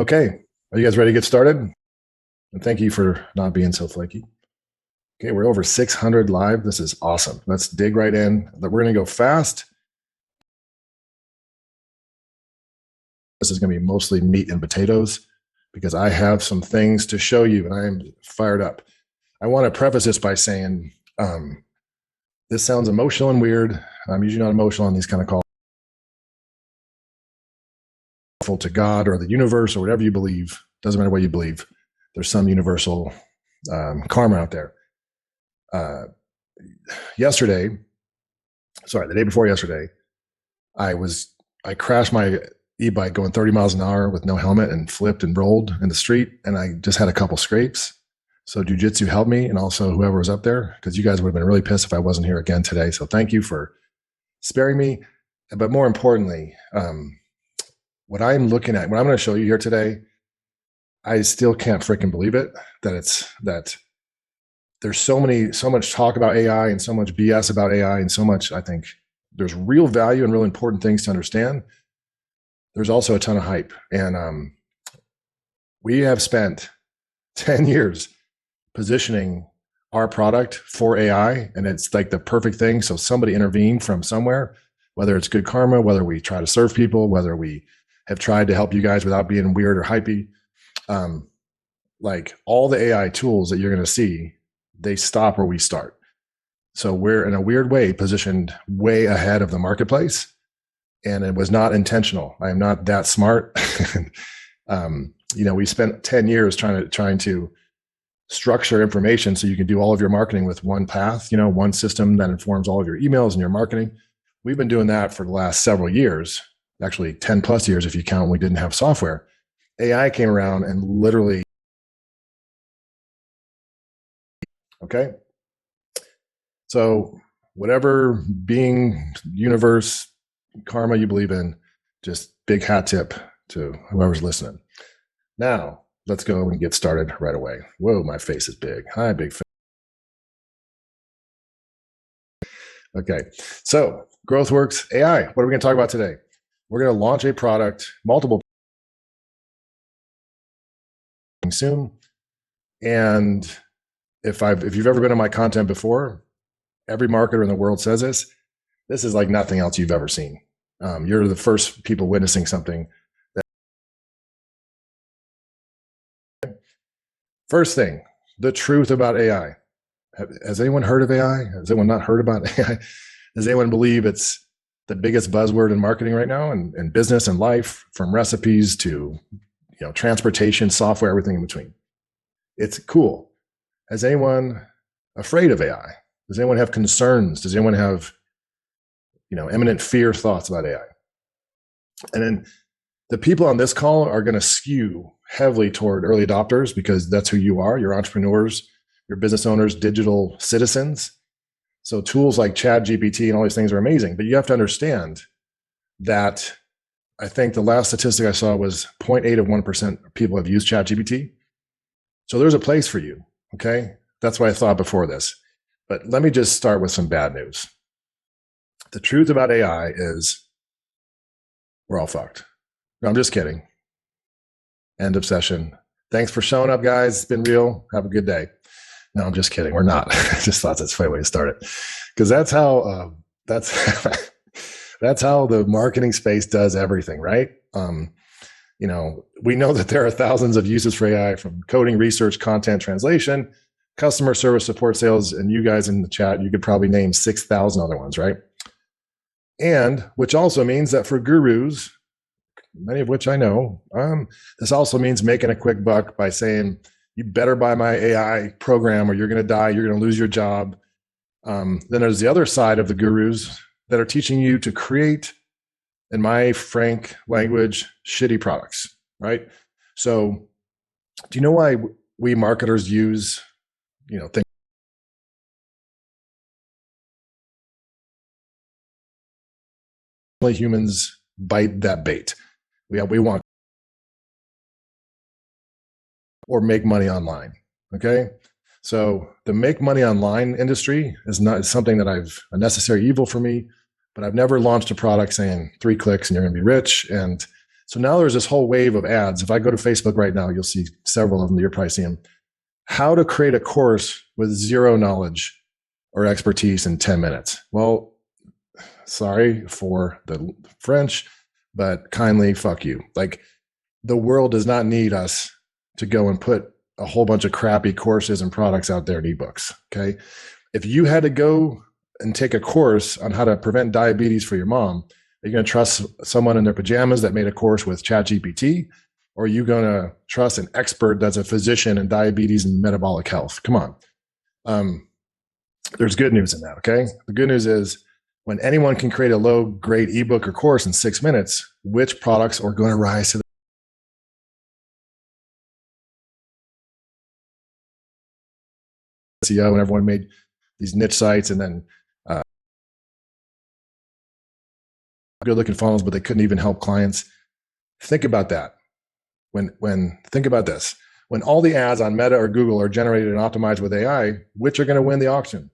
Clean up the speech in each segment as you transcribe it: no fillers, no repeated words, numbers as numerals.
Okay, are you guys ready to get started? And thank you for not being so flaky. Okay, we're over 600 live. This is awesome. Let's dig right in. We're going to go fast. This is going to be mostly meat and potatoes because I have some things to show you and I am fired up. I want to preface this by saying this sounds emotional and weird. I'm usually not emotional on these kind of calls. To God or the universe or whatever you believe, doesn't matter what you believe, there's some universal karma out there. The day before yesterday, I crashed my e-bike going 30 miles an hour with no helmet and flipped and rolled in the street, and I just had a couple scrapes. So jujitsu helped me, and also whoever was up there, because you guys would have been really pissed if I wasn't here again today. So thank you for sparing me. But more importantly, what I'm looking at, what I'm going to show you here today, I still can't freaking believe it that there's so much talk about AI and so much BS about AI and so much. I think there's real value and real important things to understand. There's also a ton of hype, and we have spent 10 years positioning our product for AI, and it's like the perfect thing. So somebody intervened from somewhere, whether it's good karma, whether we try to serve people, whether we have tried to help you guys without being weird or hypey. Like all the AI tools that you're going to see, they stop where we start. So we're in a weird way positioned way ahead of the marketplace, and it was not intentional. I am not that smart. We spent 10 years trying to structure information so you can do all of your marketing with one path, one system that informs all of your emails and your marketing. We've been doing that for the last several years. Actually 10 plus years if you count when we didn't have software. AI came around and literally, okay? So whatever being, universe, karma you believe in, just big hat tip to whoever's listening. Now, let's go and get started right away. Whoa, my face is big. Hi, big face. Okay, so GrowthWorks AI. What are we going to talk about today? We're going to launch a product, multiple soon. And if you've ever been on my content before, every marketer in the world says this. This is like nothing else you've ever seen. You're the first people witnessing something. First thing, the truth about AI. Has anyone heard of AI? Has anyone not heard about AI? Does anyone believe it's the biggest buzzword in marketing right now and business and life, from recipes to transportation, software, everything in between? It's cool. Is anyone afraid of AI? Does anyone have concerns? Does anyone have imminent fear thoughts about AI? And then the people on this call are going to skew heavily toward early adopters because that's who you are. You're entrepreneurs, you're business owners, digital citizens. So tools like ChatGPT and all these things are amazing, but you have to understand that I think the last statistic I saw was 0.8 of 1% of people have used ChatGPT. So there's a place for you, okay? That's what I thought before this. But let me just start with some bad news. The truth about AI is we're all fucked. No, I'm just kidding. End of session. Thanks for showing up, guys. It's been real. Have a good day. No, I'm just kidding. We're not. I just thought that's a funny way to start it, because that's how that's how the marketing space does everything, right? We know that there are thousands of uses for AI, from coding, research, content translation, customer service, support, sales, and you guys in the chat, you could probably name 6,000 other ones, right? And which also means that for gurus, many of which I know, this also means making a quick buck by saying, you better buy my AI program or you're going to die, you're going to lose your job. Then there's the other side of the gurus that are teaching you to create, in my frank language, shitty products, right? So do you know why we marketers use, things? Humans bite that bait. We want or make money online. Okay. So the make money online industry is something that a necessary evil for me, but I've never launched a product saying 3 clicks and you're going to be rich. And So now there's this whole wave of ads. If I go to Facebook right now, you'll see several of them. You're probably seeing them. How to create a course with zero knowledge or expertise in 10 minutes. Well, sorry for the French, but kindly fuck you. Like, the world does not need us to go and put a whole bunch of crappy courses and products out there in ebooks. Okay. If you had to go and take a course on how to prevent diabetes for your mom, are you going to trust someone in their pajamas that made a course with ChatGPT? Or are you going to trust an expert that's a physician in diabetes and metabolic health? Come on. There's good news in that. Okay. The good news is, when anyone can create a low grade ebook or course in 6 minutes, which products are going to rise to the SEO, and everyone made these niche sites and then good looking funnels, but they couldn't even help clients. Think about that. Think about this. When all the ads on Meta or Google are generated and optimized with AI, which are going to win the auction?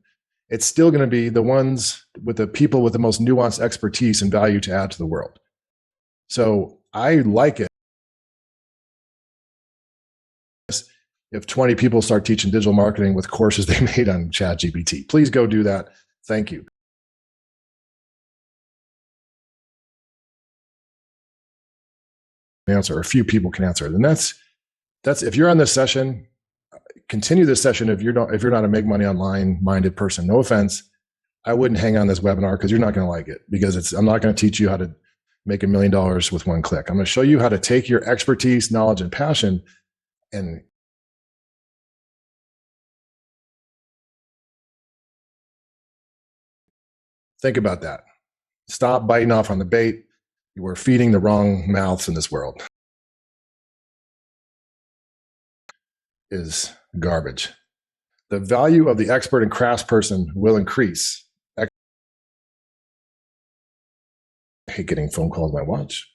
It's still going to be the ones with the people with the most nuanced expertise and value to add to the world. So I like it if 20 people start teaching digital marketing with courses they made on ChatGPT. Please go do that. Thank you. Answer, a few people can answer it. And that's if you're on this session, continue this session. If you're not a make money online minded person, no offense, I wouldn't hang on this webinar because you're not going to like it, because I'm not going to teach you how to make $1 million with one click. I'm going to show you how to take your expertise, knowledge, and passion and think about that. Stop biting off on the bait. You are feeding the wrong mouths in this world. Is garbage. The value of the expert and craftsperson will increase. I hate getting phone calls on my watch.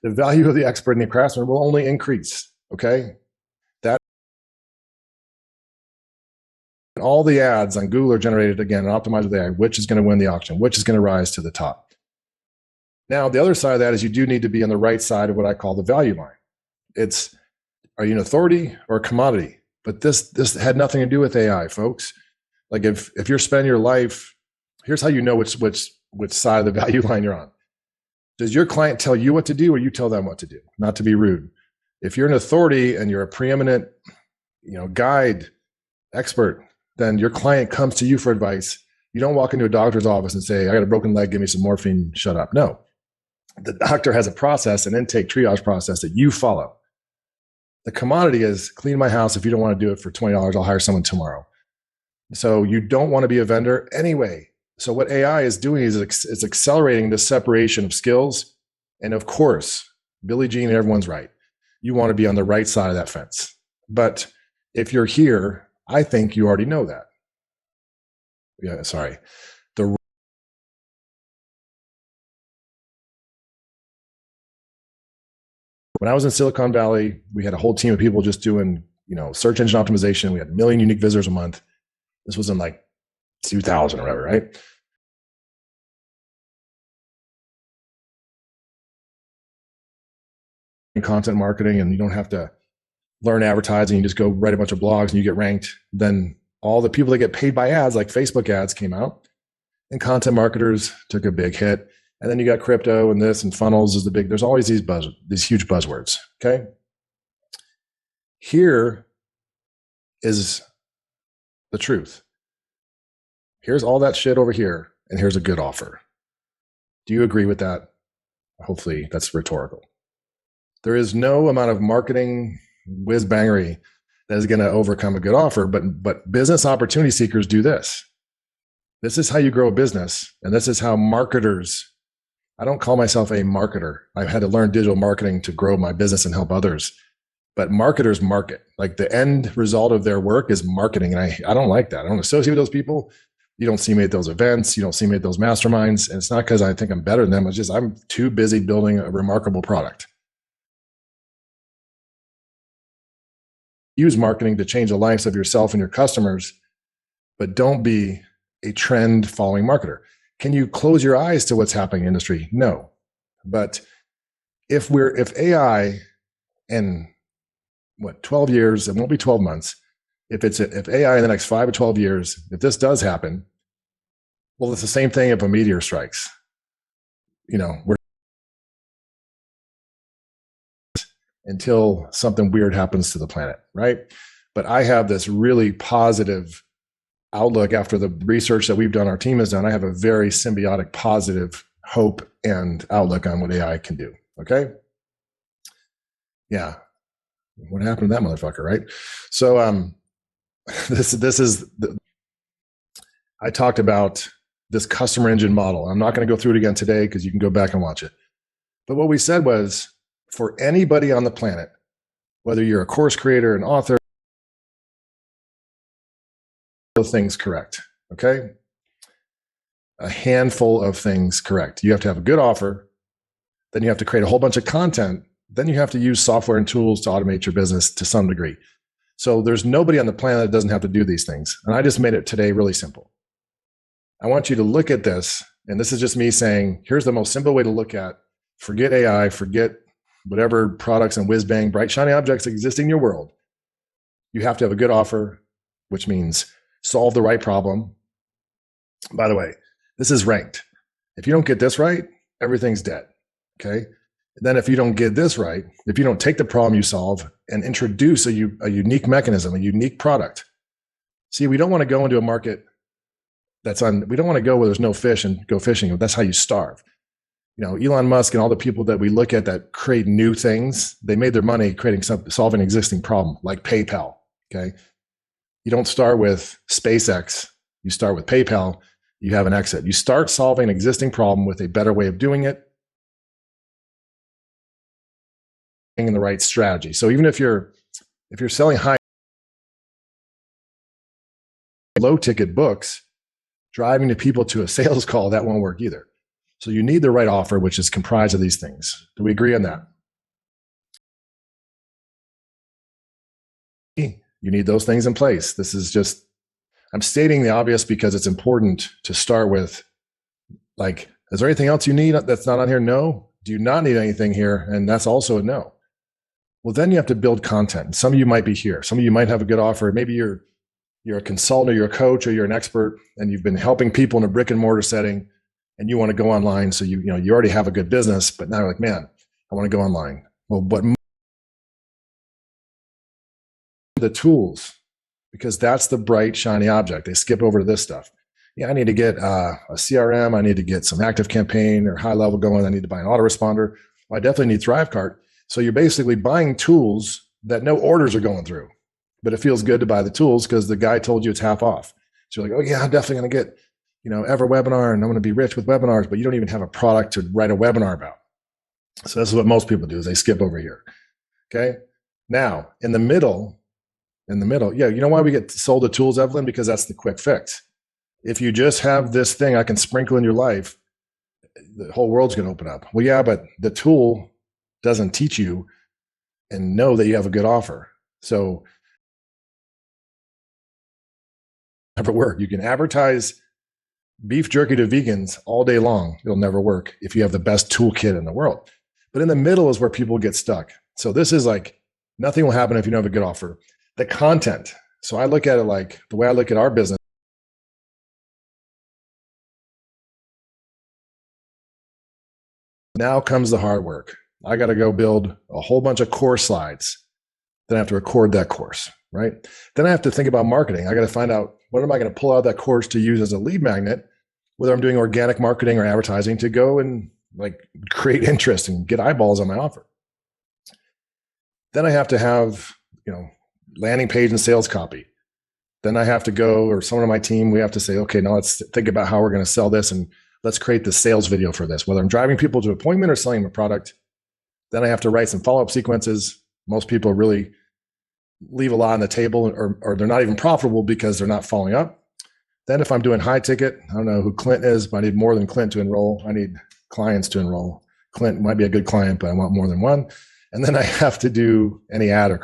The value of the expert and the craftsman will only increase. Okay. That all the ads on Google are generated again and optimized with AI, which is going to win the auction, which is going to rise to the top. Now, the other side of that is you do need to be on the right side of what I call the value line. It's, are you an authority or a commodity? But this had nothing to do with AI, folks. Like if you're spending your life, here's how you know which side of the value line you're on. Does your client tell you what to do, or you tell them what to do? Not to be rude. If you're an authority and you're a preeminent, guide, expert, then your client comes to you for advice. You don't walk into a doctor's office and say, I got a broken leg, give me some morphine, shut up. No. The doctor has a process, an intake triage process that you follow. The commodity is, clean my house. If you don't want to do it for $20, I'll hire someone tomorrow. So you don't want to be a vendor anyway. So what AI is doing is it's accelerating the separation of skills. And of course, Billie Jean and everyone's right. You want to be on the right side of that fence. But if you're here, I think you already know that. Yeah, sorry. When I was in Silicon Valley, we had a whole team of people just doing, search engine optimization. We had 1 million unique visitors a month. This was in like 2000 or whatever, right? Content marketing, and you don't have to learn advertising. You just go write a bunch of blogs and you get ranked. Then all the people that get paid by ads, like Facebook ads, came out, and content marketers took a big hit. And then you got crypto and this, and funnels is the big, there's always these huge buzzwords. Okay. Here is the truth. Here's all that shit over here, and here's a good offer. Do you agree with that? Hopefully that's rhetorical. There is no amount of marketing whiz-bangery that is going to overcome a good offer, but business opportunity seekers do this. This is how you grow a business, and this is how marketers, I don't call myself a marketer. I've had to learn digital marketing to grow my business and help others. But marketers market. Like the end result of their work is marketing. And I don't like that. I don't associate with those people. You don't see me at those events. You don't see me at those masterminds. And it's not because I think I'm better than them. It's just I'm too busy building a remarkable product. Use marketing to change the lives of yourself and your customers, but don't be a trend following marketer. Can you close your eyes to what's happening in the industry? No. But if AI in 12 years, it won't be 12 months. If AI in the next 5 to 12 years, if this does happen, well, it's the same thing if a meteor strikes. We're until something weird happens to the planet, right? But I have this really positive outlook after the research that we've done, our team has done. I have a very symbiotic, positive hope and outlook on what AI can do. Okay. Yeah. What happened to that motherfucker, right? So, I talked about this customer engine model. I'm not going to go through it again today because you can go back and watch it. But what we said was, for anybody on the planet, whether you're a course creator, an author, things correct. Okay. A handful of things correct. You have to have a good offer. Then you have to create a whole bunch of content. Then you have to use software and tools to automate your business to some degree. So there's nobody on the planet that doesn't have to do these things. And I just made it today really simple. I want you to look at this. And this is just me saying, here's the most simple way to look at, forget AI, forget whatever products and whiz bang, bright, shiny objects existing in your world. You have to have a good offer, which means solve the right problem. By the way, this is ranked. If you don't get this right, everything's dead. Okay. And then if you don't get this right, if you don't take the problem you solve and introduce a unique mechanism, a unique product. See, we don't want to go into a market we don't want to go where there's no fish and go fishing. That's how you starve. Elon Musk and all the people that we look at that create new things, they made their money solving an existing problem, like PayPal. Okay. You don't start with SpaceX. You start with PayPal. You have an exit. You start solving an existing problem with a better way of doing it in the right strategy. So even if you're selling low ticket books, driving the people to a sales call, that won't work either. So you need the right offer, which is comprised of these things. Do we agree on that? You need those things in place. This is just, I'm stating the obvious because it's important to start with, like, is there anything else you need that's not on here? No. Do you not need anything here? And that's also a no. Well, then you have to build content. Some of you might be here. Some of you might have a good offer. Maybe you're a consultant, or you're a coach, or you're an expert, and you've been helping people in a brick and mortar setting, and you want to go online. So you already have a good business, but now you're like, man, I want to go online. Well, but the tools, because that's the bright, shiny object. They skip over to this stuff. Yeah, I need to get a CRM. I need to get some active campaign or high level going. I need to buy an autoresponder. Well, I definitely need ThriveCart. So you're basically buying tools that no orders are going through, but it feels good to buy the tools because the guy told you it's half off. So you're like, oh yeah, I'm definitely going to get, ever webinar, and I'm going to be rich with webinars, but you don't even have a product to write a webinar about. So this is what most people do, is they skip over here. Okay. Now in the middle, yeah, you know why we get sold the tools, Evelyn? Because that's the quick fix. If you just have this thing I can sprinkle in your life, the whole world's going to open up. Well, yeah, but the tool doesn't teach you and know that you have a good offer. So never work. You can advertise beef jerky to vegans all day long. It'll never work if you have the best toolkit in the world. But in the middle is where people get stuck. So this is like, nothing will happen if you don't have a good offer. The content. So I look at it like the way I look at our business. Now comes the hard work. I got to go build a whole bunch of course slides. Then I have to record that course, right? Then I have to think about marketing. I got to find out, what am I going to pull out of that course to use as a lead magnet, whether I'm doing organic marketing or advertising, to go and like create interest and get eyeballs on my offer. Then I have to have, landing page and sales copy. Then I have to go, or someone on my team, we have to say, okay, now let's think about how we're going to sell this, and let's create the sales video for this, whether I'm driving people to an appointment or selling them a product. Then I have to write some follow-up sequences. Most people really leave a lot on the table, or they're not even profitable because they're not following up. Then if I'm doing high ticket, I don't know who Clint is, but I need more than Clint to enroll. I need clients to enroll. Clint might be a good client, but I want more than one. And then I have to do any ads or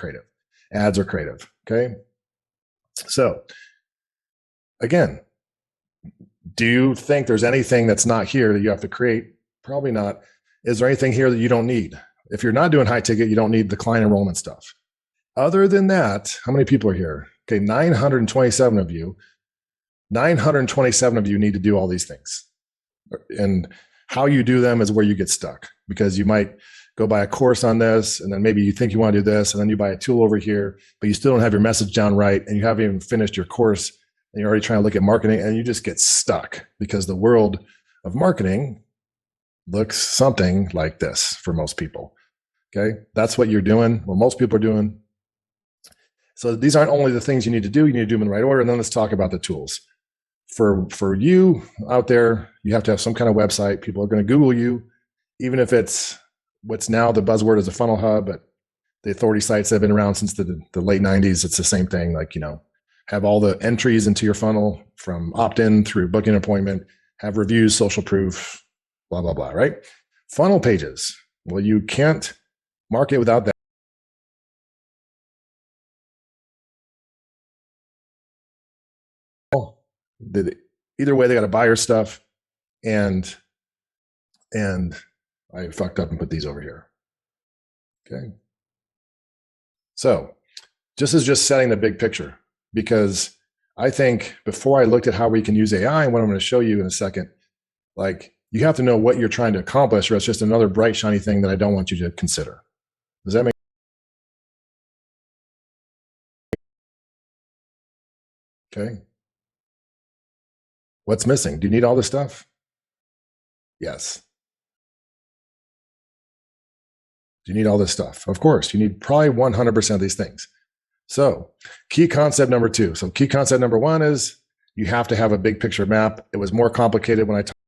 creative. Okay. So again, do you think there's anything that's not here that you have to create? Probably not. Is there anything here that you don't need? If you're not doing high ticket, you don't need the client enrollment stuff. Other than that, how many people are here? Okay, 927 of you. 927 of you need to do all these things. And how you do them is where you get stuck, because you might go buy a course on this, and then maybe you think you want to do this, and then you buy a tool over here, but you still don't have your message down right, and you haven't even finished your course, and you're already trying to look at marketing, and you just get stuck because the world of marketing looks something like this for most people. Okay, that's what you're doing, what most people are doing. So these aren't only the things you need to do in the right order. And then let's talk about the tools. For you out there, you have to have some kind of website. People are going to Google you, even if it's what's now the buzzword is a funnel hub, but the authority sites that have been around since the late 90s. It's the same thing. Like, have all the entries into your funnel from opt-in through booking an appointment, have reviews, social proof, blah, blah, blah, right? Funnel pages. Well, you can't market without that. Either way, they got to buy your stuff, and I fucked up and put these over here. Okay. So this is just setting the big picture, because I think before I looked at how we can use AI and what I'm going to show you in a second, like, you have to know what you're trying to accomplish, or it's just another bright, shiny thing that I don't want you to consider. Does that make sense? Okay. What's missing? Do you need all this stuff? Yes. Do you need all this stuff? Of course, you need probably 100% of these things. So key concept number 2. So key concept number 1 is you have to have a big picture map. It was more complicated when I talked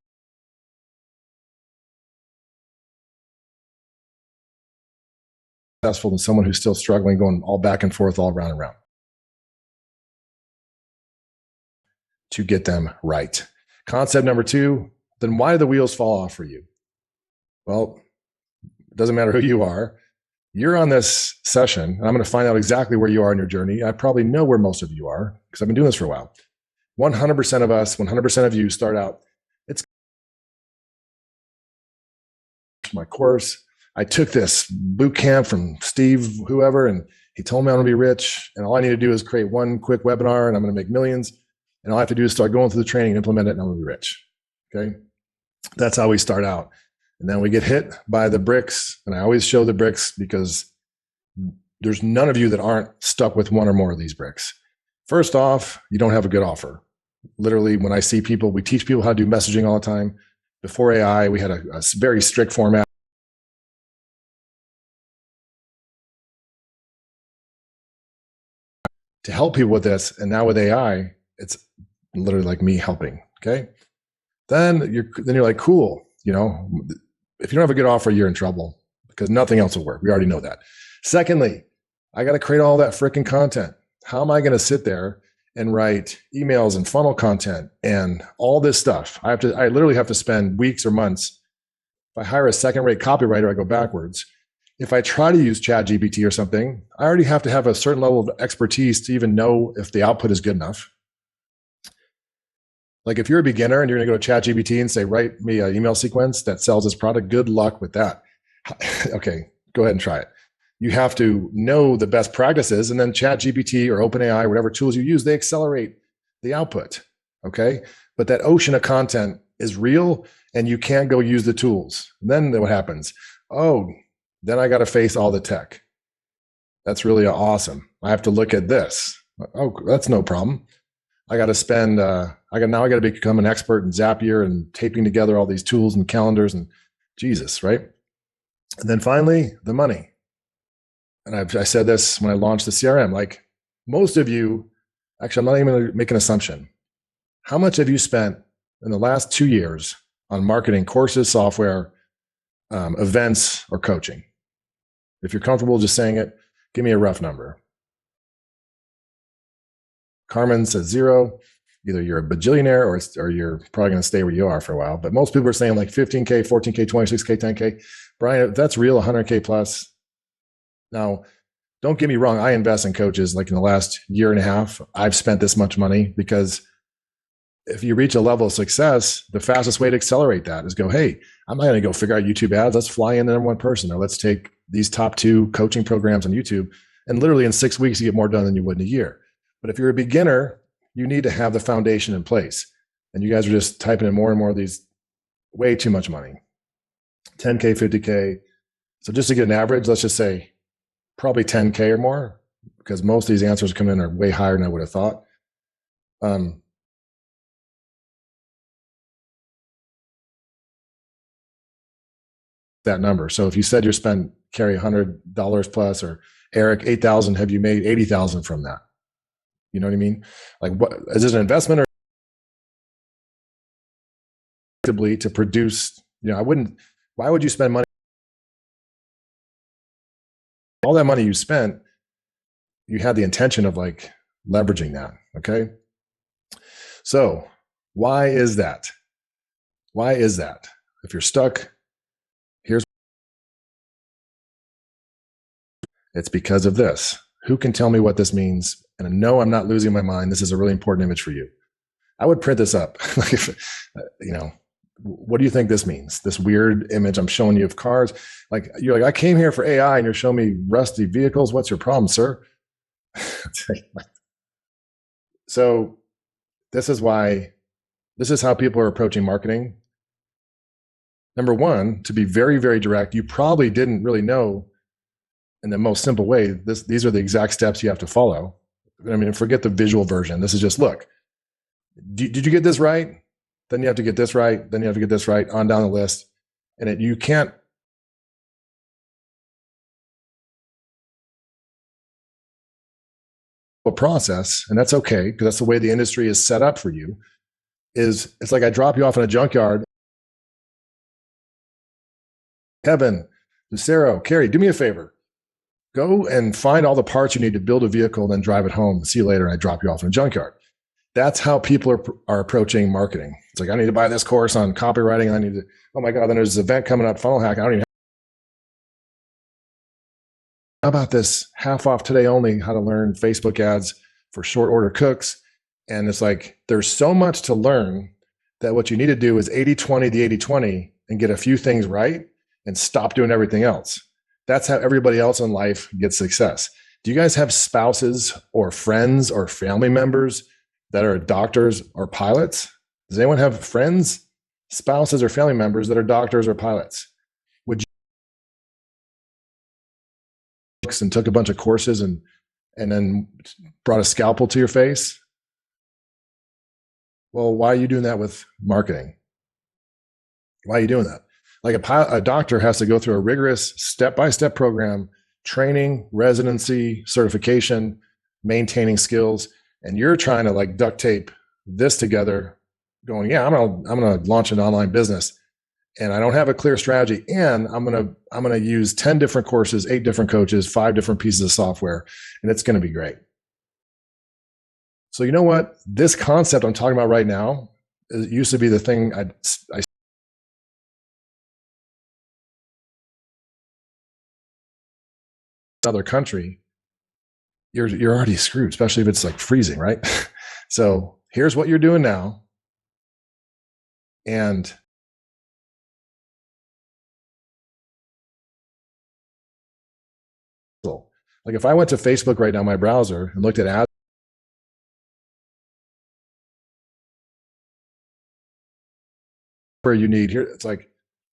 successful than someone who's still struggling, going all back and forth, all round and round, to get them right. Concept number 2, then why do the wheels fall off for you? Well, it doesn't matter who you are. You're on this session, and I'm going to find out exactly where you are in your journey. I probably know where most of you are, because I've been doing this for a while. 100% of us, 100% of you start out, it's my course. I took this boot camp from Steve, whoever, and he told me I'm going to be rich, and all I need to do is create one quick webinar, and I'm going to make millions. And all I have to do is start going through the training and implement it, and I'm going to be rich. Okay. That's how we start out. And then we get hit by the bricks. And I always show the bricks, because there's none of you that aren't stuck with one or more of these bricks. First off, you don't have a good offer. Literally, when I see people, we teach people how to do messaging all the time. Before AI, we had a very strict format. To help people with this. And now with AI, it's literally like me helping. Okay. Then you're like, cool. If you don't have a good offer, you're in trouble, because nothing else will work. We already know that. Secondly, I got to create all that freaking content. How am I going to sit there and write emails and funnel content and all this stuff? I literally have to spend weeks or months. If I hire a second-rate copywriter, I go backwards. If I try to use ChatGPT or something, I already have to have a certain level of expertise to even know if the output is good enough. Like, if you're a beginner and you're going to go to ChatGPT and say, write me an email sequence that sells this product, good luck with that. Okay, go ahead and try it. You have to know the best practices, and then ChatGPT or OpenAI, whatever tools you use, they accelerate the output. Okay. But that ocean of content is real, and you can't go use the tools. And then what happens? Oh, then I got to face all the tech. That's really awesome. I have to look at this. Oh, that's no problem. I got to spend, I got to become an expert in Zapier and taping together all these tools and calendars and Jesus, right? And then finally, the money. And I said this when I launched the CRM, like, most of you, actually, I'm not even going to make an assumption. How much have you spent in the last 2 years on marketing courses, software, events, or coaching? If you're comfortable just saying it, give me a rough number. Carmen says 0. Either you're a bajillionaire or you're probably going to stay where you are for a while. But most people are saying like 15K, 14K, 26K, 10K. Brian, if that's real, 100K plus. Now, don't get me wrong. I invest in coaches. Like, in the last year and a half, I've spent this much money because if you reach a level of success, the fastest way to accelerate that is go, hey, I'm not going to go figure out YouTube ads. Let's fly in the number one person, or let's take these top 2 coaching programs on YouTube. And literally in 6 weeks, you get more done than you would in a year. But if you're a beginner, you need to have the foundation in place. And you guys are just typing in more and more of these, way too much money, 10K, 50K. So just to get an average, let's just say probably 10K or more, because most of these answers come in are way higher than I would have thought. That number. So if you said you spend carry $100 plus, or Eric 8,000, have you made 80,000 from that? You know what I mean? Like, what is this, an investment or to produce? You know, I wouldn't. Why would you spend money? All that money you spent, you had the intention of like leveraging that. Okay. So why is that? Why is that? If you're stuck, it's because of this. Who can tell me what this means? And no, I'm not losing my mind. This is a really important image for you. I would print this up. Like, if, you know, what do you think this means? This weird image I'm showing you of cars. Like, you're like, I came here for AI and you're showing me rusty vehicles. What's your problem, sir? So this is how people are approaching marketing. Number one, to be very, very direct, you probably didn't really know in the most simple way, these are the exact steps you have to follow. I mean, forget the visual version. This is just, look, did you get this right? Then you have to get this right. Then you have to get this right, on down the list. And you can't. A process, and that's okay, because that's the way the industry is set up for you, is it's like I drop you off in a junkyard. Kevin, Lucero, Carrie, do me a favor. Go and find all the parts you need to build a vehicle, then drive it home. See you later. And I drop you off in a junkyard. That's how people are approaching marketing. It's like, I need to buy this course on copywriting. I need to, oh my God, then there's this event coming up, funnel hack. I don't even have. How about this half off today only, how to learn Facebook ads for short order cooks? And it's like, there's so much to learn that what you need to do is 80-20, the 80-20, and get a few things right and stop doing everything else. That's how everybody else in life gets success. Do you guys have spouses or friends or family members that are doctors or pilots? Does anyone have friends, spouses, or family members that are doctors or pilots? Would you and took a bunch of courses and then brought a scalpel to your face? Well, why are you doing that with marketing? Why are you doing that? Like a doctor has to go through a rigorous step-by-step program, training, residency, certification, maintaining skills, and you're trying to like duct tape this together, going, yeah, I'm gonna launch an online business, and I don't have a clear strategy, and I'm gonna use 10 different courses, 8 different coaches, 5 different pieces of software, and it's gonna be great. So you know what? This concept I'm talking about right now, it used to be the thing I other country, you're already screwed, especially if it's like freezing, right? So here's what you're doing now. And like if I went to Facebook right now, my browser, and looked at ads, where you need here, it's like,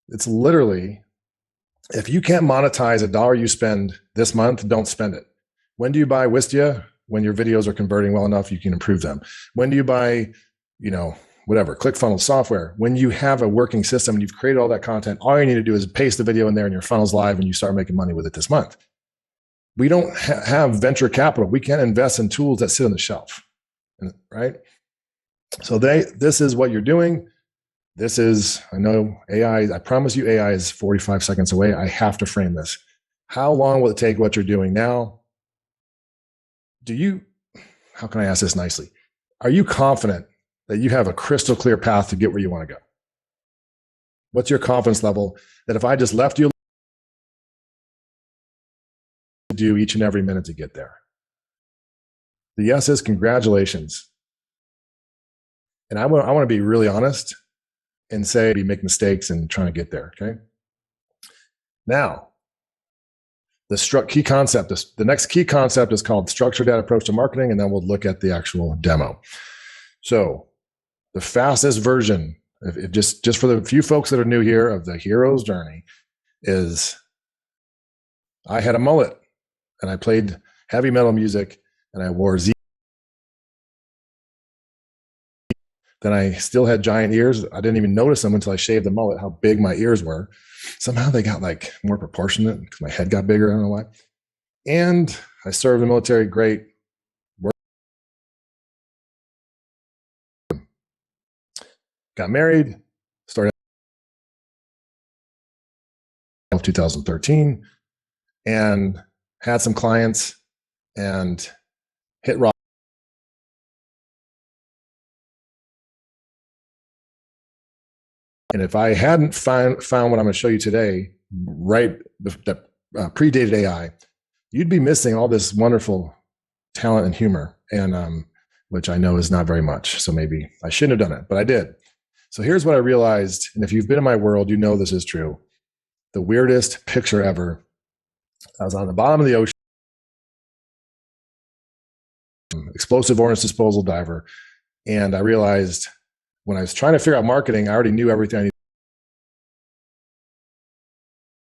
it's literally, if you can't monetize $1 you spend this month, don't spend it. When do you buy Wistia? When your videos are converting well enough, you can improve them. When do you buy, whatever, ClickFunnels software? When you have a working system and you've created all that content, all you need to do is paste the video in there and your funnel's live and you start making money with it this month. We don't have venture capital. We can't invest in tools that sit on the shelf, right? So this is what you're doing. This is, I know AI, I promise you AI is 45 seconds away. I have to frame this. How long will it take what you're doing now? How can I ask this nicely? Are you confident that you have a crystal clear path to get where you want to go? What's your confidence level that if I just left you to do each and every minute to get there? The yes is congratulations. And I want to be really honest and say we make mistakes and trying to get there. Okay. Now, the key concept, the next key concept is called structured data approach to marketing, and then we'll look at the actual demo. So the fastest version, if just for the few folks that are new here, of the hero's journey, is I had a mullet and I played heavy metal music and I wore Z. Then I still had giant ears. I didn't even notice them until I shaved the mullet, how big my ears were. Somehow they got like more proportionate because my head got bigger. I don't know why. And I served in the military. Great. Got married, started in 2013, and had some clients and hit rock. And if I hadn't found what I'm going to show you today, right, that predated AI, you'd be missing all this wonderful talent and humor, and which I know is not very much. So maybe I shouldn't have done it, but I did. So here's what I realized, and if you've been in my world, you know this is true. The weirdest picture ever. I was on the bottom of the ocean, explosive ordnance disposal diver, and I realized when I was trying to figure out marketing, I already knew everything I needed.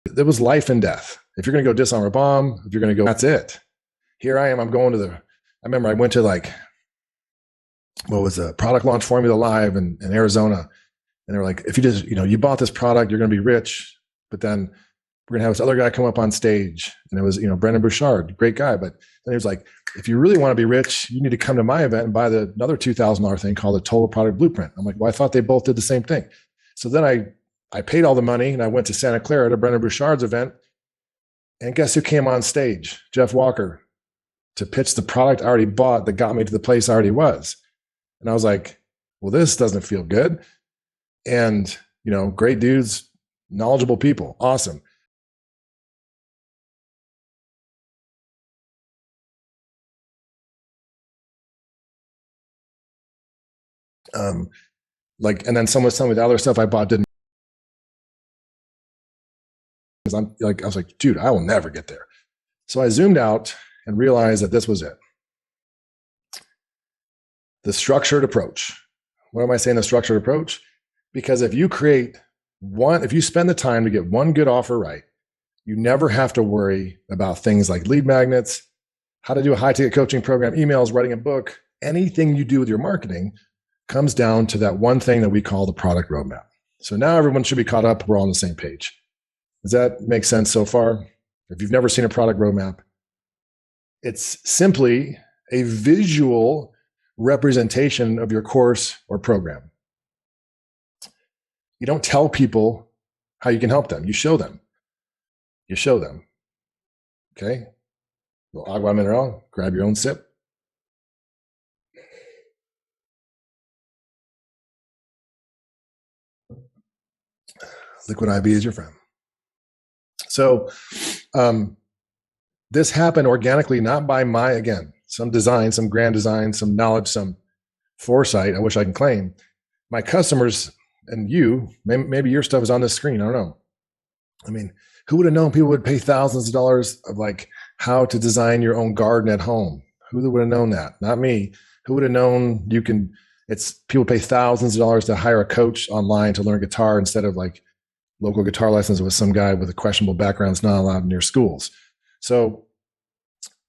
There was life and death. If you're going to go disarm a bomb, if you're going to go, that's it. Here I am. I'm going to I remember I went to like, what was a product launch Formula Live in Arizona. And they were like, if you just, you bought this product, you're going to be rich. But then we're going to have this other guy come up on stage. And it was, Brendan Bouchard, great guy. But then he was like, if you really want to be rich, you need to come to my event and buy another $2,000 thing called the Total Product Blueprint. I'm like, well, I thought they both did the same thing. So then I paid all the money and I went to Santa Clara to Brendan Bouchard's event. And guess who came on stage? Jeff Walker, to pitch the product I already bought that got me to the place I already was. And I was like, well, this doesn't feel good. And, great dudes, knowledgeable people. Awesome. And then someone was telling me the other stuff I bought didn't. I was like, dude, I will never get there. So I zoomed out and realized that this was it. The structured approach. What am I saying, the structured approach? Because if you spend the time to get one good offer right, you never have to worry about things like lead magnets, how to do a high-ticket coaching program, emails, writing a book. Anything you do with your marketing comes down to that one thing that we call the product roadmap. So now everyone should be caught up. We're all on the same page. Does that make sense so far? If you've never seen a product roadmap, it's simply a visual representation of your course or program. You don't tell people how you can help them. You show them. You show them. Okay? Little agua mineral, grab your own sip. Liquid IB is your friend. So this happened organically, not by some design, some grand design, some knowledge, some foresight, I wish I can claim. My customers and you, maybe your stuff is on this screen. I don't know. I mean, who would have known people would pay thousands of dollars of like how to design your own garden at home? Who would have known that? Not me. Who would have known people pay thousands of dollars to hire a coach online to learn guitar instead of like local guitar lessons with some guy with a questionable background that's not allowed near schools. So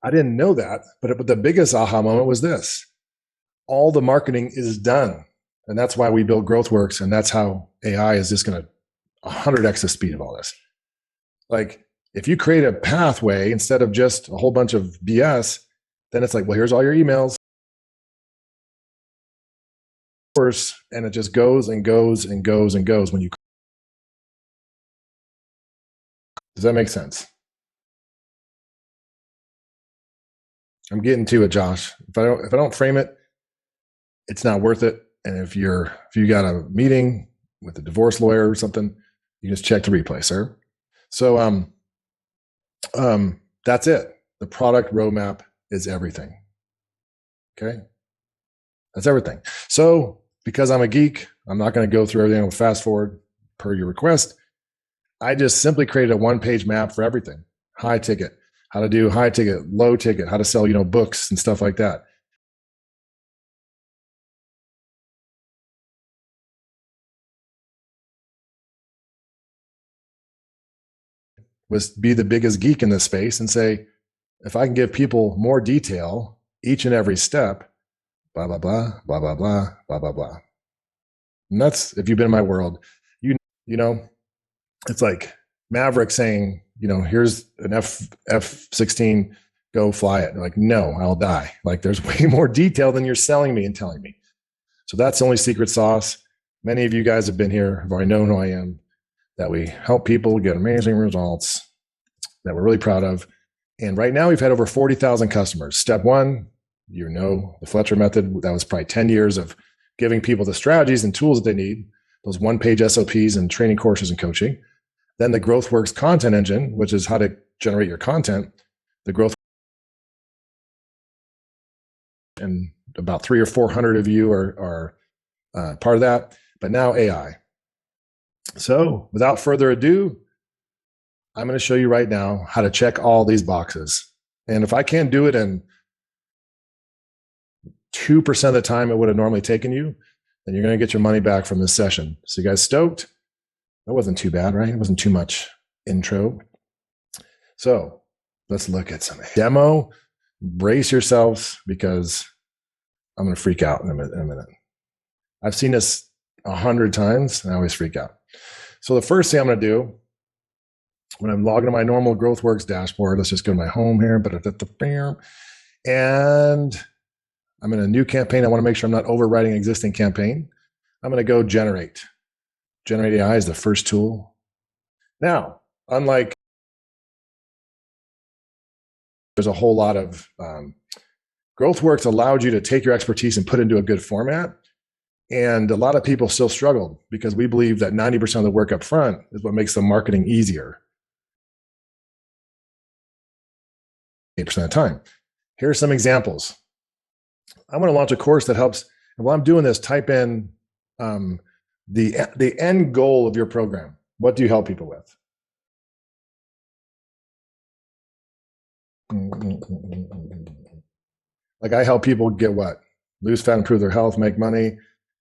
I didn't know that, but the biggest aha moment was this. All the marketing is done. And that's why we build GrowthWorks. And that's how AI is just going to 100x the speed of all this. Like if you create a pathway instead of just a whole bunch of BS, then it's like, well, here's all your emails. And it just goes and goes and goes and goes when you. Does that make sense? I'm getting to it, Josh. If I don't frame it, it's not worth it. And if you got a meeting with a divorce lawyer or something, you just check the replay, sir. So that's it. The product roadmap is everything. Okay, that's everything. So because I'm a geek, I'm not going to go through everything. I'll fast forward per your request. I just simply created a one-page map for everything. High ticket, how to do high ticket, low ticket, how to sell, books and stuff like that. Was be the biggest geek in this space and say, if I can give people more detail each and every step, blah, blah, blah, blah, blah, blah, blah, blah, blah. And that's, if you've been in my world, you know, it's like Maverick saying, here's an F-16, go fly it. They're like, no, I'll die. Like, there's way more detail than you're selling me and telling me. So that's the only secret sauce. Many of you guys have been here, have already known who I am, that we help people get amazing results that we're really proud of. And right now we've had over 40,000 customers. Step one, the Fletcher method, that was probably 10 years of giving people the strategies and tools that they need, those one-page SOPs and training courses and coaching. Then the GrowthWorks content engine, which is how to generate your content. The growth, and about 300 or 400 of you are part of that. But now AI. So without further ado, I'm going to show you right now how to check all these boxes. And if I can't do it in 2% of the time it would have normally taken you, then you're going to get your money back from this session. So you guys stoked? That wasn't too bad, right? It wasn't too much intro. So let's look at some demo. Brace yourselves, because I'm going to freak out in a minute. I've seen this 100 times and I always freak out. So the first thing I'm going to do when I'm logging to my normal GrowthWorks dashboard, let's just go to my home here, and I'm in a new campaign. I want to make sure I'm not overwriting an existing campaign. I'm going to go generate. Generate AI is the first tool. Now, unlike, there's a whole lot of GrowthWorks allowed you to take your expertise and put it into a good format. And a lot of people still struggled because we believe that 90% of the work up front is what makes the marketing easier. 8% of the time. Here are some examples. I want to launch a course that helps. And while I'm doing this, type in the end goal of your program. What do you help people with? Like, I help people get what? Lose fat, improve their health, make money,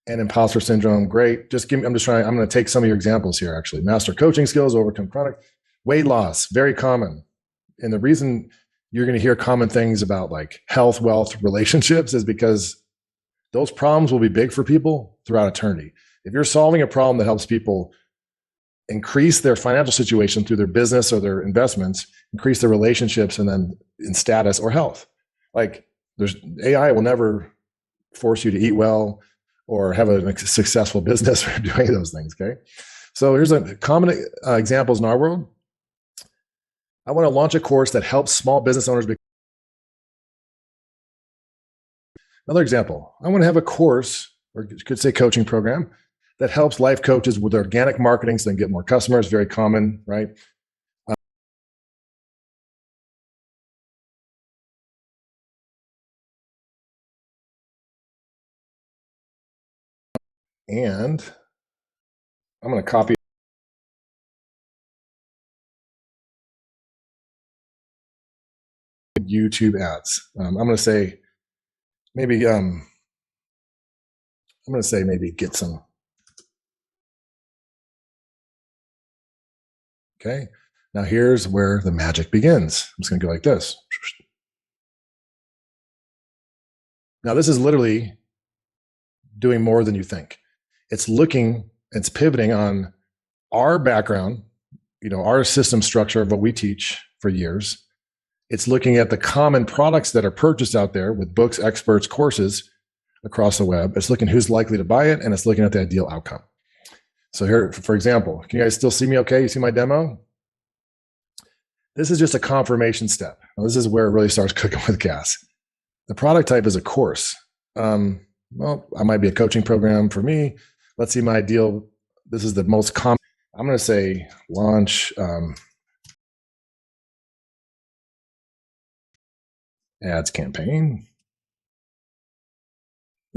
and imposter syndrome. Great. I'm going to take some of your examples here, actually. Master coaching skills, overcome chronic weight loss, very common. And the reason you're going to hear common things about like health, wealth, relationships is because those problems will be big for people throughout eternity. If you're solving a problem that helps people increase their financial situation through their business or their investments, increase their relationships, and then in status or health, like AI will never force you to eat well or have a successful business or do any of those things. Okay. So here's a common examples in our world. I want to launch a course that helps small business owners. Another example, I want to have a course, or you could say coaching program, that helps life coaches with organic marketing so they can get more customers. Very common, right? And I'm going to copy YouTube ads. I'm going to say maybe get some. Okay. Now here's where the magic begins. I'm just going to go like this. Now this is literally doing more than you think. It's pivoting on our background, our system structure of what we teach for years. It's looking at the common products that are purchased out there with books, experts, courses across the web. It's looking who's likely to buy it, and it's looking at the ideal outcome. So here, for example, can you guys still see me okay? You see my demo? This is just a confirmation step. Now, this is where it really starts cooking with gas. The product type is a course. Well, I might be a coaching program for me. Let's see my ideal. This is the most common. I'm going to say launch ads campaign.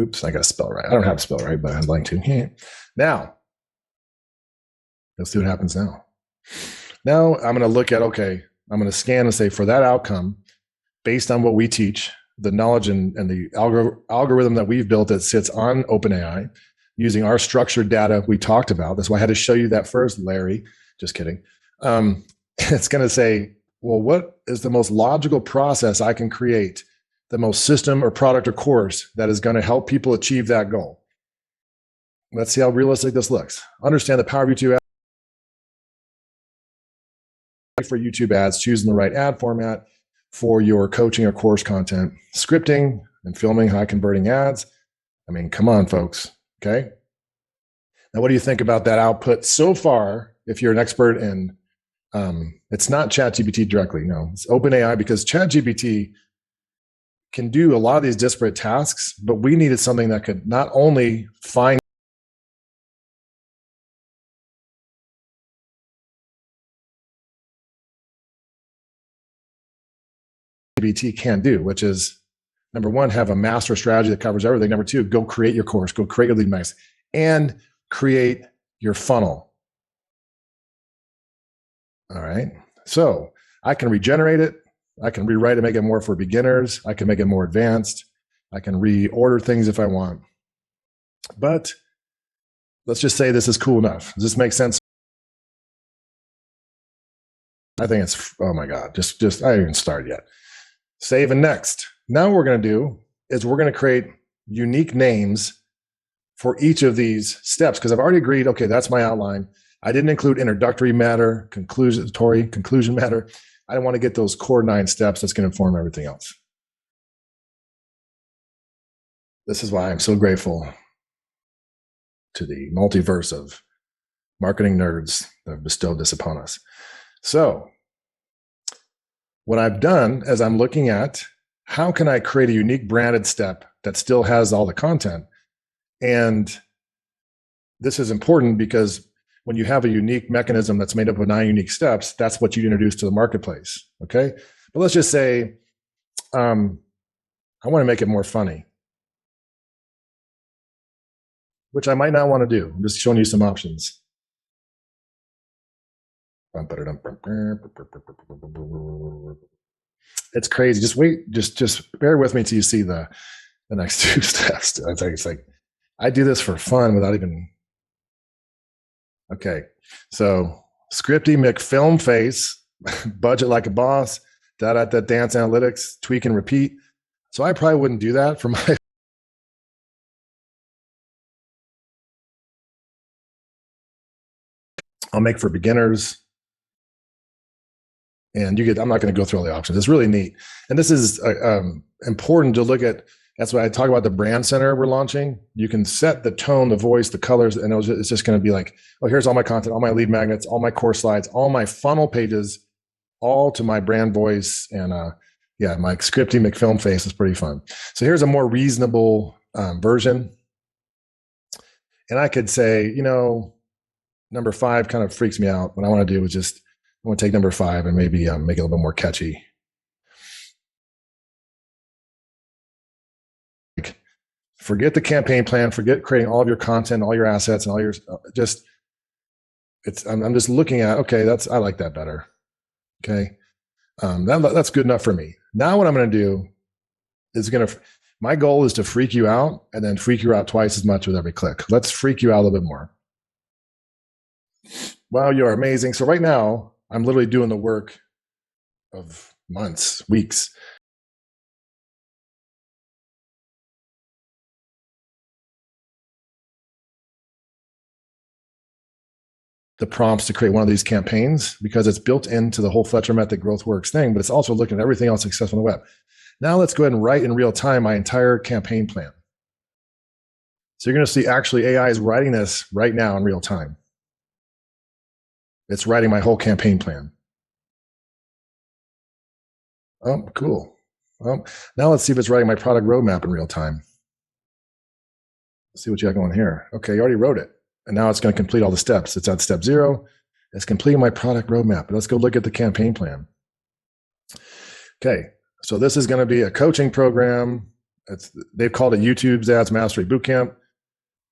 Oops, I got to spell right. I don't have to spell right, but I'd like to. Now, let's see what happens now. Now I'm going to look at, okay, I'm going to scan and say for that outcome, based on what we teach, the knowledge and the algorithm that we've built that sits on OpenAI, using our structured data we talked about. That's why I had to show you that first, Larry. Just kidding. It's going to say, well, what is the most logical process I can create, the most system or product or course that is going to help people achieve that goal? Let's see how realistic this looks. Understand the power of YouTube ads. For YouTube ads, choosing the right ad format for your coaching or course content, scripting and filming high converting ads. I mean, come on, folks. Okay. Now, what do you think about that output so far? If you're an expert in, it's not ChatGPT directly. No, it's OpenAI, because ChatGPT can do a lot of these disparate tasks, but we needed something that could not only find GPT can do, which is number one, have a master strategy that covers everything. Number two, go create your course, go create your lead magnets, and create your funnel. All right. So I can regenerate it. I can rewrite it, make it more for beginners. I can make it more advanced. I can reorder things if I want. But let's just say this is cool enough. Does this make sense? I think it's, oh my God, just I haven't even started yet. Save and next. Now what we're going to do is we're going to create unique names for each of these steps, because I've already agreed, okay, that's my outline. I didn't include introductory matter, conclusion matter. I don't want to get those core 9 steps that's going to inform everything else. This is why I'm so grateful to the multiverse of marketing nerds that have bestowed this upon us. So what I've done is I'm looking at how can I create a unique branded step that still has all the content. And this is important because when you have a unique mechanism that's made up of 9 unique steps, that's what you introduce to the marketplace. Okay. But let's just say, I want to make it more funny, which I might not want to do. I'm just showing you some options. It's crazy. Just wait. Just bear with me till you see the next 2 steps. It's like I do this for fun without even. Okay, so scripty McFilm face, budget like a boss, dance analytics, tweak and repeat. So I probably wouldn't do that for my. I'll make for beginners. And I'm not going to go through all the options. It's really neat. And this is important to look at. That's why I talk about the brand center we're launching. You can set the tone, the voice, the colors, and it's just going to be like, oh, here's all my content, all my lead magnets, all my course slides, all my funnel pages, all to my brand voice. And yeah, my scripty McFilm face is pretty fun. So here's a more reasonable version. And I could say, number 5 kind of freaks me out. What I want to do is I want to take number 5 and maybe make it a little bit more catchy. Forget the campaign plan, forget creating all of your content, all your assets, and all your I'm just looking at, okay, I like that better. Okay. That's good enough for me. Now what I'm going to do is my goal is to freak you out and then freak you out twice as much with every click. Let's freak you out a little bit more. Wow, you're amazing. So right now I'm literally doing the work of months, weeks. The prompts to create one of these campaigns because it's built into the whole Fletcher Method Growth Works thing, but it's also looking at everything else successful on the web. Now let's go ahead and write in real time my entire campaign plan. So you're going to see actually AI is writing this right now in real time. It's writing my whole campaign plan. Oh, cool. Well, now let's see if it's writing my product roadmap in real time. Let's see what you got going here. Okay, you already wrote it. And now it's going to complete all the steps. It's at step 0. It's completing my product roadmap. But let's go look at the campaign plan. Okay, so this is going to be a coaching program. They've called it YouTube's Ads Mastery Bootcamp.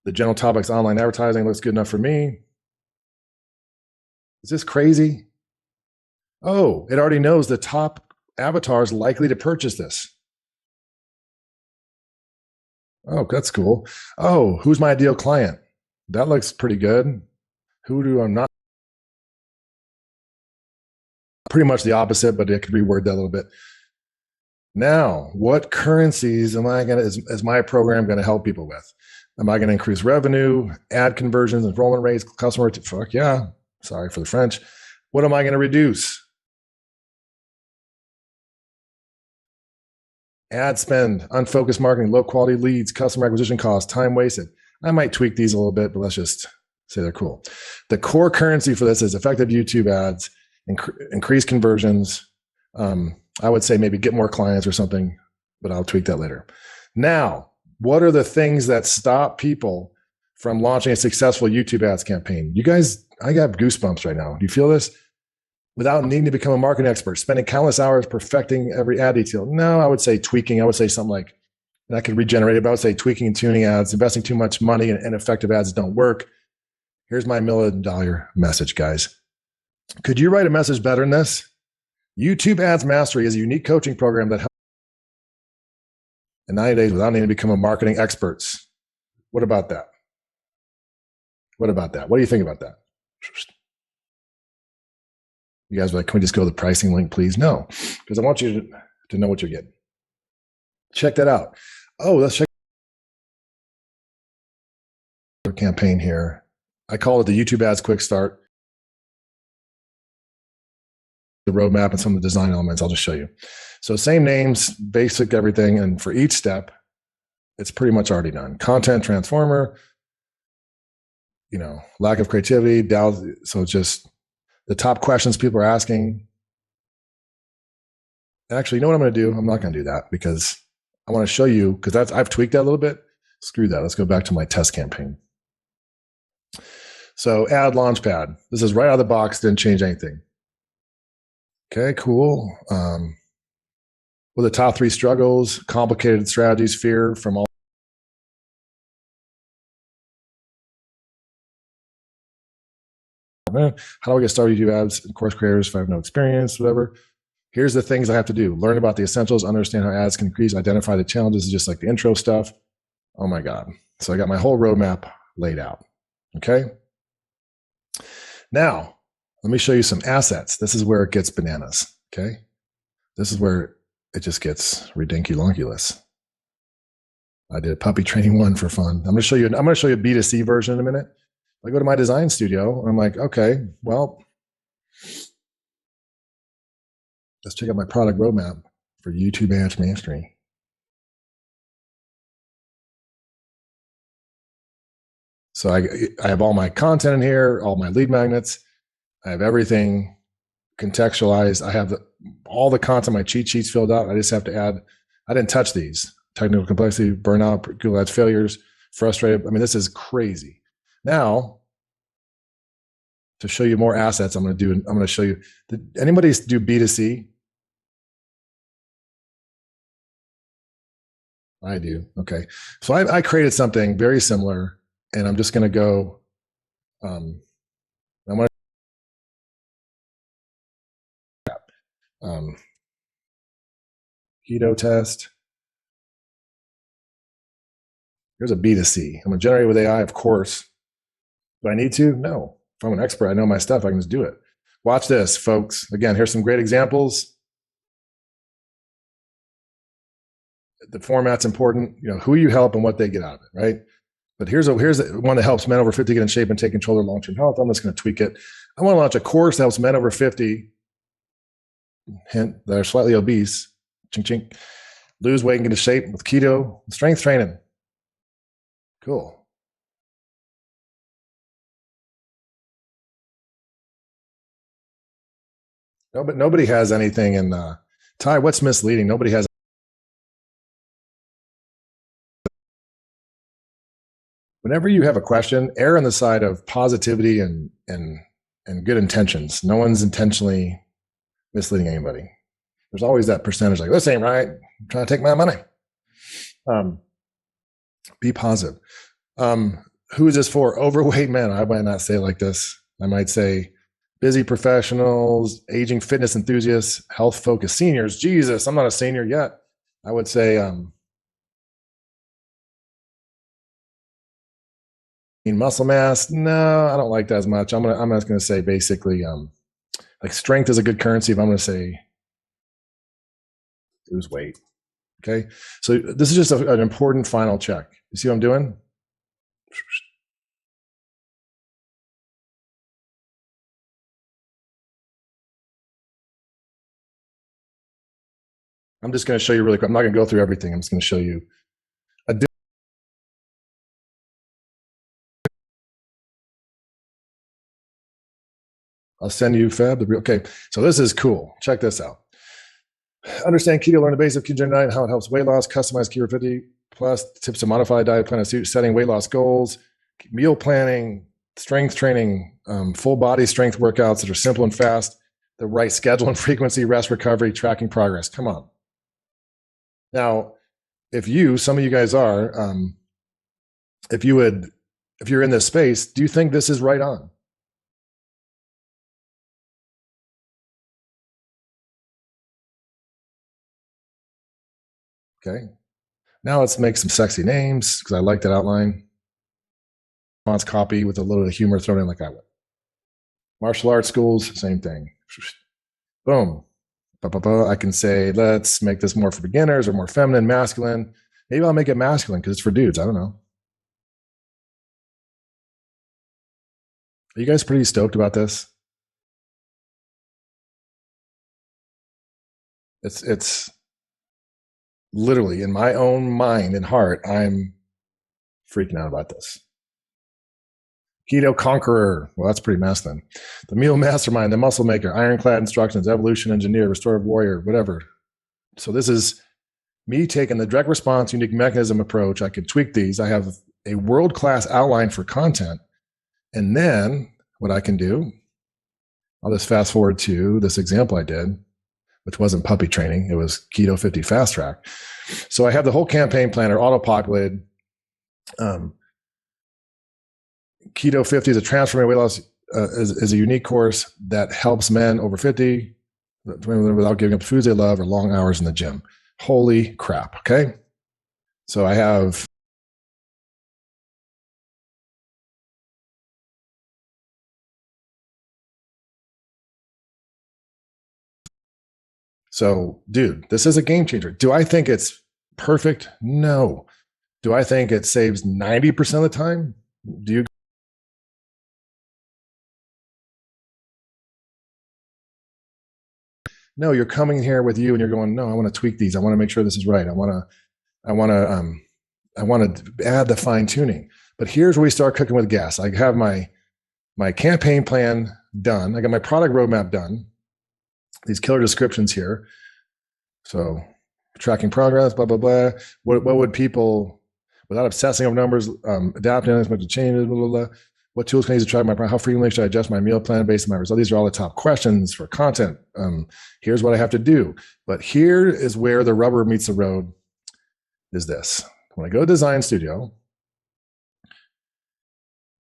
The general topic's online advertising looks good enough for me. Is this crazy? Oh, it already knows the top avatars likely to purchase this. Oh, that's cool. Oh, who's my ideal client? That looks pretty good. Who do I not? Pretty much the opposite, but I could reword that a little bit. Now, what currencies am I going to, is my program going to help people with? Am I going to increase revenue, ad conversions, enrollment rates, customer? Fuck yeah. Sorry for the French. What am I going to reduce? Ad spend, unfocused marketing, low quality leads, customer acquisition costs, time wasted. I might tweak these a little bit, but let's just say they're cool. The core currency for this is effective YouTube ads, increase conversions. I would say maybe get more clients or something, but I'll tweak that later. Now, what are the things that stop people from launching a successful YouTube ads campaign? You guys, I got goosebumps right now. Do you feel this? Without needing to become a marketing expert, spending countless hours perfecting every ad detail. No, I would say tweaking. I would say something like, and I could regenerate it, but I would say tweaking and tuning ads, investing too much money in ineffective ads that don't work. Here's my $1 million message, guys. Could you write a message better than this? YouTube Ads Mastery is a unique coaching program that helps in 90 days without needing to become a marketing experts. What about that? What about that? What do you think about that? You guys are like, can we just go to the pricing link, please? No, because I want you to know what you're getting. Check that out. Oh, let's check the campaign here. I call it the YouTube Ads Quick Start. The roadmap and some of the design elements, I'll just show you. So same names, basic everything, and for each step, it's pretty much already done. Content transformer, lack of creativity, doubt. So it's just the top questions people are asking. Actually, you know what I'm going to do? I'm not going to do that because I want to show you, because I've tweaked that a little bit. Screw that. Let's go back to my test campaign. So ad launchpad. This is right out of the box, didn't change anything. Okay, cool. What are the top 3 struggles, complicated strategies, fear from all? How do I get started YouTube ads and course creators if I have no experience, whatever? Here's the things I have to do. Learn about the essentials, understand how ads can increase, identify the challenges, just like the intro stuff. Oh my God. So I got my whole roadmap laid out. Okay. Now, let me show you some assets. This is where it gets bananas. Okay. This is where it just gets ridinculonculous. I did puppy training 1 for fun. I'm going to show you a B2C version in a minute. I go to my design studio and I'm like, okay, well, let's check out my product roadmap for YouTube Ads Mastery. So I have all my content in here, all my lead magnets. I have everything contextualized. I have all the content, my cheat sheets filled out. I just have to add, I didn't touch these. Technical complexity, burnout, Google Ads failures, frustrated. I mean, this is crazy. Now, to show you more assets, I'm going to show you, did anybody do B2C? I do. Okay. So I created something very similar, and I'm just going to go, I'm going to keto test. Here's a B2C. I'm going to generate with AI, of course. Do I need to? No. If I'm an expert, I know my stuff, I can just do it. Watch this, folks. Again, here's some great examples. The format's important. Who you help and what they get out of it, right? But here's one that helps men over 50 get in shape and take control of their long-term health. I'm just going to tweak it. I want to launch a course that helps men over 50, hint, that are slightly obese, chink, chink, lose weight and get into shape with keto, strength training. Cool. No, but nobody has anything in Ty, what's misleading? Nobody has. Whenever you have a question, err on the side of positivity and good intentions. No one's intentionally misleading anybody. There's always that percentage like, this ain't right. I'm trying to take my money. Be positive. Who is this for? Overweight men. I might not say it like this. I might say busy professionals, aging fitness enthusiasts, health focused seniors. Jesus, I'm not a senior yet. I would say muscle mass. No, I don't like that as much. I'm just gonna say basically like strength is a good currency. If I'm gonna say lose weight. Okay. So this is just an important final check. You see what I'm doing? I'm just going to show you really quick. I'm not going to go through everything. I'm just going to show you. I'll send you Fab. Okay. So this is cool. Check this out. Understand keto, learn the basics of ketogenic diet, how it helps weight loss, customize keto 50 plus, tips to modify diet plan, setting weight loss goals, meal planning, strength training, full body strength workouts that are simple and fast, the right schedule and frequency, rest, recovery, tracking progress. Come on. Now, if some of you guys are, if you're in this space, do you think this is right on? Okay. Now let's make some sexy names because I like that outline. Fonts copy with a little bit of humor thrown in like I would. Martial arts schools, same thing. Boom. I can say, let's make this more for beginners or more feminine, masculine. Maybe I'll make it masculine because it's for dudes. I don't know. Are you guys pretty stoked about this? It's literally in my own mind and heart, I'm freaking out about this. Keto conqueror. Well, that's pretty masculine. The meal mastermind, the muscle maker, ironclad instructions, evolution engineer, restorative warrior, whatever. So this is me taking the direct response, unique mechanism approach. I could tweak these. I have a world-class outline for content. And then what I can do, I'll just fast forward to this example I did, which wasn't puppy training. It was Keto 50 Fast Track. So I have the whole campaign planner auto-populated. Keto 50 is a transformative weight loss, is a unique course that helps men over 50 without giving up the foods they love or long hours in the gym. Holy crap. Okay. So I have dude, this is a game changer. Do I think it's perfect? No. Do I think it saves 90% of the time? Do you? No, you're coming here with you and you're going, no, I want to tweak these. I want to make sure this is right. I want to add the fine tuning. But here's where we start cooking with gas. I have my campaign plan done. I got my product roadmap done. These killer descriptions here. So tracking progress, blah, blah, blah. What would people, without obsessing over numbers, adapting as much to changes, blah, blah, blah. What tools can I use to track my progress? How frequently should I adjust my meal plan based on my results? These are all the top questions for content. Here's what I have to do. But here is where the rubber meets the road is this. When I go to Design Studio,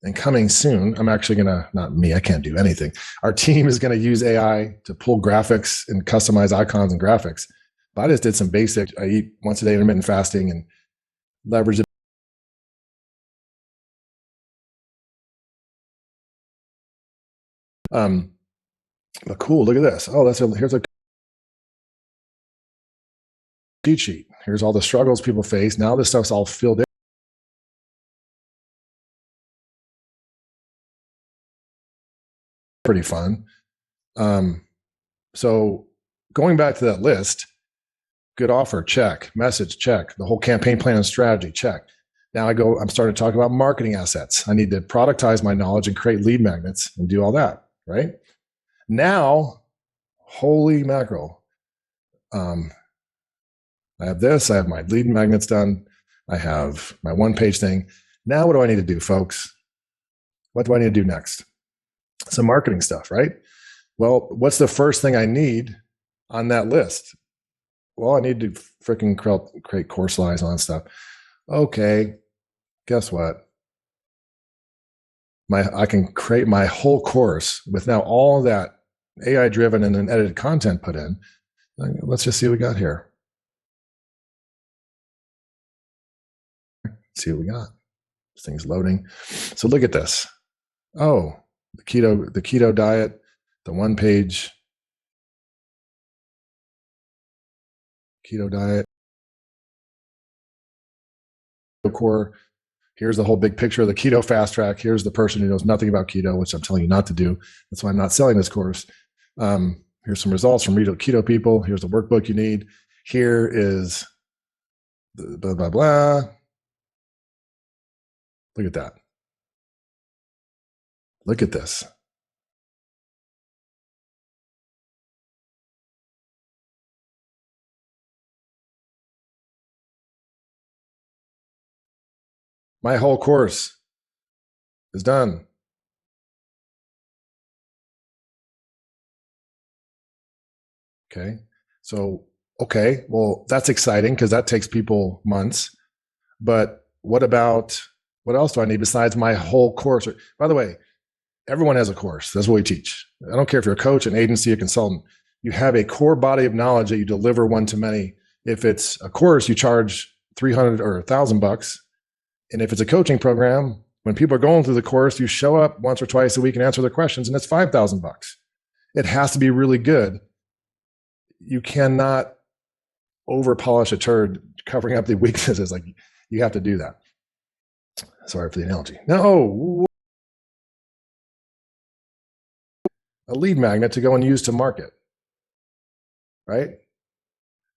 and coming soon, I'm actually going to, not me, I can't do anything. Our team is going to use AI to pull graphics and customize icons and graphics. But I just did some basic, I eat once a day intermittent fasting and leverage it. But cool, look at this. Oh, here's a cheat sheet. Here's all the struggles people face. Now this stuff's all filled in. Pretty fun. So going back to that list, good offer, check. Message, check. The whole campaign plan and strategy, check. Now I'm starting to talk about marketing assets. I need to productize my knowledge and create lead magnets and do all that, right? Now, holy mackerel. I have this, I have my lead magnets done. I have my one-page thing. Now what do I need to do, folks? What do I need to do next? Some marketing stuff, right? Well, what's the first thing I need on that list? well, I need to freaking create course slides on stuff. Okay, guess what? I can create my whole course with now all that AI driven and then edited content put in. Let's just see what we got here. See what we got. This thing's loading. So look at this. Oh, the keto diet, the one page keto diet core. Here's the whole big picture of the keto fast track. Here's the person who knows nothing about keto, which I'm telling you not to do. That's why I'm not selling this course. Here's some results from real keto people. Here's the workbook you need. Here is the blah, blah, blah. Look at that. Look at this. My whole course is done. Okay. So, okay, well, that's exciting because that takes people months. But what else do I need besides my whole course? By the way, everyone has a course. That's what we teach. I don't care if you're a coach, an agency, a consultant. You have a core body of knowledge that you deliver one to many. If it's a course, you charge $300 or $1,000. And if it's a coaching program, when people are going through the course, you show up once or twice a week and answer their questions, and it's $5,000. It has to be really good. You cannot over polish a turd covering up the weaknesses. Like, you have to do that. Sorry for the analogy. No, a lead magnet to go and use to market, right?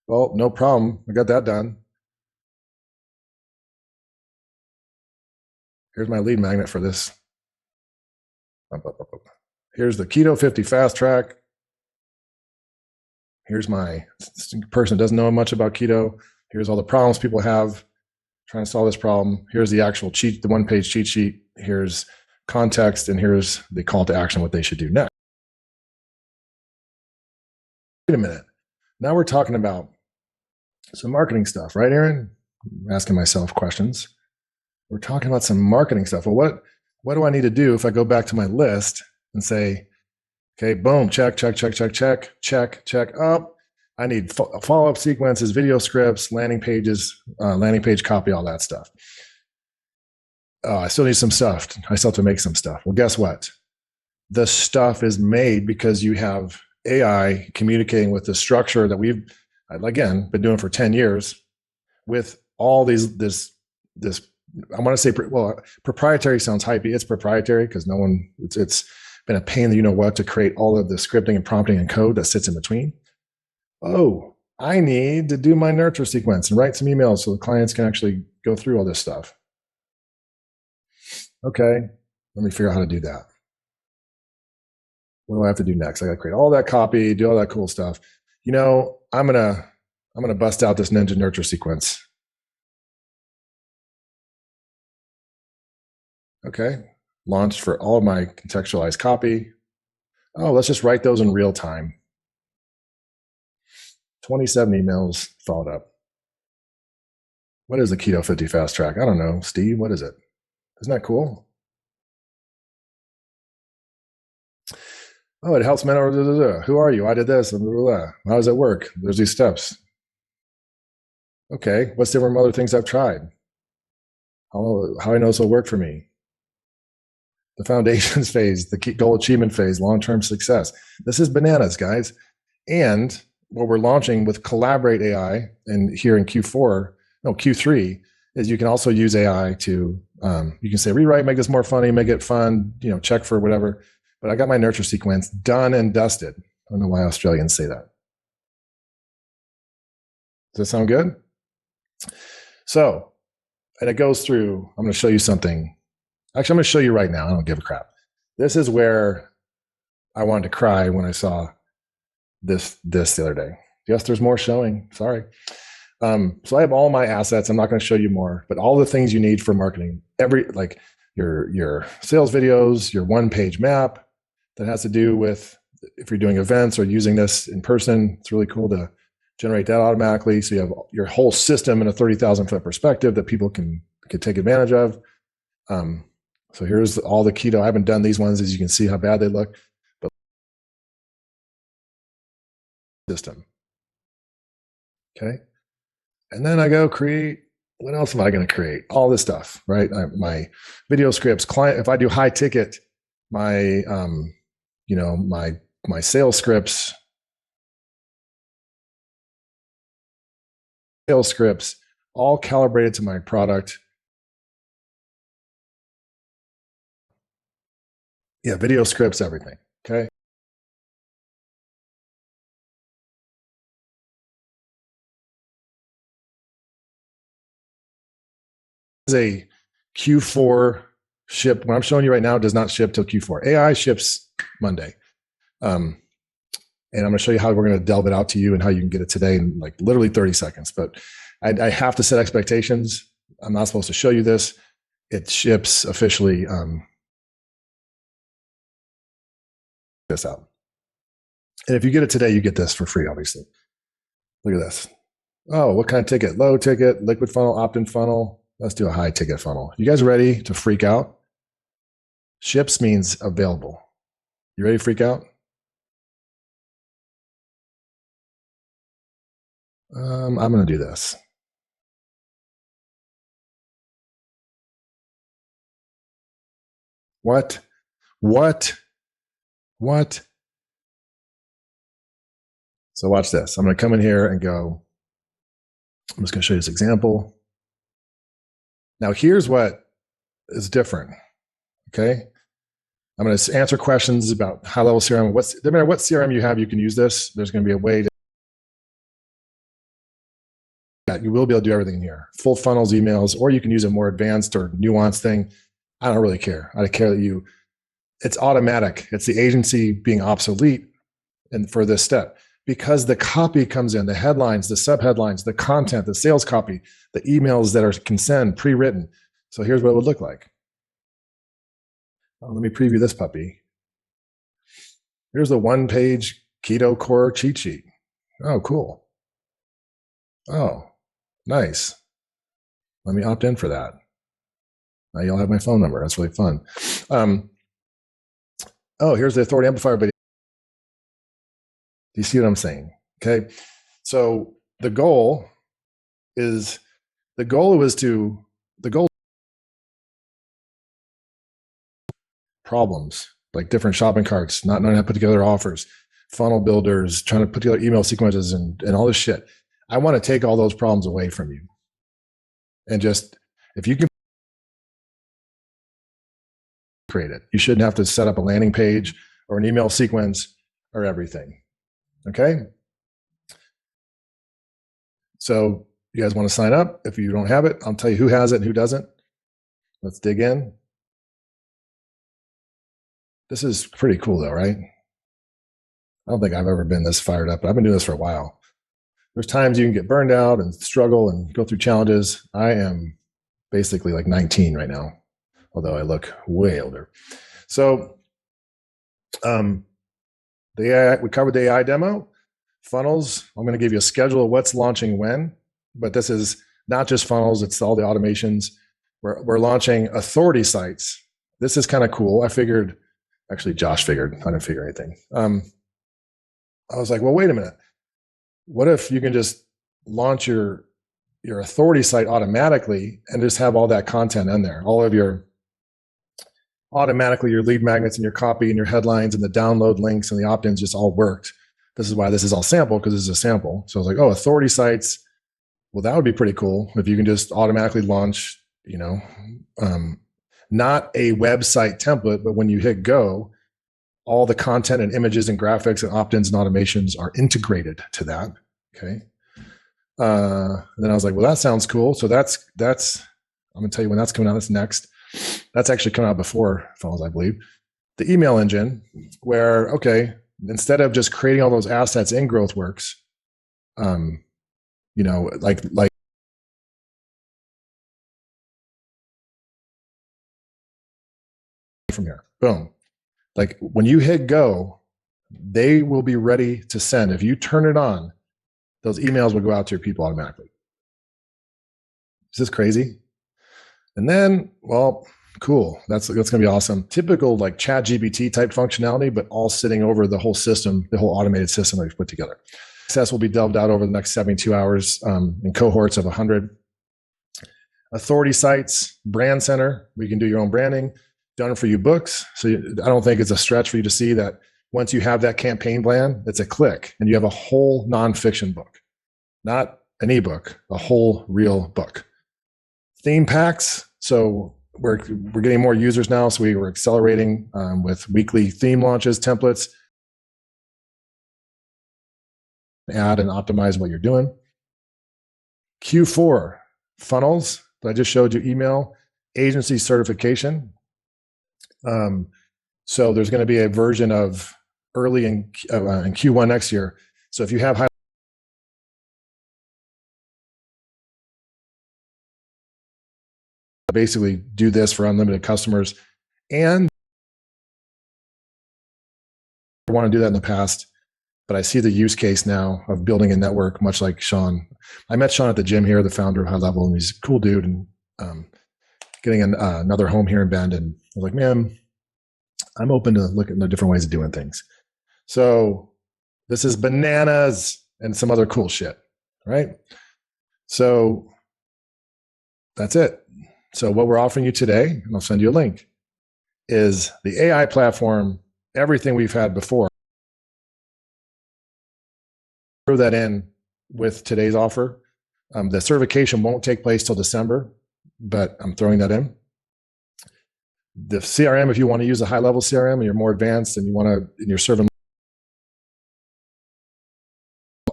Well, no problem. I got that done. Here's my lead magnet for this. Here's the Keto 50 fast track. Here's my person who doesn't know much about keto. Here's all the problems people have trying to solve this problem. Here's the actual the one-page cheat sheet. Here's context, and here's the call to action, what they should do next. Wait a minute. Now we're talking about some marketing stuff, right, Aaron? I'm asking myself questions. We're talking about some marketing stuff. Well, what do I need to do if I go back to my list and say, okay, boom, check. Up. I need follow-up sequences, video scripts, landing pages, landing page copy, all that stuff. I still need some stuff. I still have to make some stuff. Well, guess what? The stuff is made because you have AI communicating with the structure that we've, again, been doing for 10 years with all this, I want to say, well, proprietary sounds hypey. It's proprietary because it's been a pain, to create all of the scripting and prompting and code that sits in between. Oh, I need to do my nurture sequence and write some emails so the clients can actually go through all this stuff. Okay, let me figure out how to do that. What do I have to do next? I got to create all that copy, do all that cool stuff. I'm gonna bust out this ninja nurture sequence. Okay, launched for all of my contextualized copy. Oh, let's just write those in real time. 27 emails followed up. What is the Keto 50 fast track? I don't know. Steve, what is it? Isn't that cool? Oh, it helps men. Who are you? I did this. Blah, blah, blah. How does it work? There's these steps. Okay, what's different from other things I've tried? How I know this will work for me? The foundations phase, the goal achievement phase, long-term success. This is bananas, guys. And what we're launching with Collaborate AI, and here in Q3, is you can also use AI to, you can say, rewrite, make this more funny, make it fun, check for whatever. But I got my nurture sequence done and dusted. I don't know why Australians say that. Does that sound good? So, and it goes through, I'm going to show you something. Actually, I'm going to show you right now. I don't give a crap. This is where I wanted to cry when I saw this the other day. Yes, there's more showing. Sorry. So I have all my assets. I'm not going to show you more, but all the things you need for marketing, like your sales videos, your one-page map that has to do with if you're doing events or using this in person. It's really cool to generate that automatically. So you have your whole system in a 30,000 foot perspective that people can take advantage of. So here's all the keto. I haven't done these ones, as you can see how bad they look, but system. Okay. And then I go create. What else am I going to create? All this stuff, right? My video scripts, client. If I do high ticket, my my sales scripts, all calibrated to my product. Yeah, video scripts, everything. Okay. Is a Q4 ship. What I'm showing you right now does not ship till Q4. AI ships Monday. And I'm going to show you how we're going to delve it out to you and how you can get it today in like literally 30 seconds. But I have to set expectations. I'm not supposed to show you this. It ships officially this out. And if you get it today, you get this for free, obviously. Look at this. Oh, what kind of ticket? Low ticket, liquid funnel, opt-in funnel. Let's do a high ticket funnel. You guys ready to freak out? Ships means available. You ready to freak out? I'm going to do this. What? So watch this. I'm going to come in here and go, I'm just going to show you this example. Now here's what is different. Okay. I'm going to answer questions about high level CRM. No matter what CRM you have, you can use this. There's going to be a way to, you will be able to do everything here. Full funnels, emails, or you can use a more advanced or nuanced thing. I don't really care. I care that it's automatic. It's the agency being obsolete and for this step, because the copy comes in, the headlines, the subheadlines, the content, the sales copy, the emails that can send pre-written. So here's what it would look like. Let me preview this puppy. Here's the one-page keto core cheat sheet. Oh, cool. Oh, nice. Let me opt in for that. Now y'all have my phone number. That's really fun. Oh, here's the authority amplifier video. Do you see what I'm saying? Okay. So the goal problems, like different shopping carts, not knowing how to put together offers, funnel builders, trying to put together email sequences and all this shit. I want to take all those problems away from you. And just, if you can create it, you shouldn't have to set up a landing page or an email sequence or everything. Okay. So you guys want to sign up? If you don't have it, I'll tell you who has it and who doesn't. Let's dig in. This is pretty cool though, right? I don't think I've ever been this fired up, but I've been doing this for a while. There's times you can get burned out and struggle and go through challenges. I am basically like 19 right now, although I look way older. So the AI, we covered the AI demo. Funnels, I'm going to give you a schedule of what's launching when, but this is not just funnels, it's all the automations. We're launching authority sites. This is kind of cool. I figured, actually Josh figured, I didn't figure anything. I was like, well, wait a minute. What if you can just launch your authority site automatically and just have all that content in there, all of your automatically your lead magnets and your copy and your headlines and the download links and the opt-ins just all worked. This is why this is all sample, because this is a sample. So I was like, oh, authority sites. Well, that would be pretty cool if you can just automatically launch, not a website template, but when you hit go, all the content and images and graphics and opt-ins and automations are integrated to that. Okay. And then I was like, well, that sounds cool. So that's, I'm going to tell you when that's coming out. That's next. That's actually coming out before funnels, I believe. The email engine, where, okay, instead of just creating all those assets in GrowthWorks, like from here, boom. Like when you hit go, they will be ready to send. If you turn it on, those emails will go out to your people automatically. Is this crazy? And then, well, cool. That's going to be awesome. Typical like chat GPT type functionality, but all sitting over the whole system, the whole automated system that we've put together. Access will be delved out over the next 72 hours in cohorts of 100. Authority sites, brand center, where you can do your own branding, done for you books. So I don't think it's a stretch for you to see that once you have that campaign plan, it's a click and you have a whole nonfiction book, not an ebook, a whole real book. Theme packs. So we're getting more users now. So we were accelerating with weekly theme launches, templates, add and optimize what you're doing. Q4 funnels that I just showed you, email, agency certification. So there's going to be a version of early in Q1 next year. So if you have high, basically do this for unlimited customers, and I want to do that in the past, but I see the use case now of building a network, much like Sean. I met Sean at the gym here, the founder of High Level, and he's a cool dude, and getting another home here in Bend. And I was like, man, I'm open to looking at different ways of doing things. So this is bananas and some other cool shit, right? So that's it. So what we're offering you today, and I'll send you a link, is the AI platform, everything we've had before. Throw that in with today's offer. The certification won't take place till December, but I'm throwing that in. The CRM, if you want to use a high level CRM and you're more advanced and you want to, and you're serving.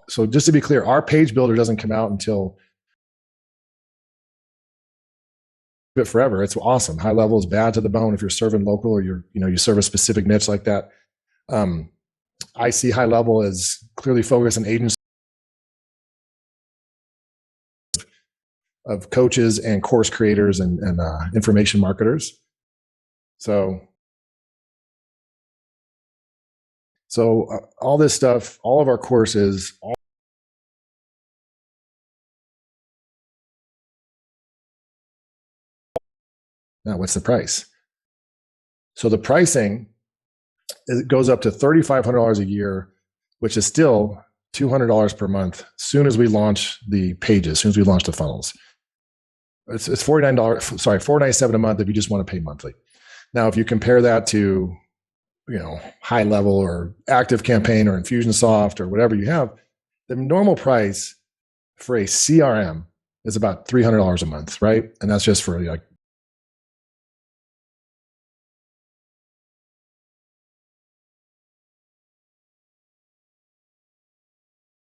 So just to be clear, our page builder doesn't come out until forever. It's awesome. High level is bad to the bone if you're serving local or you serve a specific niche like that. I see high level as clearly focused on agency of coaches and course creators and information marketers. So all this stuff, all of our courses, now what's the price? So the pricing, it goes up to $3,500 a year, which is still $200 per month. As soon as we launch the pages, as soon as we launch the funnels, it's $497 a month if you just want to pay monthly. Now, if you compare that to, high level or active campaign or Infusionsoft or whatever you have, the normal price for a CRM is about $300 a month, right? And that's just for like.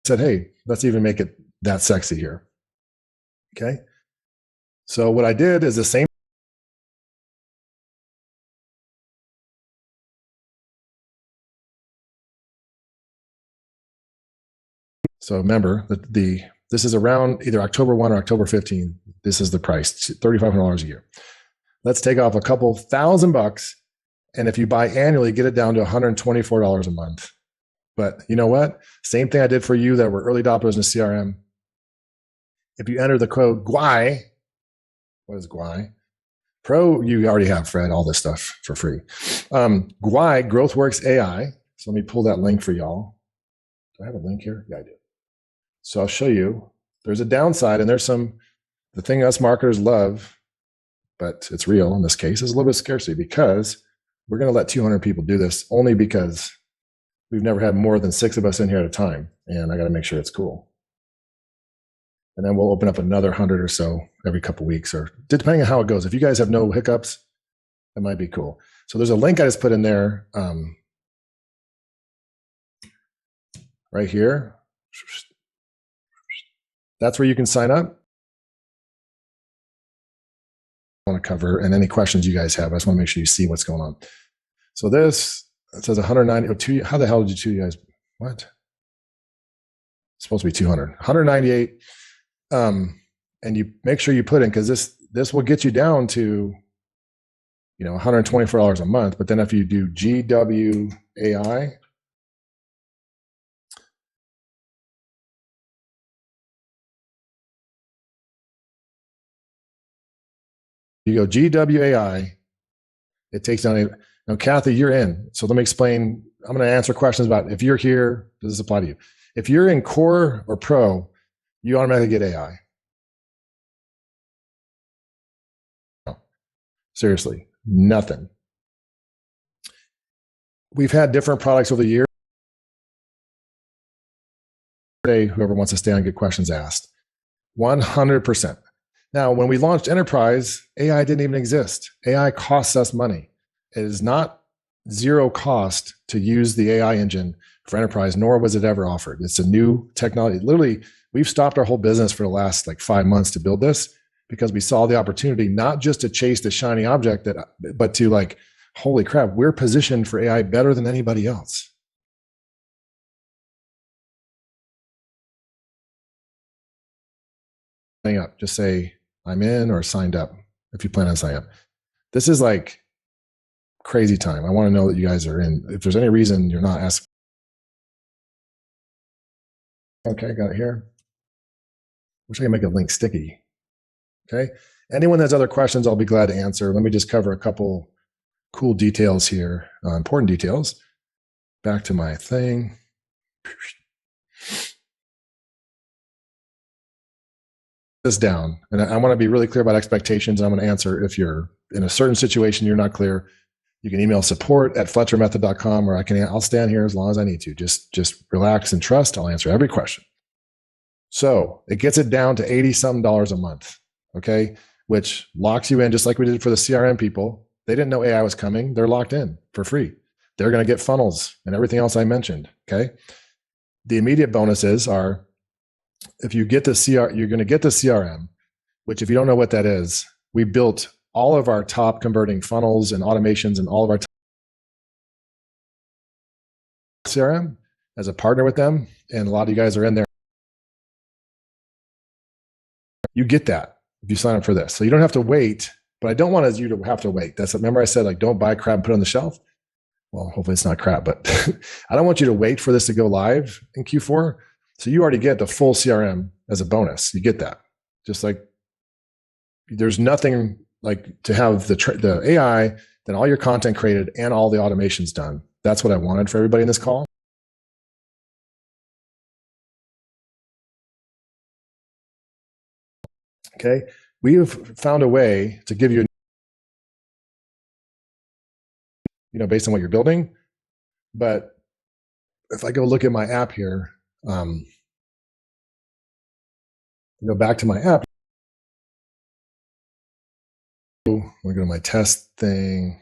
Said, hey, let's even make it that sexy here. Okay. So what I did is the same. So remember that this is around either October 1 or October 15. This is the price, $3,500 a year. Let's take off a couple $1,000, and if you buy annually, get it down to $124 a month. But you know what? Same thing I did for you that were early adopters in CRM. If you enter the code GUI, what is GUI? Pro, you already have, Fred, all this stuff for free. GUI, GrowthWorks AI. So let me pull that link for y'all. Do I have a link here? Yeah, I do. So I'll show you. There's a downside, and there's the thing us marketers love, but it's real in this case, is a little bit of scarcity, because we're going to let 200 people do this only because we've never had more than 6 of us in here at a time, and I got to make sure it's cool. And then we'll open up another 100 or so every couple of weeks, or depending on how it goes. If you guys have no hiccups, that might be cool. So there's a link I just put in there right here. That's where you can sign up. I want to cover, and any questions you guys have, I just want to make sure you see what's going on. So this, it says 190. How the hell did you guys? What? It's supposed to be 200. 198. And you make sure you put in, because this will get you down to, $124 a month. But then if you do GWAI, You go GWAI, it takes down a, now Kathy, you're in. So let me explain. I'm going to answer questions about if you're here, does this apply to you? If you're in core or pro, you automatically get AI. No, seriously, nothing. We've had different products over the years. Whoever wants to stay on and get questions asked. 100%. Now, when we launched Enterprise, AI didn't even exist. AI costs us money. It is not zero cost to use the AI engine for Enterprise, nor was it ever offered. It's a new technology. Literally, we've stopped our whole business for the last like 5 months to build this because we saw the opportunity not just to chase the shiny object, but to like, holy crap, we're positioned for AI better than anybody else. Up, just say I'm in or signed up if you plan on signing up. This is like crazy time. I want to know that you guys are in. If there's any reason you're not asking. Okay, got it here. Wish I could make a link sticky. Okay. Anyone has other questions, I'll be glad to answer. Let me just cover a couple cool details here, important details. Back to my thing. This down, and I want to be really clear about expectations. I'm going to answer if you're in a certain situation you're not clear. You can email support@fletchermethod.com, or I'll stand here as long as I need to. Just relax and trust. I'll answer every question. So it gets it down to $80-something a month, okay, which locks you in, just like we did for the CRM people. They didn't know AI was coming. They're locked in for free. They're going to get funnels and everything else I mentioned. Okay, the immediate bonuses are, if you get the you're going to get the CRM, which if you don't know what that is, we built all of our top converting funnels and automations and all of our CRM as a partner with them. And a lot of you guys are in there. You get that if you sign up for this. So you don't have to wait, but I don't want you to have to wait. Remember I said, like, don't buy crap and put it on the shelf. Well, hopefully it's not crap, but I don't want you to wait for this to go live in Q4. So you already get the full CRM as a bonus. You get that. Just like there's nothing like to have the AI, then all your content created and all the automations done. That's what I wanted for everybody in this call. Okay. We have found a way to give you, based on what you're building. But if I go look at my app here, go back to my app. I'm going to go to my test thing.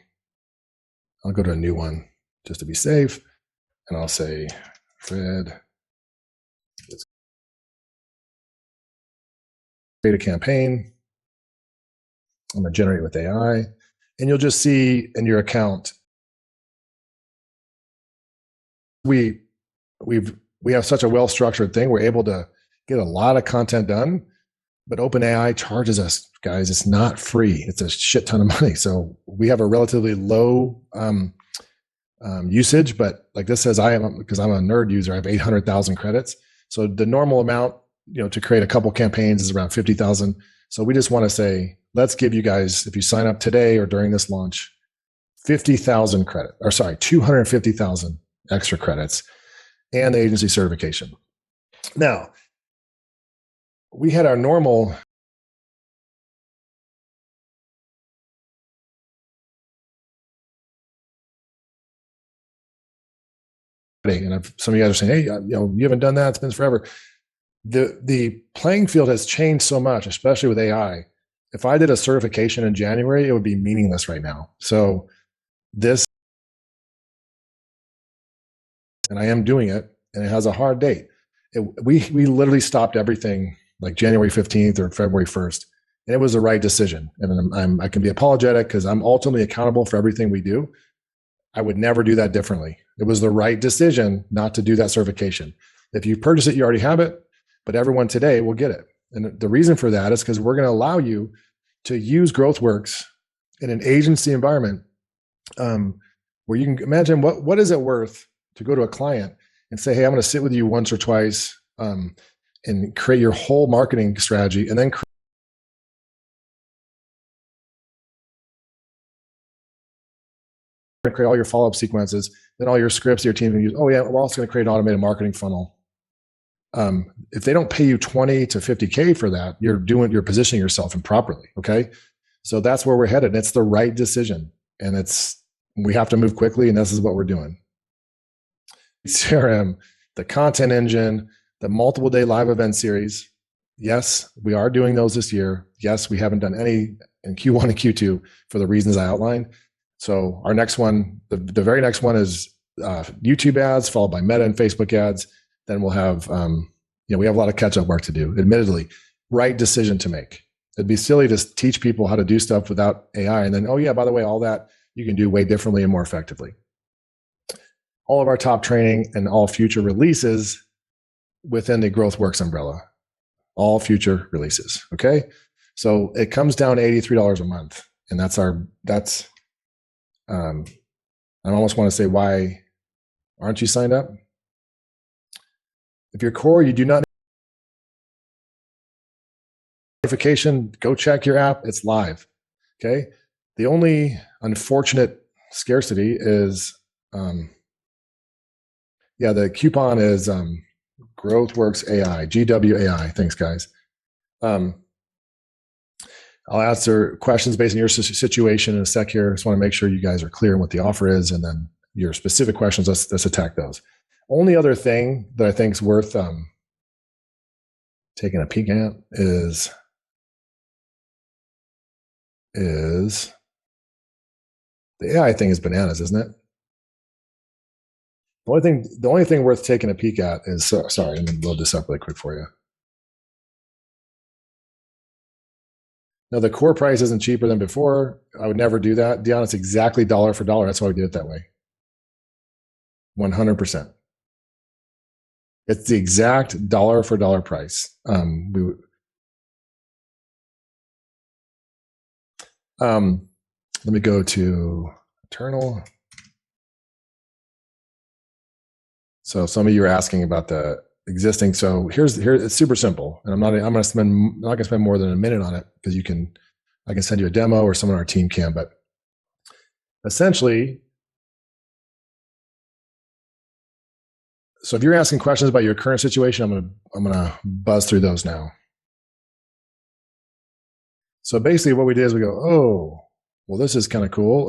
I'll go to a new one just to be safe. And I'll say, Fred, let's create a campaign. I'm going to generate with AI. And you'll just see in your account, we have such a well-structured thing. We're able to get a lot of content done, but OpenAI charges us, guys. It's not free. It's a shit ton of money. So we have a relatively low usage, but like this says, because I'm a nerd user, I have 800,000 credits. So the normal amount, to create a couple campaigns is around 50,000. So we just want to say, let's give you guys, if you sign up today or during this launch, 50,000 credit, or sorry, 250,000 extra credits and the agency certification. Now, we had our normal and some of you guys are saying, hey, you haven't done that. It's been forever. The playing field has changed so much, especially with AI. If I did a certification in January, it would be meaningless right now. So this, and I am doing it, and it has a hard date. We literally stopped everything like January 15th or February 1st. And it was the right decision. And I can be apologetic because I'm ultimately accountable for everything we do. I would never do that differently. It was the right decision not to do that certification. If you purchase it, you already have it, but everyone today will get it. And the reason for that is because we're going to allow you to use GrowthWorks in an agency environment where you can imagine what is it worth to go to a client and say, hey, I'm going to sit with you once or twice and create your whole marketing strategy and then to create all your follow-up sequences, then all your scripts your team can use. Oh yeah, we're also going to create an automated marketing funnel. If they don't pay you 20 to 50K for that, you're positioning yourself improperly. Okay. So that's where we're headed. And it's the right decision. And we have to move quickly. And this is what we're doing. CRM, the content engine, the multiple day live event series. Yes, we are doing those this year. Yes, we haven't done any in Q1 and Q2 for the reasons I outlined. So our next one, the very next one is YouTube ads, followed by Meta and Facebook ads. Then we'll have, we have a lot of catch-up work to do. Admittedly, right decision to make. It'd be silly to teach people how to do stuff without AI, and then, oh yeah, by the way, all that you can do way differently and more effectively. All of our top training and all future releases within the GrowthWorks umbrella. All future releases. Okay, so it comes down to $83 a month, and that's. I almost want to say, why aren't you signed up? If you're core, you do not need notification, go check your app. It's live. Okay. The only unfortunate scarcity is, the coupon is GrowthWorks AI, GWAI. Thanks, guys. I'll answer questions based on your situation in a sec here. I just want to make sure you guys are clear on what the offer is, and then your specific questions, let's attack those. Only other thing that I think is worth taking a peek at is the AI thing is bananas, isn't it? The only thing worth taking a peek at is, sorry, I'm going to load this up really quick for you. Now, the core price isn't cheaper than before. I would never do that. Dion, it's exactly dollar for dollar. That's why we did it that way. 100%. It's the exact dollar for dollar price. Let me go to internal. So some of you are asking about the existing. So here it's super simple, and I'm not going to spend more than a minute on it, because I can send you a demo, or someone on our team can. But essentially, so if you're asking questions about your current situation, I'm gonna buzz through those now. So basically, what we did is we go, oh, well, this is kind of cool.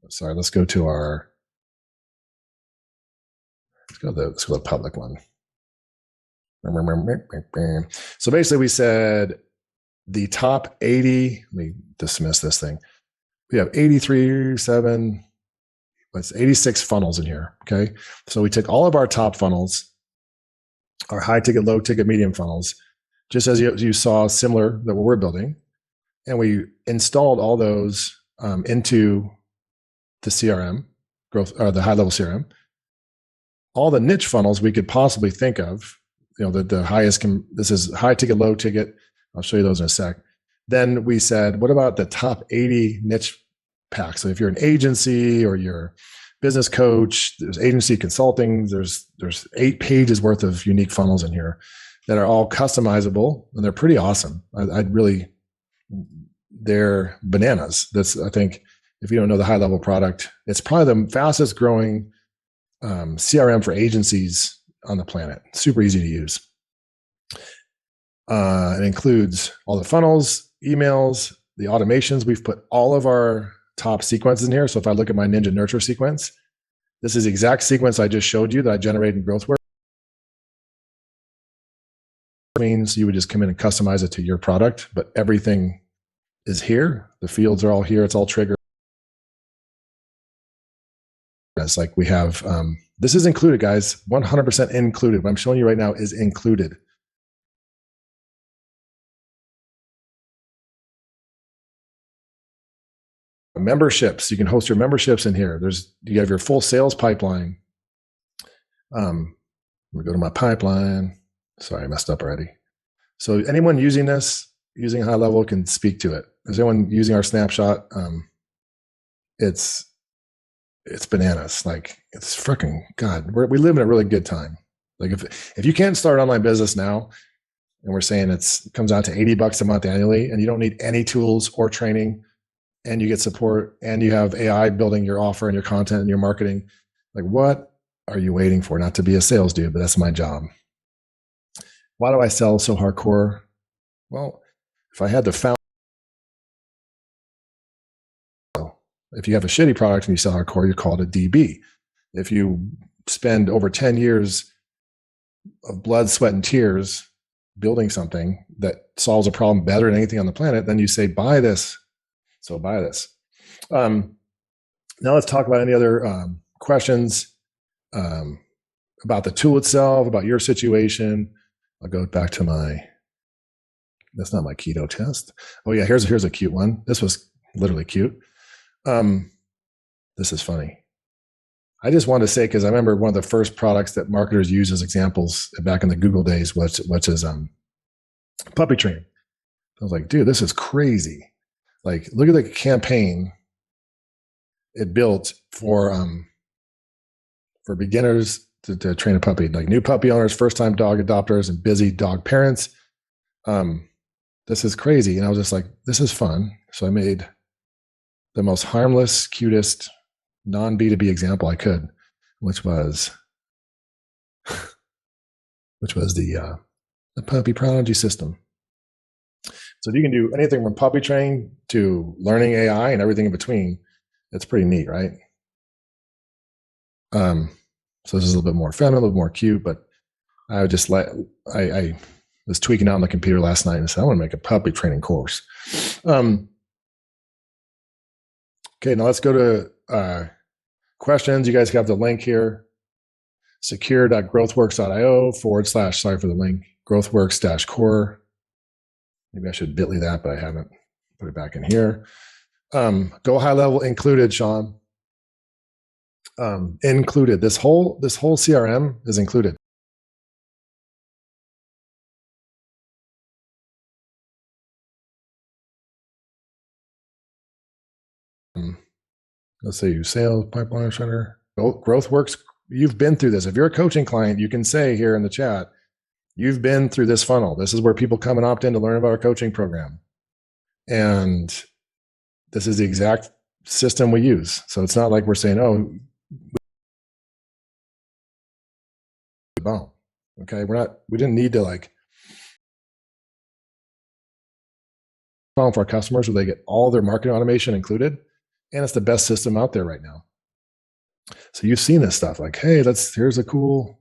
Sorry, let's go to our. Let's go to the public one. So basically, we said the top 80. Let me dismiss this thing. We have 86 funnels in here. Okay, so we took all of our top funnels, our high ticket, low ticket, medium funnels, just as you saw, similar to what we're building, and we installed all those into the CRM, the high level CRM. All the niche funnels we could possibly think of, the highest, this is high ticket, low ticket. I'll show you those in a sec. Then we said, what about the top 80 niche packs? So if you're an agency or you're a business coach, there's agency consulting, there's 8 pages worth of unique funnels in here that are all customizable, and they're pretty awesome. They're bananas. I think if you don't know the high level product, it's probably the fastest growing CRM for agencies on the planet. Super easy to use. It includes all the funnels, emails, the automations. We've put all of our top sequences in here. So if I look at my Ninja Nurture sequence, this is the exact sequence I just showed you that I generated in GrowthWorks. Means you would just come in and customize it to your product, but everything is here. The fields are all here. It's all triggered. It's like we have, this is included, guys, 100% included. What I'm showing you right now is included. Memberships, you can host your memberships in here. You have your full sales pipeline. Let me go to my pipeline. Sorry, I messed up already. So anyone using this, using high level, can speak to it. Is anyone using our snapshot? It's bananas. Like, it's freaking God. We live in a really good time. Like if you can't start an online business now, and we're saying it comes out to $80 a month annually, and you don't need any tools or training, and you get support, and you have AI building your offer and your content and your marketing. Like, what are you waiting for? Not to be a sales dude, but that's my job. Why do I sell so hardcore? Well, if I had to found, if you have a shitty product and you sell hardcore, you call it a DB. If you spend over 10 years of blood, sweat, and tears building something that solves a problem better than anything on the planet, then you say, buy this. So buy this. Now let's talk about any other questions about the tool itself, about your situation. I'll go back to that's not my keto test. Oh yeah, here's a cute one. This was literally cute. This is funny. I just wanted to say, because I remember one of the first products that marketers used as examples back in the Google days, which is puppy training. I was like, dude, this is crazy. Like, look at the campaign it built for beginners to train a puppy, like new puppy owners, first time dog adopters, and busy dog parents. This is crazy. And I was just like, this is fun. So I made the most harmless, cutest, non B2B example I could, which was the puppy prodigy system. So if you can do anything from puppy training to learning AI and everything in between, it's pretty neat, right? So this is a little bit more feminine, a little more cute, but I would just I was tweaking out on the computer last night and said, I want to make a puppy training course. Okay, now let's go to questions. You guys have the link here, secure.growthworks.io / sorry for the link, growthworks-core. Maybe I should bit.ly that, but I haven't. Put it back in here. Go high level included, Sean. Included. This whole CRM is included. Let's say you sales pipeline center, GrowthWorks. You've been through this. If you're a coaching client, you can say here in the chat, you've been through this funnel. This is where people come and opt in to learn about our coaching program. And this is the exact system we use. So it's not like we're saying, oh, boom. Okay. We didn't need to like for our customers where they get all their marketing automation included. And it's the best system out there right now. So you've seen this stuff like, hey, here's the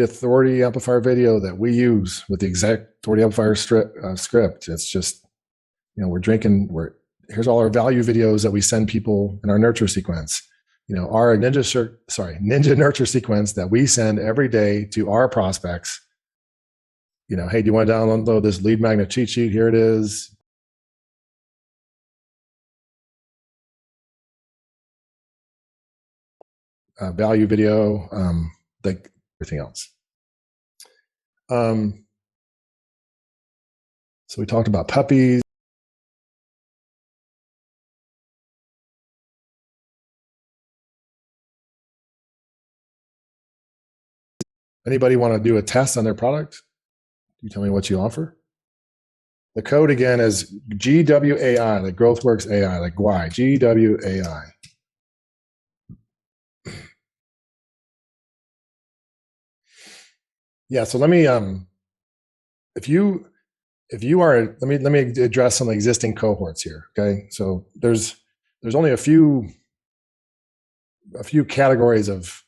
authority amplifier video that we use with the exact authority amplifier script. It's just, here's all our value videos that we send people in our nurture sequence. Our ninja nurture sequence that we send every day to our prospects. Hey, do you want to download this lead magnet cheat sheet? Here it is. Value video, like everything else. So we talked about puppies. Anybody want to do a test on their product? You tell me what you offer. The code again is GWAI, like GrowthWorks AI, like why GWAI. Yeah, so let me if you are, let me address some existing cohorts here. Okay, so there's only a few categories of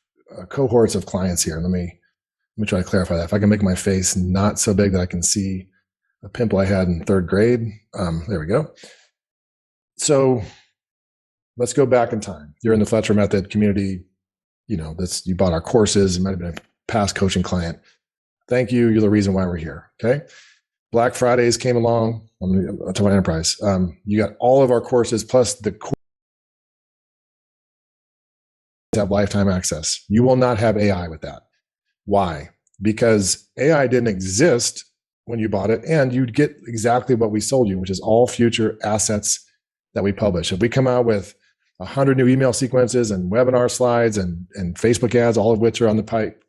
cohorts of clients here. Let me try to clarify that. If I can make my face not so big that I can see a pimple I had in third grade. There we go. So let's go back in time. You're in the Fletcher Method community. You bought our courses. It might have been a past coaching client. Thank you. You're the reason why we're here. Okay. Black Fridays came along. I'm talking about enterprise. You got all of our courses plus the have lifetime access. You will not have AI with that. Why? Because AI didn't exist when you bought it, and you'd get exactly what we sold you, which is all future assets that we publish. If we come out with 100 new email sequences and webinar slides and Facebook ads, all of which are on the pipe,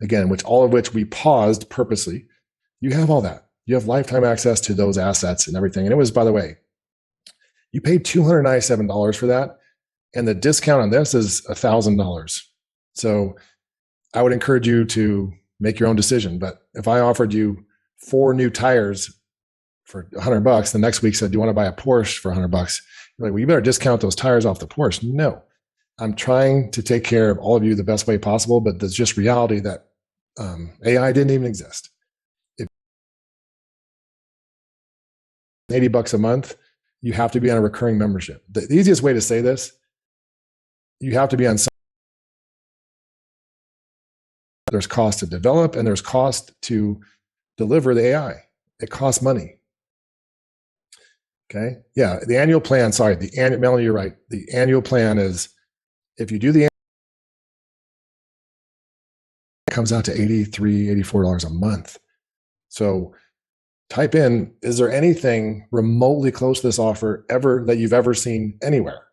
again, all of which we paused purposely, you have all that. You have lifetime access to those assets and everything. And it was, by the way, You paid $297 for that, and the discount on this is $1,000. So I would encourage you to make your own decision. But if I offered you 4 new tires for $100, the next week said, do you want to buy a Porsche for $100? You're like, well, you better discount those tires off the Porsche. No, I'm trying to take care of all of you the best way possible, but there's just reality that AI didn't even exist. If $80 a month, you have to be on a recurring membership. The easiest way to say this, you have to be on some. There's cost to develop and there's cost to deliver the AI. It costs money. Okay. Yeah. The annual plan, sorry, Melanie, you're right. The annual plan is, if you do the, it comes out to $83, $84 a month. So type in, is there anything remotely close to this offer ever that you've ever seen anywhere?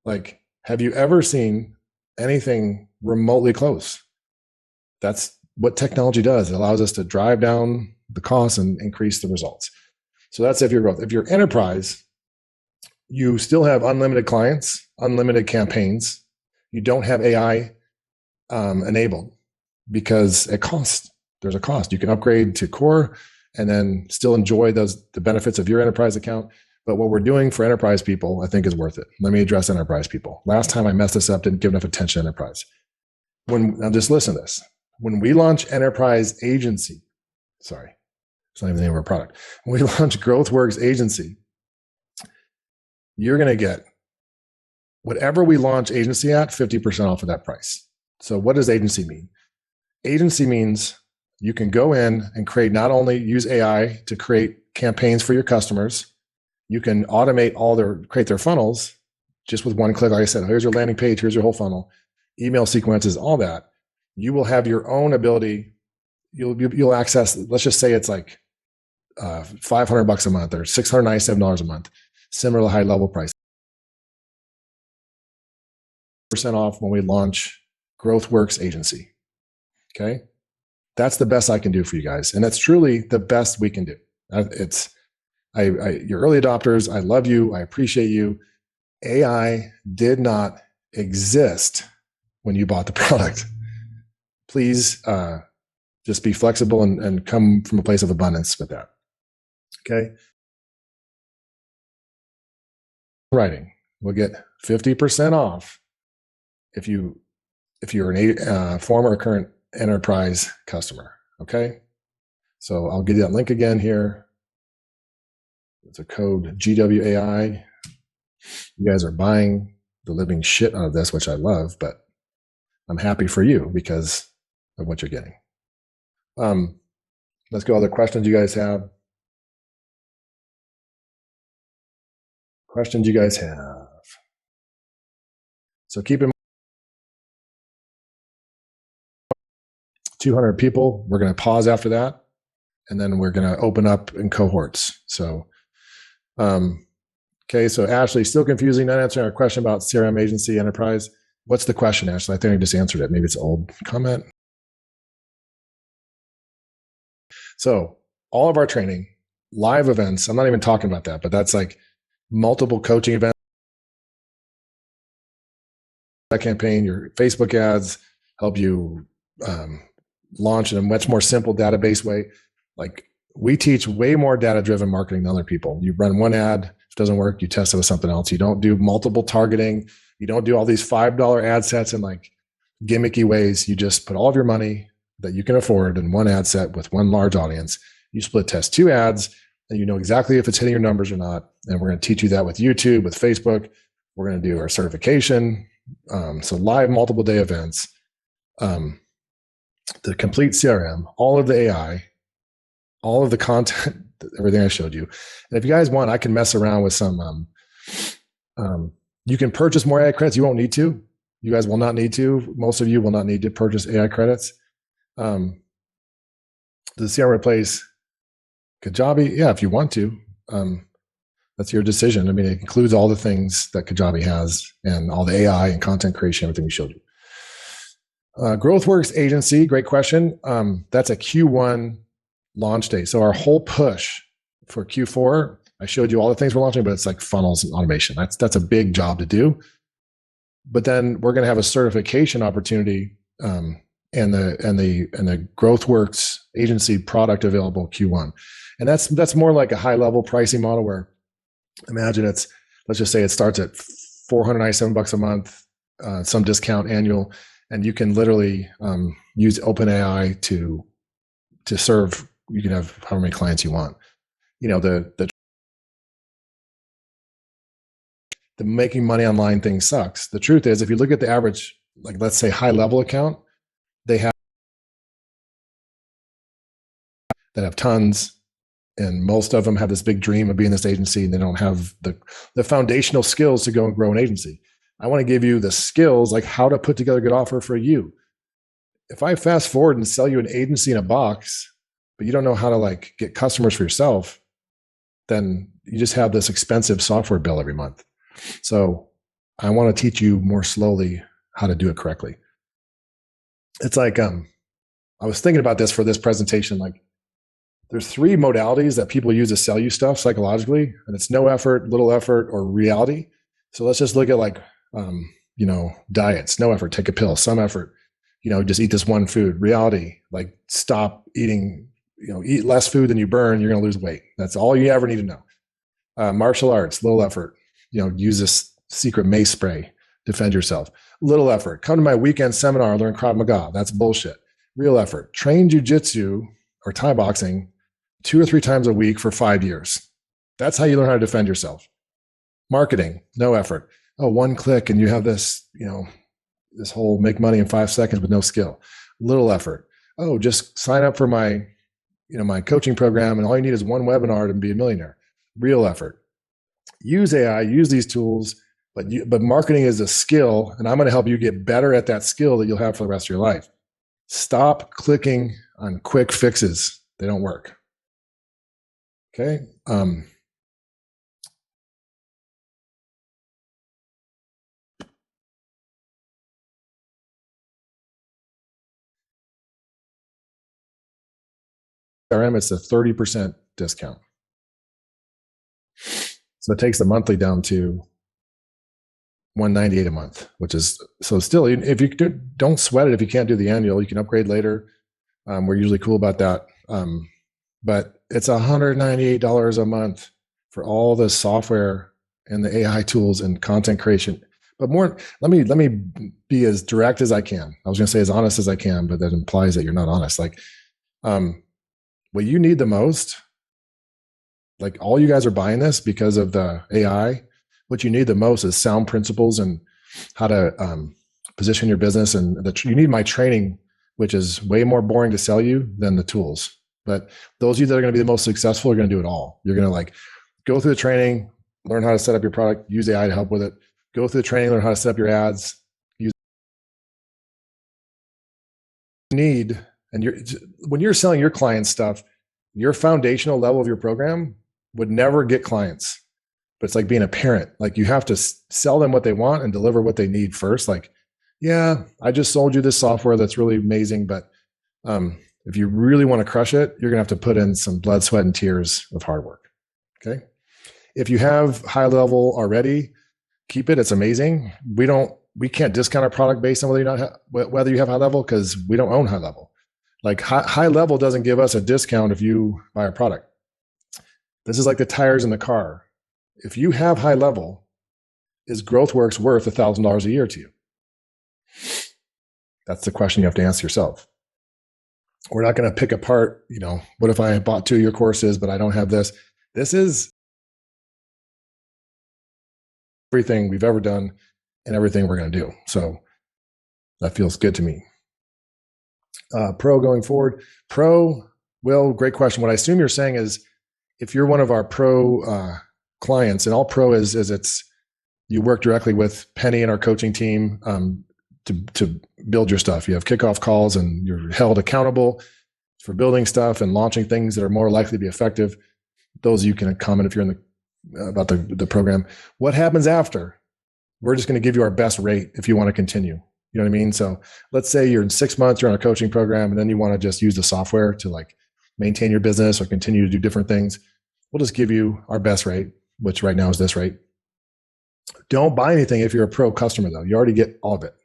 Like, have you ever seen anything remotely close? That's what technology does. It allows us to drive down the costs and increase the results. So that's if you're growth. If you're enterprise, you still have unlimited clients, unlimited campaigns. You don't have AI enabled because it costs. There's a cost. You can upgrade to core and then still enjoy the benefits of your enterprise account. But what we're doing for enterprise people, I think, is worth it. Let me address enterprise people. Last time I messed this up, didn't give enough attention to enterprise. Now just listen to this. When we launch enterprise agency, sorry, it's not even the name of our product. When we launch GrowthWorks agency, you're going to get whatever we launch agency at, 50% off of that price. So what does agency mean? Agency means you can go in and use AI to create campaigns for your customers. You can automate create their funnels just with one click. Like I said, here's your landing page, here's your whole funnel, email sequences, all that. You will have your own ability. You'll access, let's just say it's like $500 a month or $697 a month, similar high level price. % off when we launch GrowthWorks agency. Okay. That's the best I can do for you guys. And that's truly the best we can do. You're early adopters. I love you. I appreciate you. AI did not exist when you bought the product. Please just be flexible and come from a place of abundance with that. Okay. Writing, we'll get 50% off if you're a former or current enterprise customer. Okay. So I'll give you that link again here. It's a code GWAI. You guys are buying the living shit out of this, which I love, but I'm happy for you because of what you're getting. Let's go. Other questions you guys have? Questions you guys have? So keep in mind, 200 people. We're going to pause after that, and then we're going to open up in cohorts. So, okay. So Ashley, still confusing, not answering our question about CRM agency enterprise. What's the question, Ashley? I think I just answered it. Maybe it's an old comment. So all of our training, live events, I'm not even talking about that, but that's like multiple coaching events, that campaign, your Facebook ads help you launch in a much more simple database way. Like, we teach way more data-driven marketing than other people. You run one ad, if it doesn't work, you test it with something else. You don't do multiple targeting. You don't do all these $5 ad sets in like gimmicky ways. You just put all of your money that you can afford in one ad set with one large audience. You split test 2 ads, and you know exactly if it's hitting your numbers or not. And we're going to teach you that with YouTube, with Facebook. We're going to do our certification. So live multiple day events, the complete CRM, all of the AI, all of the content, everything I showed you. And if you guys want, I can mess around with some, you can purchase more AI credits. You won't need to. You guys will not need to. Most of you will not need to purchase AI credits. Does the CRM replace Kajabi? Yeah, if you want to. That's your decision. I mean, it includes all the things that Kajabi has and all the AI and content creation, everything we showed you. GrowthWorks agency, great question. That's a Q1 launch date. So our whole push for Q4, I showed you all the things we're launching, but it's like funnels and automation. That's a big job to do. But then we're going to have a certification opportunity, and the GrowthWorks agency product available Q1, and that's more like a high level pricing model where imagine let's just say it starts at $497 a month, some discount annual, and you can literally use OpenAI to serve. You can have however many clients you want. The making money online thing sucks. The truth is, if you look at the average, like let's say high level account, they have tons, and most of them have this big dream of being this agency, and they don't have the foundational skills to go and grow an agency. I want to give you the skills, like how to put together a good offer for you. If I fast forward and sell you an agency in a box, but you don't know how to like get customers for yourself, then you just have this expensive software bill every month. So I want to teach you more slowly how to do it correctly. It's like, I was thinking about this for this presentation. Like there's 3 modalities that people use to sell you stuff psychologically, and it's no effort, little effort, or reality. So let's just look at like, diets, no effort, take a pill, some effort, just eat this one food. Reality, like stop eating, eat less food than you burn, you're going to lose weight. That's all you ever need to know. Martial arts, little effort, use this secret mace spray, defend yourself. Little effort, come to my weekend seminar, learn Krav Maga. That's bullshit. Real effort, train jujitsu or Thai boxing 2 or 3 times a week for 5 years. That's how you learn how to defend yourself. Marketing, no effort. Oh, one click and you have this, this whole make money in 5 seconds with no skill. Little effort. Oh, just sign up for my, my coaching program, and all you need is one webinar to be a millionaire. Real effort. Use AI, use these tools, but marketing is a skill, and I'm going to help you get better at that skill that you'll have for the rest of your life. Stop clicking on quick fixes. They don't work. Okay. CRM, it's a 30% discount. So it takes the monthly down to $198 a month, which is, so still, if you don't sweat it, if you can't do the annual, you can upgrade later. We're usually cool about that. But it's $198 a month for all the software and the AI tools and content creation. But more, let me be as direct as I can. I was going to say as honest as I can, but that implies that you're not honest. Like, what you need the most, like all you guys are buying this because of the AI. What you need the most is sound principles and how to position your business. And you need my training, which is way more boring to sell you than the tools. But those of you that are going to be the most successful are going to do it all. You're going to like go through the training, learn how to set up your product, use AI to help with it. Go through the training, learn how to set up your ads. When you're selling your clients stuff, your foundational level of your program would never get clients. But it's like being a parent. Like you have to sell them what they want and deliver what they need first. Like, yeah, I just sold you this software that's really amazing, but if you really want to crush it, you're gonna have to put in some blood, sweat, and tears of hard work. Okay. If you have high level already, keep it. It's amazing. We can't discount our product based on whether you have high level, because we don't own high level. Like high level doesn't give us a discount if you buy a product. This is like the tires in the car. If you have high level, is GrowthWorks worth $1,000 a year to you? That's the question you have to answer yourself. We're not going to pick apart, what if I bought 2 of your courses, but I don't have this? This is everything we've ever done and everything we're going to do. So that feels good to me. Pro going forward. Pro, Will, great question. What I assume you're saying is if you're one of our pro clients, and all pro is it's you work directly with Penny and our coaching team to build your stuff. You have kickoff calls and you're held accountable for building stuff and launching things that are more likely to be effective. Those you can comment if you're in about the program. What happens after? We're just going to give you our best rate if you want to continue. You know what I mean? So let's say you're in 6 months, you're on a coaching program, and then you want to just use the software to like maintain your business or continue to do different things. we'll just give you our best rate, which right now is this rate. Don't buy anything if you're a pro customer, though. You already get all of it.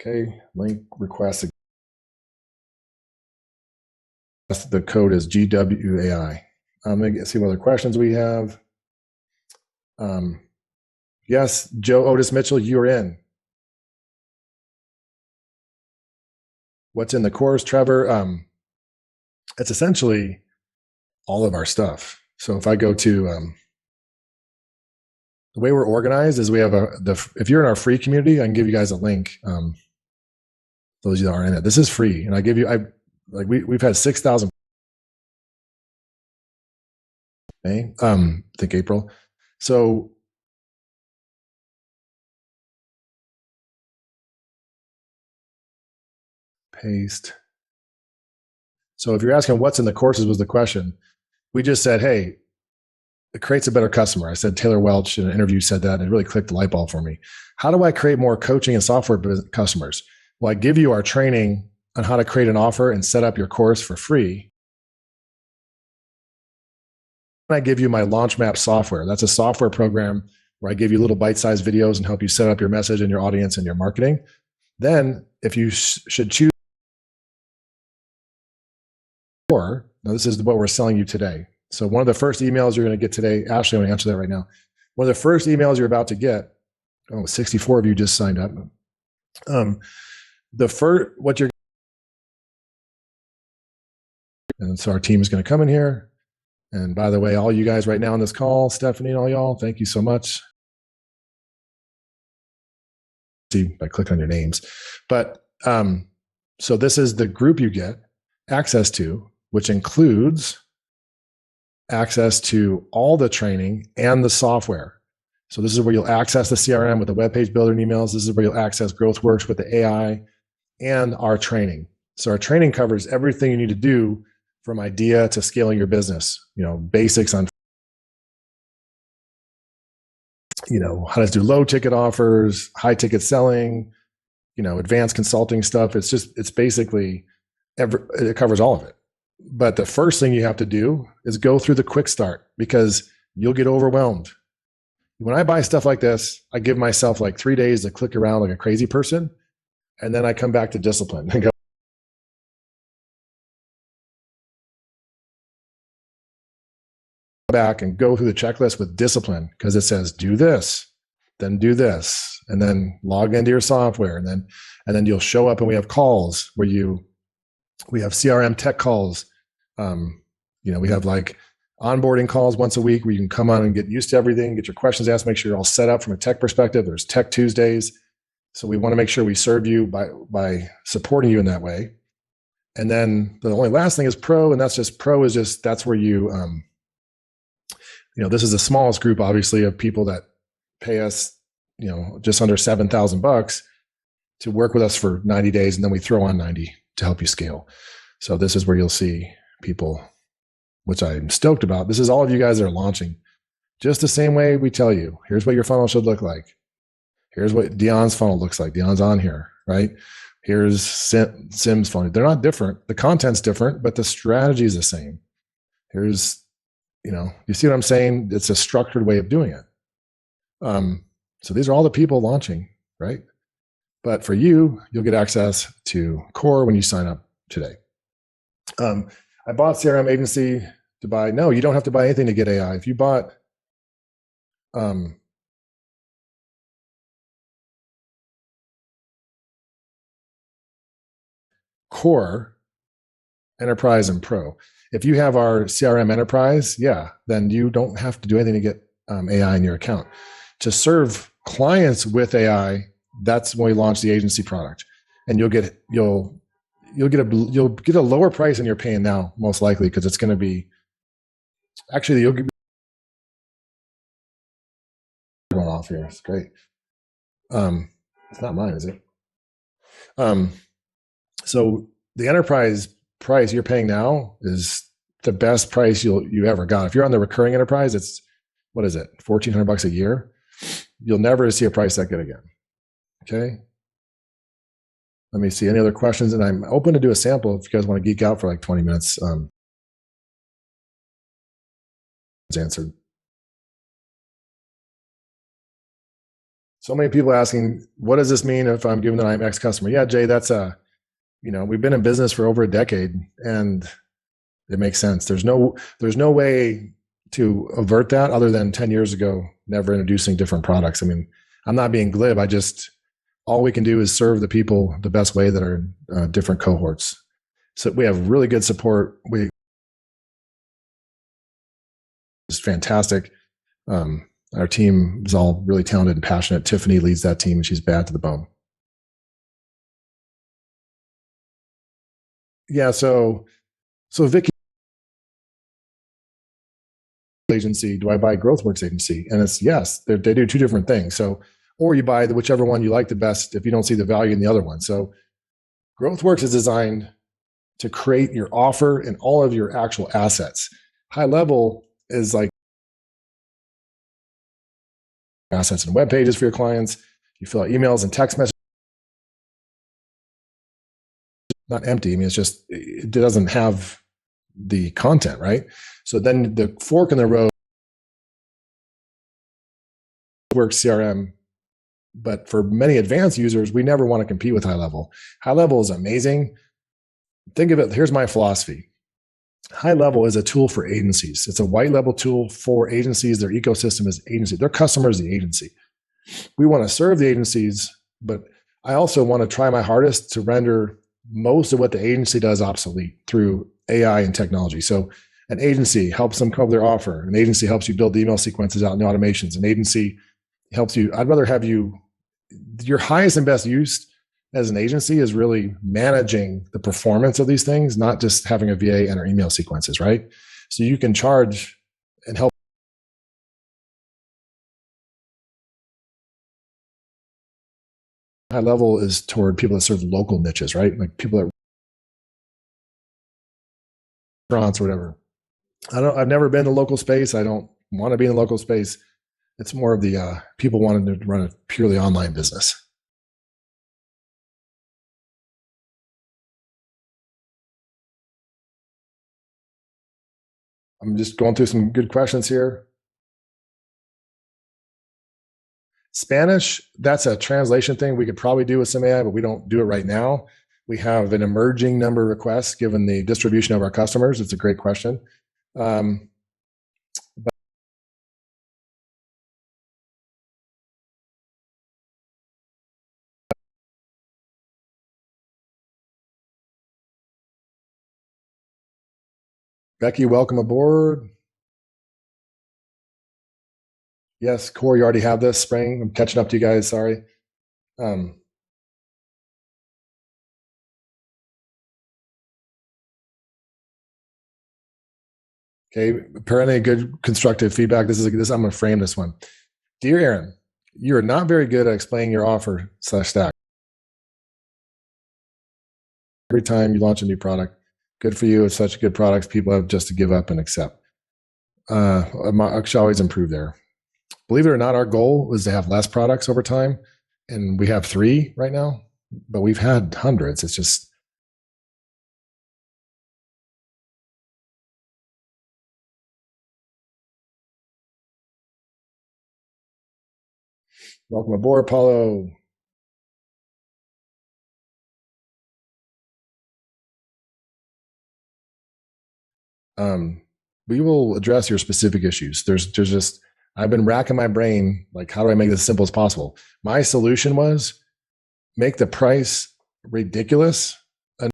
Okay, link request. The code is GWAI. I'm going to see what other questions we have. Yes, Joe Otis Mitchell, you're in. What's in the course, Trevor? It's essentially all of our stuff. So if I go to the way we're organized is we have if you're in our free community, I can give you guys a link. Those of you that aren't in it, this is free, and I give you we've had 6,000. May, I think April. So paste. So if you're asking what's in the courses was the question, we just said, hey, it creates a better customer. I said Taylor Welch in an interview said that, and it really clicked the light bulb for me. How do I create more coaching and software customers? Well, I give you our training on how to create an offer and set up your course for free. And I give you my Launch Map software. That's a software program where I give you little bite-sized videos and help you set up your message and your audience and your marketing. Then if you should choose, now this is what we're selling you today. So one of the first emails you're going to get today, Ashley, I'm going to answer that right now. One of the first emails you're about to get, 64 of you just signed up. And so our team is going to come in here. And by the way, all you guys right now on this call, Stephanie and all y'all, thank you so much. See by clicking on your names. But so this is the group you get access to, which includes access to all the training and the software. So this is where you'll access the CRM with the web page builder and emails. This is where you'll access GrowthWorks with the AI and our training. So our training covers everything you need to do from idea to scaling your business. Basics on, how to do low ticket offers, high ticket selling, advanced consulting stuff. It's basically, it covers all of it. But the first thing you have to do is go through the quick start, because you'll get overwhelmed. When I buy stuff like this, I give myself like 3 days to click around like a crazy person. And then I come back to discipline and go back and go through the checklist with discipline, because it says do this, then do this, and then log into your software. And then you'll show up, and we have calls where we have CRM tech calls. We have like onboarding calls once a week where you can come on and get used to everything, get your questions asked, make sure you're all set up from a tech perspective. There's Tech Tuesdays. So we want to make sure we serve you by supporting you in that way. And then the only last thing is pro, and that's where you, this is the smallest group, obviously, of people that pay us, just under $7,000 to work with us for 90 days. And then we throw on 90 to help you scale. So this is where you'll see people, which I'm stoked about. This is all of you guys that are launching. Just the same way we tell you, here's what your funnel should look like. Here's what Dion's funnel looks like. Dion's on here, right? Here's Sim's funnel. They're not different. The content's different, but the strategy is the same. Here's, you see what I'm saying? It's a structured way of doing it. So these are all the people launching, right? But for you, you'll get access to Core when you sign up today. I bought CRM agency to buy. No, you don't have to buy anything to get AI. If you bought Core, Enterprise, and Pro. If you have our CRM Enterprise, then you don't have to do anything to get AI in your account. To serve clients with AI, that's when we launch the agency product, and you'll get a lower price than you're paying now, most likely, because it's going to be you'll get one off here. It's great. It's not mine, is it? So the enterprise price you're paying now is the best price you ever got. If you're on the recurring enterprise, it's $1,400 a year. You'll never see a price that good again. Okay. Let me see any other questions, and I'm open to do a sample if you guys want to geek out for like 20 minutes. answered. So many people asking, what does this mean if I'm giving that I'm X customer? Yeah, Jay, that's we've been in business for over a decade, and it makes sense. There's no way to avert that other than 10 years ago, never introducing different products. I mean, I'm not being glib. All we can do is serve the people the best way that are different cohorts. So we have really good support. It's fantastic. Our team is all really talented and passionate. Tiffany leads that team, and she's bad to the bone. Yeah, so Vicky agency, do I buy GrowthWorks agency? And it's yes, they do two different things. So, or you buy whichever one you like the best if you don't see the value in the other one. So GrowthWorks is designed to create your offer and all of your actual assets. High level is like assets and web pages for your clients. You fill out emails and text messages. Not empty. I mean, it doesn't have the content, right? So then the fork in the road works CRM. But for many advanced users, we never want to compete with high level. High level is amazing. Think of it, here's my philosophy. High level is a tool for agencies. It's a white label tool for agencies. Their ecosystem is agency. Their customer is the agency. We want to serve the agencies, but I also want to try my hardest to render most of what the agency does obsolete through AI and technology. So an agency helps them come up with their offer. An agency helps you build the email sequences out in the automations. An agency helps you. I'd rather have your highest and best use as an agency is really managing the performance of these things, not just having a VA enter email sequences, right? So you can charge and help. High level is toward people that serve local niches, right? Like people that restaurants or whatever. I've never been in the local space. I don't want to be in the local space. It's more of the people wanting to run a purely online business. I'm just going through some good questions here. Spanish, that's a translation thing we could probably do with some AI, but we don't do it right now. We have an emerging number of requests given the distribution of our customers. It's a great question. Becky, welcome aboard. Yes, Corey, you already have this spring. I'm catching up to you guys. Sorry. Okay, apparently good constructive feedback. I'm going to frame this one. Dear Aaron, you are not very good at explaining your offer / stack. Every time you launch a new product, good for you. It's such a good product. People have just to give up and accept. I should always improve there. Believe it or not, our goal is to have less products over time. And we have 3 right now, but we've had hundreds. It's just, welcome aboard, Paulo. We will address your specific issues. There's just, I've been racking my brain, like, how do I make this as simple as possible? My solution was make the price ridiculous. What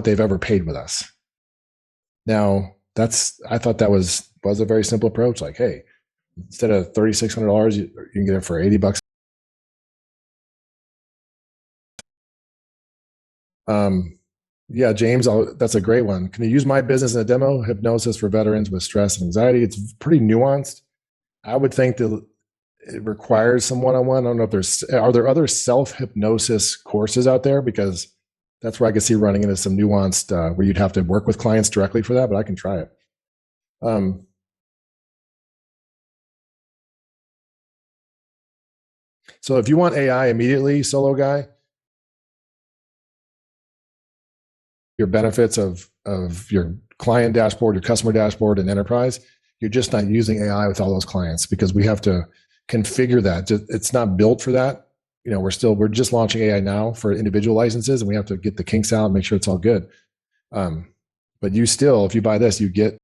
they've ever paid with us. Now, I thought that was a very simple approach. Like, hey, instead of $3,600, you can get it for $80. Yeah, James, that's a great one. Can you use my business in a demo? Hypnosis for veterans with stress and anxiety. It's pretty nuanced. I would think that it requires some one-on-one. I don't know if are there other self-hypnosis courses out there? Because that's where I could see running into some nuanced where you'd have to work with clients directly for that, but I can try it. So if you want AI immediately, solo guy, your benefits of your client dashboard, your customer dashboard, and enterprise, you're just not using AI with all those clients because we have to configure that. It's not built for that. You know, we're just launching AI now for individual licenses, and we have to get the kinks out and make sure it's all good. But you still, if you buy this, you get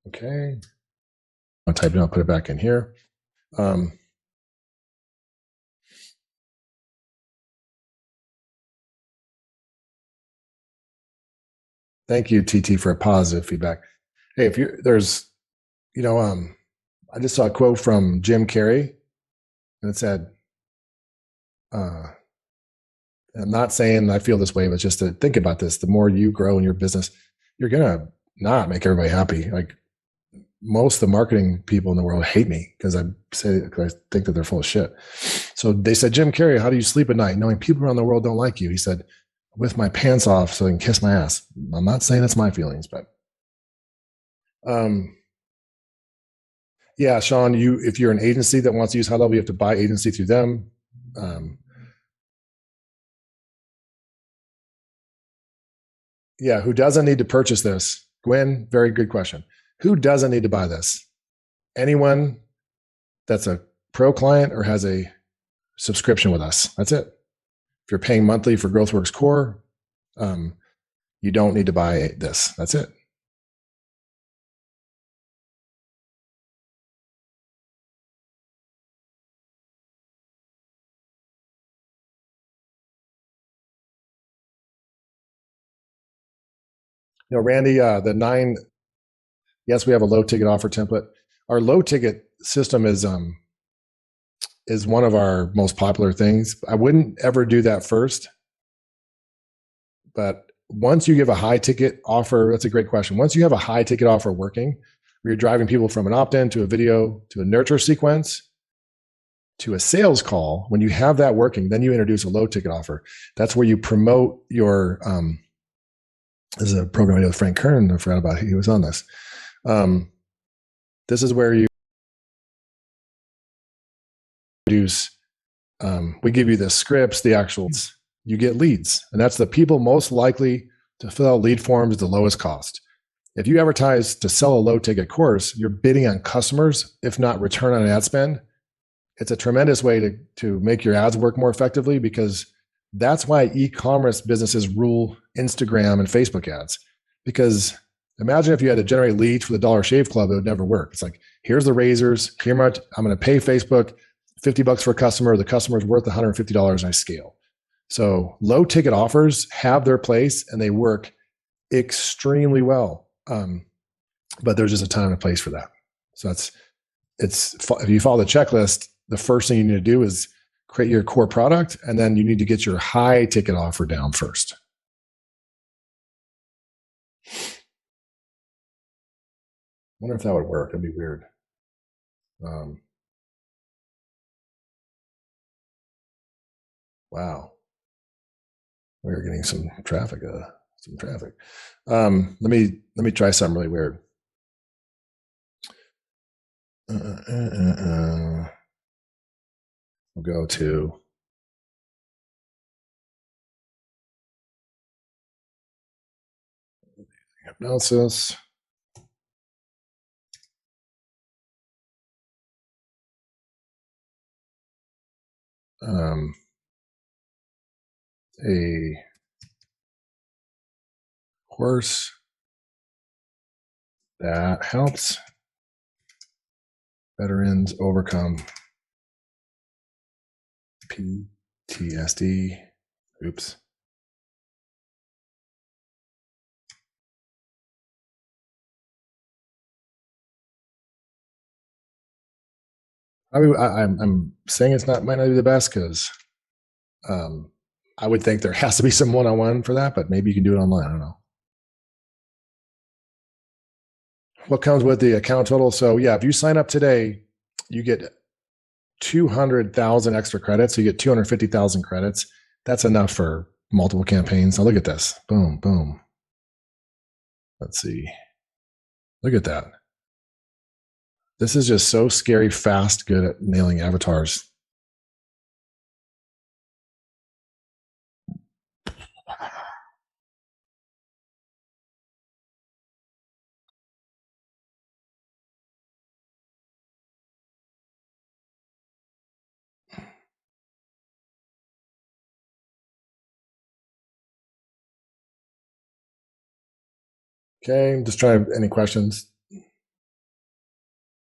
okay. I'll type it out, put it back in here. Thank you, TT, for a positive feedback. Hey, if there's, you know, I just saw a quote from Jim Carrey, and it said, I'm not saying I feel this way, but just to think about this, the more you grow in your business, you're going to not make everybody happy. Like most of the marketing people in the world hate me because I think that they're full of shit. So they said, Jim Carrey, how do you sleep at night knowing people around the world don't like you? He said, with my pants off so they can kiss my ass. I'm not saying it's my feelings, but yeah, Sean, if you're an agency that wants to use high level, you have to buy agency through them. Yeah, who doesn't need to purchase this? Gwen, very good question. Who doesn't need to buy this? Anyone that's a pro client or has a subscription with us. That's it. If you're paying monthly for GrowthWorks Core, you don't need to buy this. That's it. You know, Randy, yes, we have a low ticket offer template. Our low ticket system is one of our most popular things. I wouldn't ever do that first. But once you give a high ticket offer, that's a great question. Once you have a high ticket offer working, where you're driving people from an opt-in to a video to a nurture sequence to a sales call, when you have that working, then you introduce a low ticket offer. That's where you promote your, this is a program I did with Frank Kern. I forgot about it. He was on this. This is where you introduce, we give you the scripts, the actuals, you get leads. And that's the people most likely to fill out lead forms at the lowest cost. If you advertise to sell a low ticket course, you're bidding on customers, if not return on ad spend. It's a tremendous way to make your ads work more effectively, because that's why e-commerce businesses rule Instagram and Facebook ads. Because imagine if you had to generate leads for the Dollar Shave Club, it would never work. It's like, here's the razors, I'm going to pay Facebook $50 for a customer. The customer is worth $150 and I scale. So low ticket offers have their place and they work extremely well. But there's just a time and a place for that. So if you follow the checklist, the first thing you need to do is create your core product, and then you need to get your high ticket offer down first. Wonder if that would work. That'd be weird. Wow. We're getting some traffic. Let me try something really weird. We'll go to hypnosis. A course that helps veterans overcome PTSD. Oops. I'm saying might not be the best because I would think there has to be some one-on-one for that, but maybe you can do it online. I don't know. What comes with the account total? So yeah, if you sign up today, you get 200,000 extra credits. So you get 250,000 credits. That's enough for multiple campaigns. Now look at this. Boom, boom. Let's see. Look at that. This is just so scary fast, good at nailing avatars. Okay, I'm just trying. Any questions?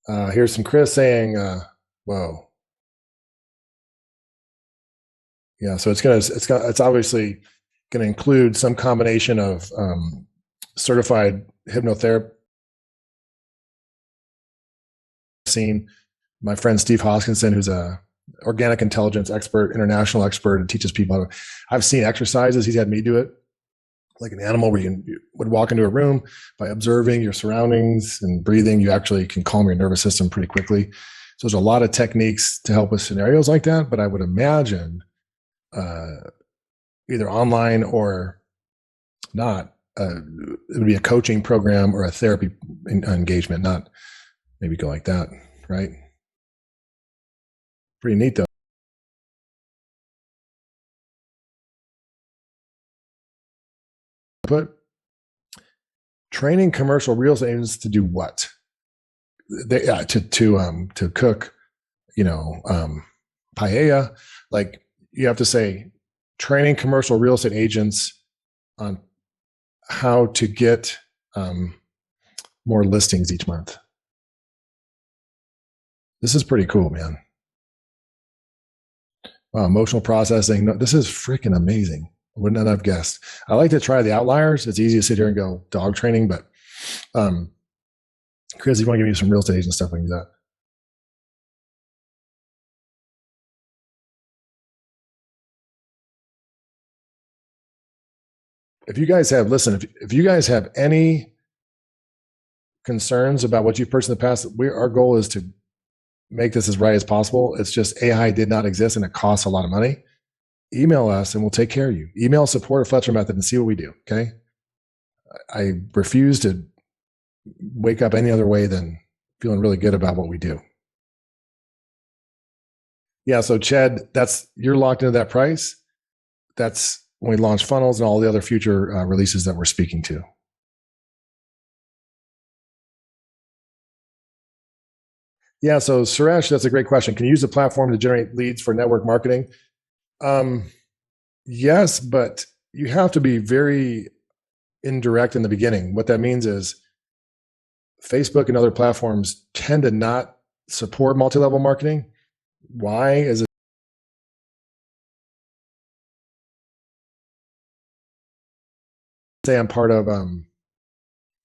Here's some Chris saying, "Whoa, yeah." So it's obviously going to include some combination of certified hypnotherapy. Seen my friend Steve Hoskinson, who's a organic intelligence expert, international expert, and teaches people. I've seen exercises. He's had me do it, like an animal, where you would walk into a room by observing your surroundings and breathing. You actually can calm your nervous system pretty quickly. So there's a lot of techniques to help with scenarios like that. But I would imagine either online or not, it would be a coaching program or a therapy engagement, not maybe go like that, right? Pretty neat though. But training commercial real estate agents to do what? To cook, paella. Like, you have to say training commercial real estate agents on how to get more listings each month. This is pretty cool, man. Wow, emotional processing. This is freaking amazing. Would not have guessed. I like to try the outliers. It's easy to sit here and go dog training, but Chris, if you want to give me some real estate agent stuff, we can do that. If you guys have, listen, if you guys have any concerns about what you've purchased in the past, our goal is to make this as right as possible. It's just AI did not exist and it costs a lot of money. Email us and we'll take care of you. Email support at Fletcher Method and see what we do. Okay. I refuse to wake up any other way than feeling really good about what we do. Yeah. So Chad, you're locked into that price. That's when we launch funnels and all the other future releases that we're speaking to. Yeah. So Suresh, that's a great question. Can you use the platform to generate leads for network marketing? Yes, but you have to be very indirect in the beginning. What that means is Facebook and other platforms tend to not support multi-level marketing. Why? Is it say I'm part of I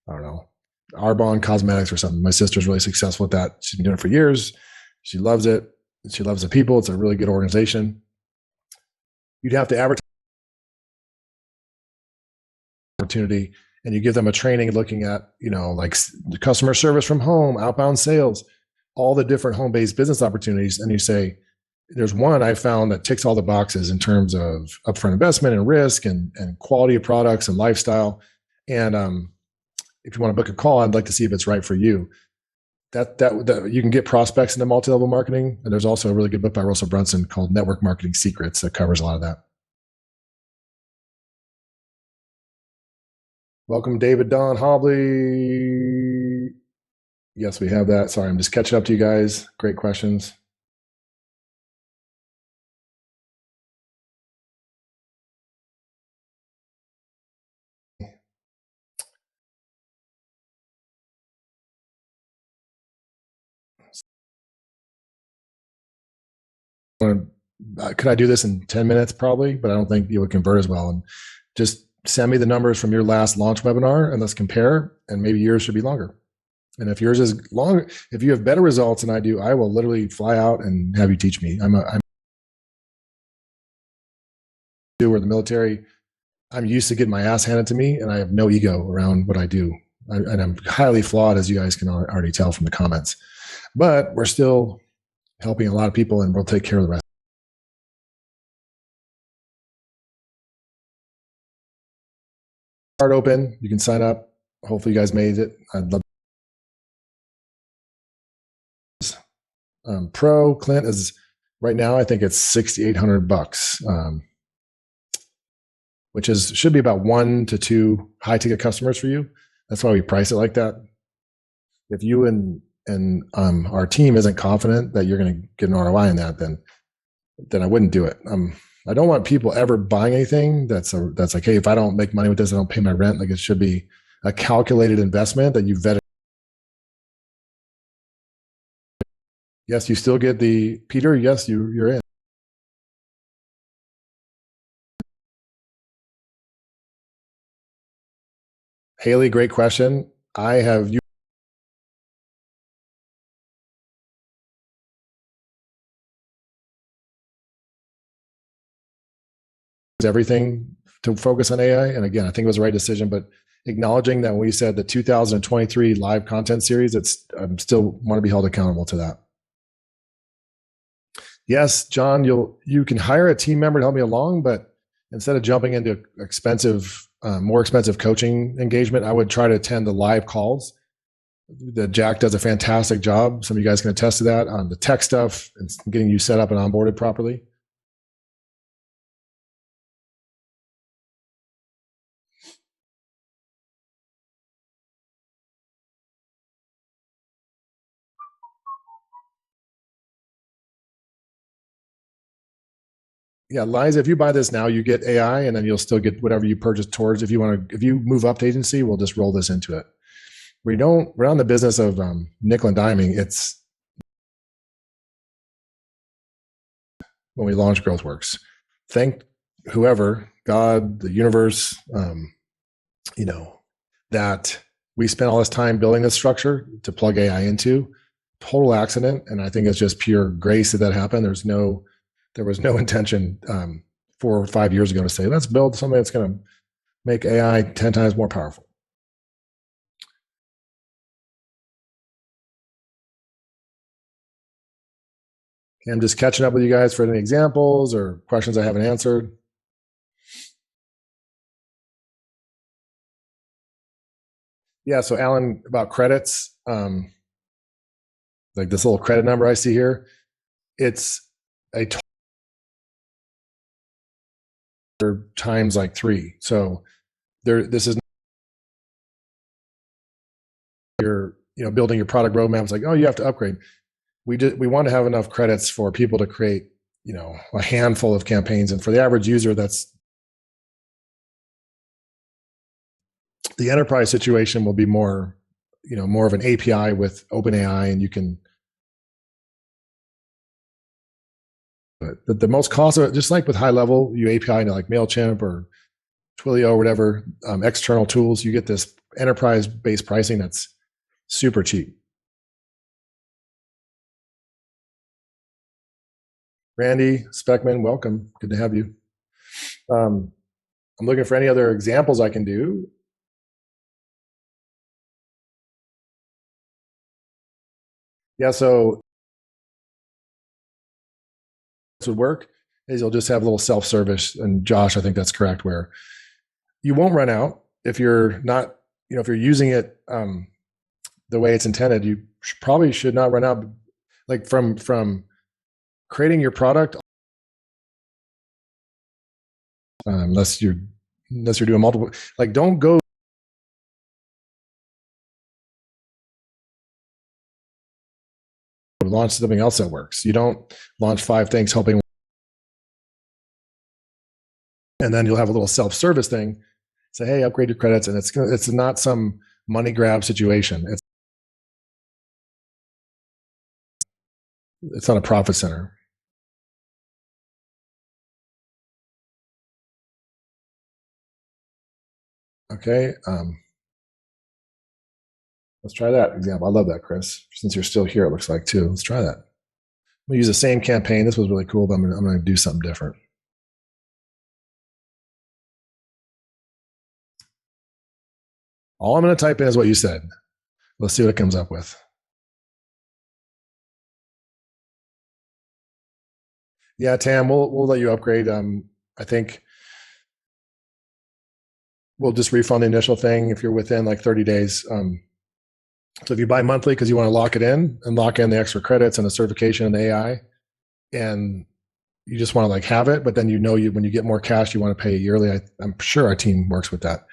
don't know, Arbonne Cosmetics or something. My sister's really successful with that. She's been doing it for years. She loves it. She loves the people. It's a really good organization. You'd have to advertise opportunity, and you give them a training looking at, like customer service from home, outbound sales, all the different home-based business opportunities. And you say, there's one I found that ticks all the boxes in terms of upfront investment and risk and quality of products and lifestyle. And if you want to book a call, I'd like to see if it's right for you. That you can get prospects into multi-level marketing. And there's also a really good book by Russell Brunson called Network Marketing Secrets that covers a lot of that. Welcome, David Don Hobley. Yes, we have that. Sorry, I'm just catching up to you guys. Great questions. Could I do this in 10 minutes? Probably, but I don't think you would convert as well. And just send me the numbers from your last launch webinar and let's compare, and maybe yours should be longer. And if yours is long, if you have better results than I do, I will literally fly out and have you teach me. I'm the military. I'm used to getting my ass handed to me, and I have no ego around what I do. And I'm highly flawed, as you guys can already tell from the comments. But we're still helping a lot of people, and we'll take care of the rest. Start open. You can sign up. Hopefully, you guys made it. I'd love Pro, Clint, is right now, I think it's $6,800, which should be about 1 to 2 high ticket customers for you. That's why we price it like that. If you and our team isn't confident that you're going to get an ROI in that, then I wouldn't do it. I don't want people ever buying anything that's like, hey, if I don't make money with this, I don't pay my rent. Like, it should be a calculated investment that you vetted. Yes, you still get the Peter. Yes, you're in. Haley, great question. I have used everything to focus on AI. And again, I think it was the right decision, but acknowledging that when we said the 2023 live content series, I'm still want to be held accountable to that. Yes, John, you can hire a team member to help me along, but instead of jumping into more expensive coaching engagement, I would try to attend the live calls. Jack does a fantastic job. Some of you guys can attest to that on the tech stuff and getting you set up and onboarded properly. Yeah, Liza, if you buy this now, you get AI, and then you'll still get whatever you purchase towards. If you move up to agency, we'll just roll this into it. We're not in the business of nickel and diming. It's when we launch GrowthWorks. Thank whoever, God, the universe, that we spent all this time building this structure to plug AI into. Total accident, and I think it's just pure grace that happened. There was no intention 4 or 5 years ago to say, let's build something that's going to make AI 10 times more powerful. Okay, I'm just catching up with you guys for any examples or questions I haven't answered. Yeah, so Alan, about credits, like this little credit number I see here, it's a times like 3. So this is you're building your product roadmap. It's like, oh, you have to upgrade. We want to have enough credits for people to create a handful of campaigns, and for the average user, that's the enterprise situation will be more of an API with OpenAI, and you can. But the most cost of it, just like with high level, you API into like MailChimp or Twilio or whatever, external tools, you get this enterprise based pricing that's super cheap. Randy Speckman, welcome. Good to have you. I'm looking for any other examples I can do. Yeah, so this would work is you'll just have a little self-service. And Josh, I think that's correct, where you won't run out if you're not, if you're using it the way it's intended, you probably should not run out. Like from creating your product, unless you're doing multiple, like don't go launch something else that works. You don't launch 5 things hoping, and then you'll have a little self-service thing. Say, hey, upgrade your credits, and it's not some money grab situation. It's not a profit center. Okay. Let's try that example. I love that, Chris. Since you're still here, it looks like too. Let's try that. I'm gonna use the same campaign. This was really cool, but I'm gonna do something different. All I'm gonna type in is what you said. Let's see what it comes up with. Yeah, Tam, we'll let you upgrade. I think we'll just refund the initial thing if you're within like 30 days. So if you buy monthly because you want to lock it in and lock in the extra credits and the certification and the AI, and you just want to like have it, but then when you get more cash, you want to pay yearly. I'm sure our team works with that.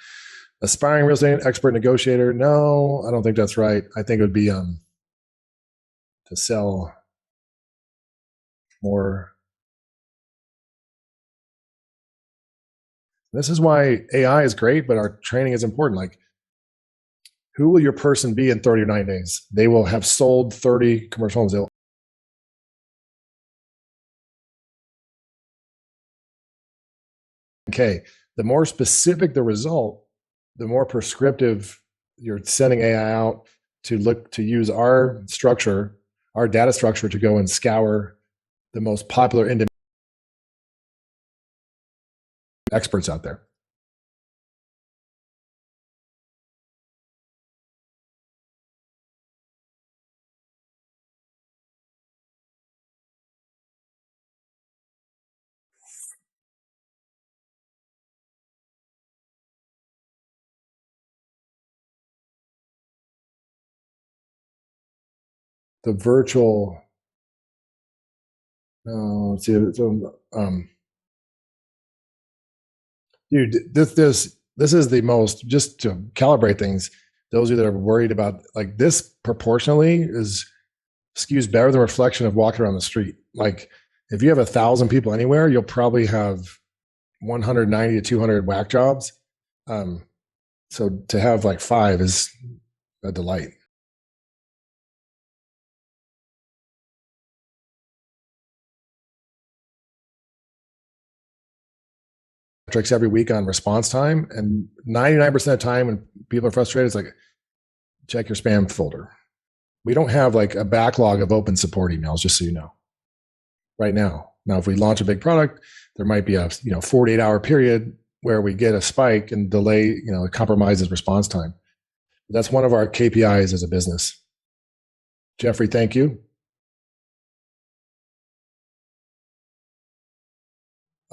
Aspiring real estate expert negotiator. No, I don't think that's right. I think it would be to sell more. This is why AI is great, but our training is important. Like, who will your person be in 39 days? They will have sold 30 commercial homes. Okay, the more specific the result, the more prescriptive you're sending AI out to use our structure, our data structure, to go and scour the most popular independent experts out there. The virtual, no, see, dude, this is the most, just to calibrate things. Those of you that are worried about, like, this proportionally skews better than reflection of walking around the street. Like, if you have 1,000 people anywhere, you'll probably have 190 to 200 whack jobs. So to have like 5 is a delight. Metrics every week on response time, and 99% of the time when people are frustrated, it's like, check your spam folder. We don't have like a backlog of open support emails, just so you know, right now. Now, if we launch a big product, there might be a 48-hour period where we get a spike and delay, it compromises response time. That's one of our KPIs as a business. Jeffrey, thank you.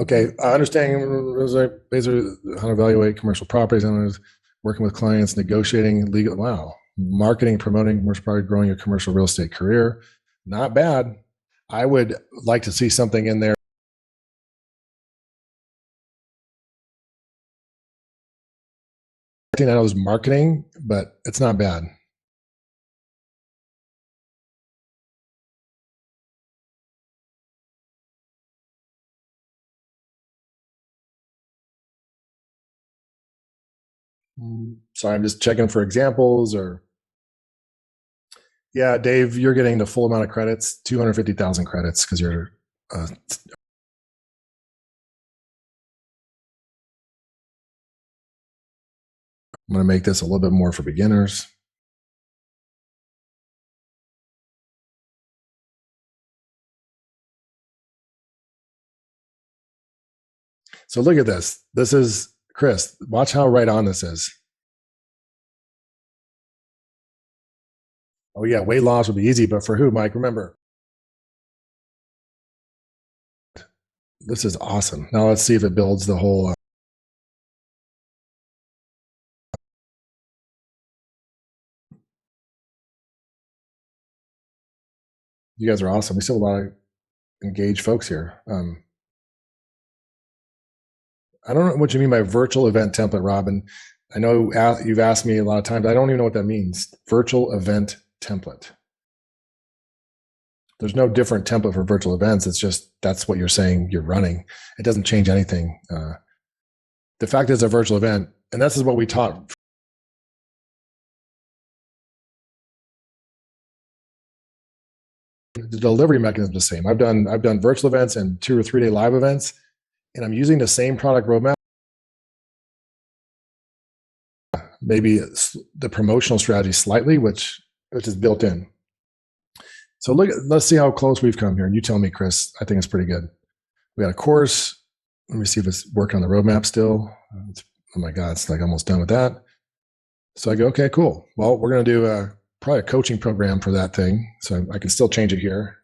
Okay, understanding basically how to evaluate commercial properties, and working with clients, negotiating legal. Wow, marketing, promoting commercial property, growing your commercial real estate career. Not bad. I would like to see something in there. I think that was marketing, but it's not bad. So I'm just checking for examples. Or yeah, Dave, you're getting the full amount of credits, 250,000 credits, because you're I'm going to make this a little bit more for beginners. So look at this. This is Chris. Watch how right on this is. Oh yeah, weight loss would be easy, but for who, Mike? Remember, this is awesome. Now let's see if it builds the whole. You guys are awesome. We still have a lot of engaged folks here. I don't know what you mean by virtual event template, Robin. I know you've asked me a lot of times. I don't even know what that means. Virtual event template. There's no different template for virtual events. It's just that's what you're saying you're running. It doesn't change anything. The fact is, a virtual event, and this is what we taught. The delivery mechanism is the same. I've done virtual events and 2 or 3 day live events, and I'm using the same product roadmap. Maybe the promotional strategy slightly, which is built in. So let's see how close we've come here. And you tell me, Chris. I think it's pretty good. We got a course. Let me see if it's working on the roadmap still. Oh my God, it's like almost done with that. So I go, okay, cool. Well, we're going to do probably a coaching program for that thing. So I can still change it here.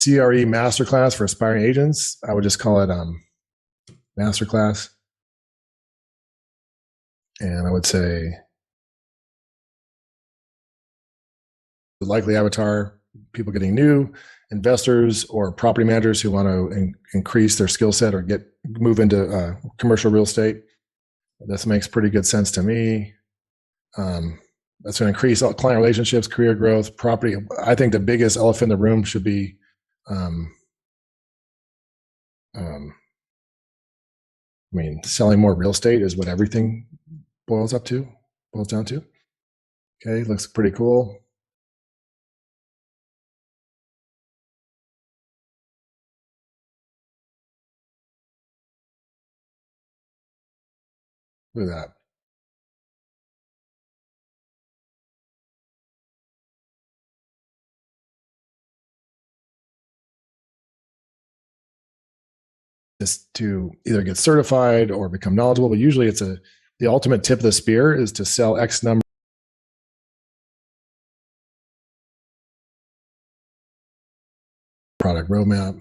CRE masterclass for aspiring agents. I would just call it masterclass. And I would say the likely avatar, people getting new, investors or property managers who want to increase their skill set or move into commercial real estate. This makes pretty good sense to me. That's going to increase client relationships, career growth, property. I think the biggest elephant in the room should be selling more real estate is what everything boils down to. Okay, looks pretty cool. Look at that. Just to either get certified or become knowledgeable, but usually it's the ultimate tip of the spear is to sell X number. Product roadmap,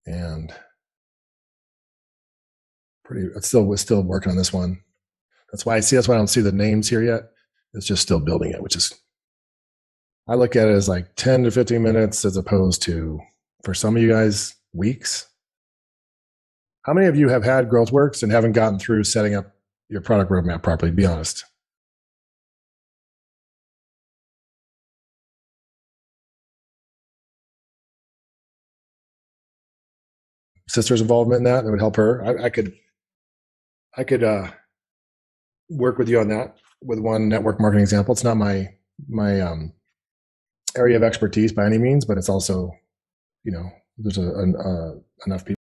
and we're still working on this one. That's why I don't see the names here yet. It's just still building it, which is, I look at it as like 10 to 15 minutes as opposed to, for some of you guys, weeks. How many of you have had GrowthWorks and haven't gotten through setting up your product roadmap properly? Be honest. Sister's involvement in that would help her. I could work with you on that with one network marketing example. It's not my area of expertise by any means, but it's also, there's enough people.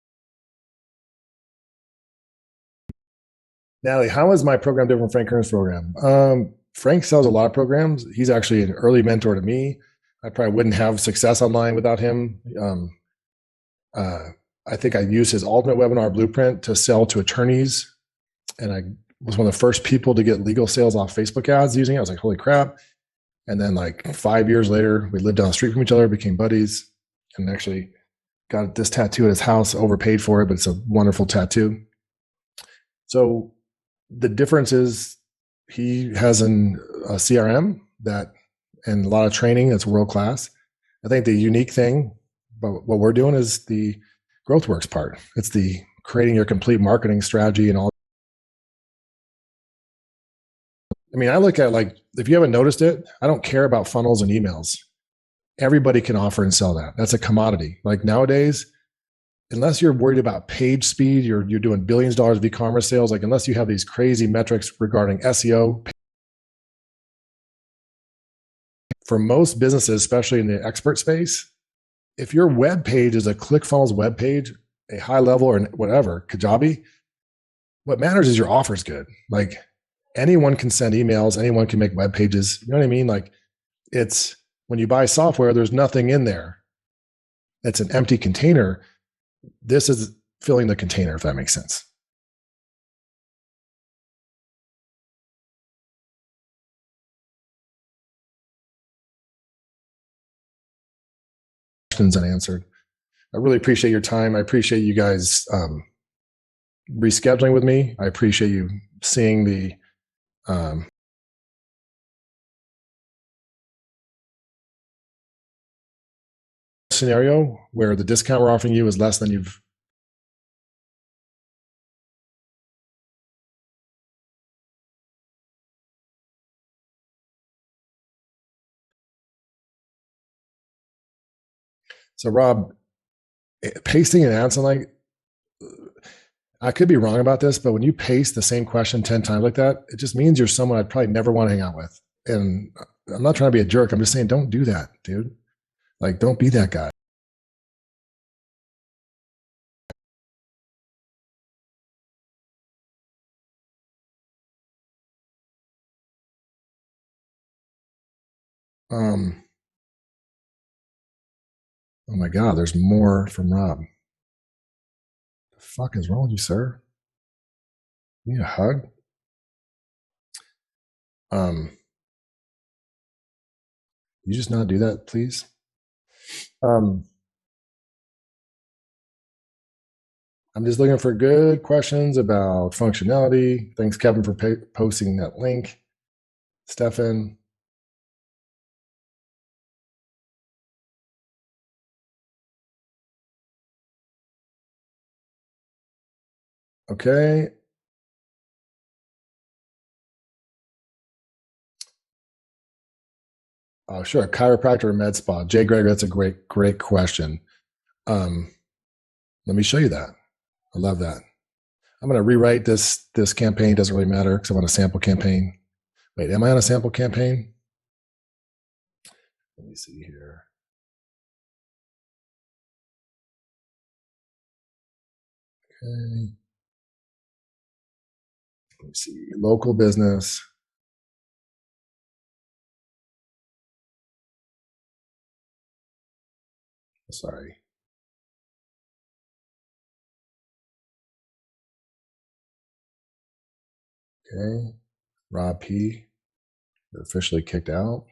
Natalie, how is my program different from Frank Kern's program? Frank sells a lot of programs. He's actually an early mentor to me. I probably wouldn't have success online without him. I think I used his ultimate webinar blueprint to sell to attorneys. And I was one of the first people to get legal sales off Facebook ads using it. I was like, holy crap. And then like 5 years later, we lived down the street from each other, became buddies, and actually got this tattoo at his house, overpaid for it, but it's a wonderful tattoo. So the difference is he has a CRM and a lot of training that's world-class. I think the unique thing about what we're doing is the GrowthWorks part. It's the creating your complete marketing strategy and all. I look at, like, if you haven't noticed it, I don't care about funnels and emails. Everybody can offer and sell that. That's a commodity. Like nowadays, unless you're worried about page speed, you're doing billions of dollars of e-commerce sales, like unless you have these crazy metrics regarding SEO. For most businesses, especially in the expert space, if your web page is a ClickFunnels web page, a high level or whatever, Kajabi, what matters is your offer is good. Like anyone can send emails, anyone can make web pages. You know what I mean? Like it's when you buy software, there's nothing in there. It's an empty container. This is filling the container, if that makes sense. Questions unanswered. I really appreciate your time. I appreciate you guys rescheduling with me. I appreciate you seeing the scenario where the discount we're offering you is less than you've. So Rob, pasting an answer, like, I could be wrong about this, but when you paste the same question 10 times like that, it just means you're someone I'd probably never want to hang out with. And I'm not trying to be a jerk. I'm just saying, don't do that, dude. Like, don't be that guy. Oh my God, there's more from Rob. The fuck is wrong with you, sir? You need a hug? You just not do that, please? I'm just looking for good questions about functionality. Thanks, Kevin, for posting that link. Stefan. Okay. Sure. Chiropractor or med spa. Jay Greger, that's a great question. Let me show you that. I love that. I'm going to rewrite this campaign. Doesn't really matter because I'm on a sample campaign. Wait, am I on a sample campaign? Let me see here. Okay. Let me see. Local business. Sorry. Okay. Rob P. You're officially kicked out.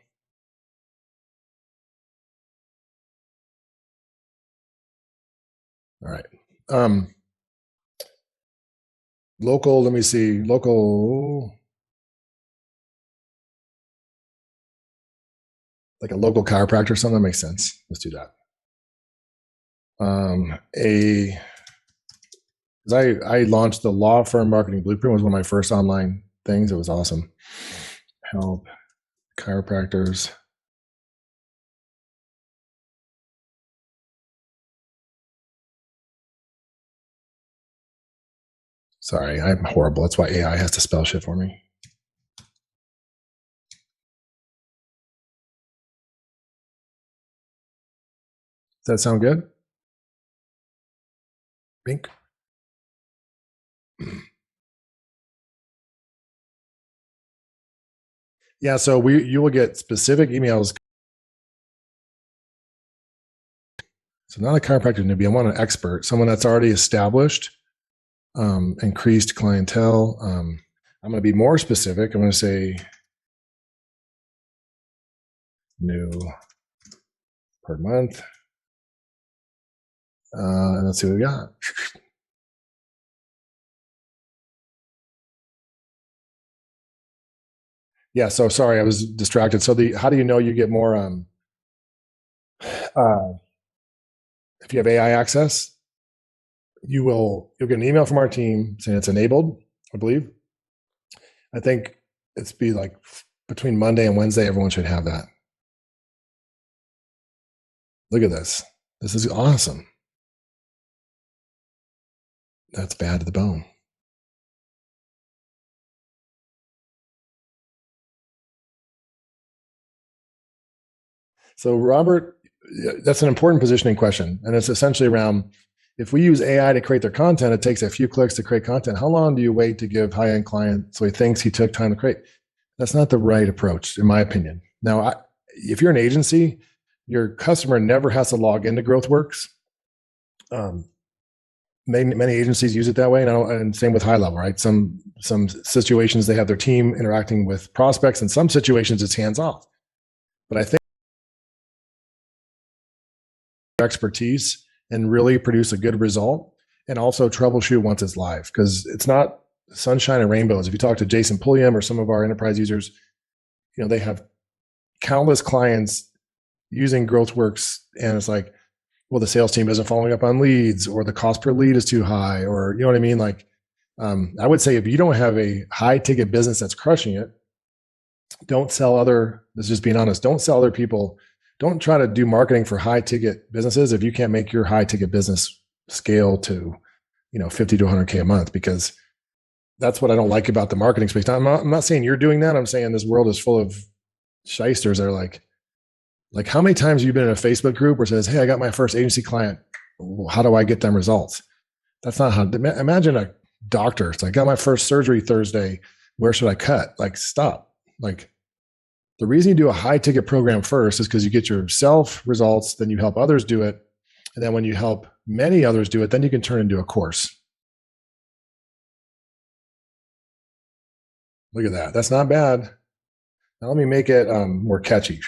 All right. Local, let me see. Local, like a local chiropractor or something, that makes sense. Let's do that. I launched the law firm marketing blueprint. It was one of my first online things. It was awesome. Help chiropractors. Sorry, I'm horrible. That's why AI has to spell shit for me. Does that sound good? Bink. Yeah, so you will get specific emails. So not a chiropractor newbie. I want an expert, someone that's already established, increased clientele. I'm going to be more specific. I'm going to say new per month. And let's see what we got. Yeah, so sorry, I was distracted. So how do you know you get more if you have AI access, you'll get an email from our team saying it's enabled, I believe. I think it's be like between Monday and Wednesday, everyone should have that. Look at this. This is awesome. That's bad to the bone. So Robert, that's an important positioning question. And it's essentially around, if we use AI to create their content, it takes a few clicks to create content. How long do you wait to give high-end client so he thinks he took time to create? That's not the right approach, in my opinion. Now, if you're an agency, your customer never has to log into GrowthWorks. Many agencies use it that way, and same with high level, right? Some situations they have their team interacting with prospects, and some situations it's hands off. But I think expertise and really produce a good result, and also troubleshoot once it's live, because it's not sunshine and rainbows. If you talk to Jason Pulliam or some of our enterprise users, they have countless clients using GrowthWorks, and it's like, well, the sales team isn't following up on leads, or the cost per lead is too high, or you know what I mean? Like, I would say if you don't have a high ticket business that's crushing it, don't sell other, this is just being honest, don't sell other people. Don't try to do marketing for high ticket businesses if you can't make your high ticket business scale to, 50 to 100K a month, because that's what I don't like about the marketing space. I'm not saying you're doing that. I'm saying this world is full of shysters that are like how many times have you been in a Facebook group where it says, hey, I got my first agency client. How do I get them results? That's not how. Imagine a doctor. It's like, I got my first surgery Thursday. Where should I cut? Like, stop. Like, the reason you do a high ticket program first is because you get yourself results, then you help others do it. And then when you help many others do it, then you can turn into a course. Look at that. That's not bad. Now let me make it more catchy.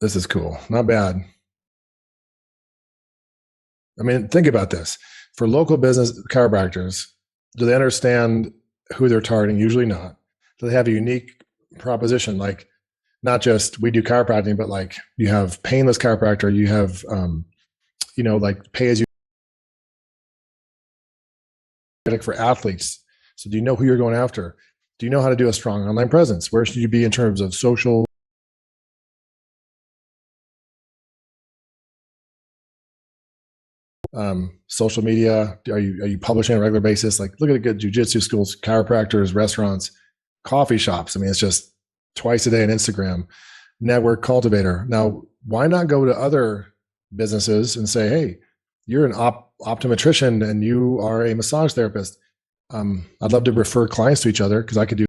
This is cool. Not bad. I mean, think about this. For local business chiropractors, do they understand who they're targeting? Usually not. Do they have a unique proposition? Like, not just we do chiropractic, but like you have painless chiropractor, you have, like pay as you for athletes. So do you know who you're going after? Do you know how to do a strong online presence? Where should you be in terms of social media? Are you publishing on a regular basis? Like, look at the good jujitsu schools, chiropractors, restaurants, coffee shops. I mean, it's just twice a day on Instagram. Network cultivator. Now, why not go to other businesses and say, hey, you're an optometrician and you are a massage therapist. I'd love to refer clients to each other because I could do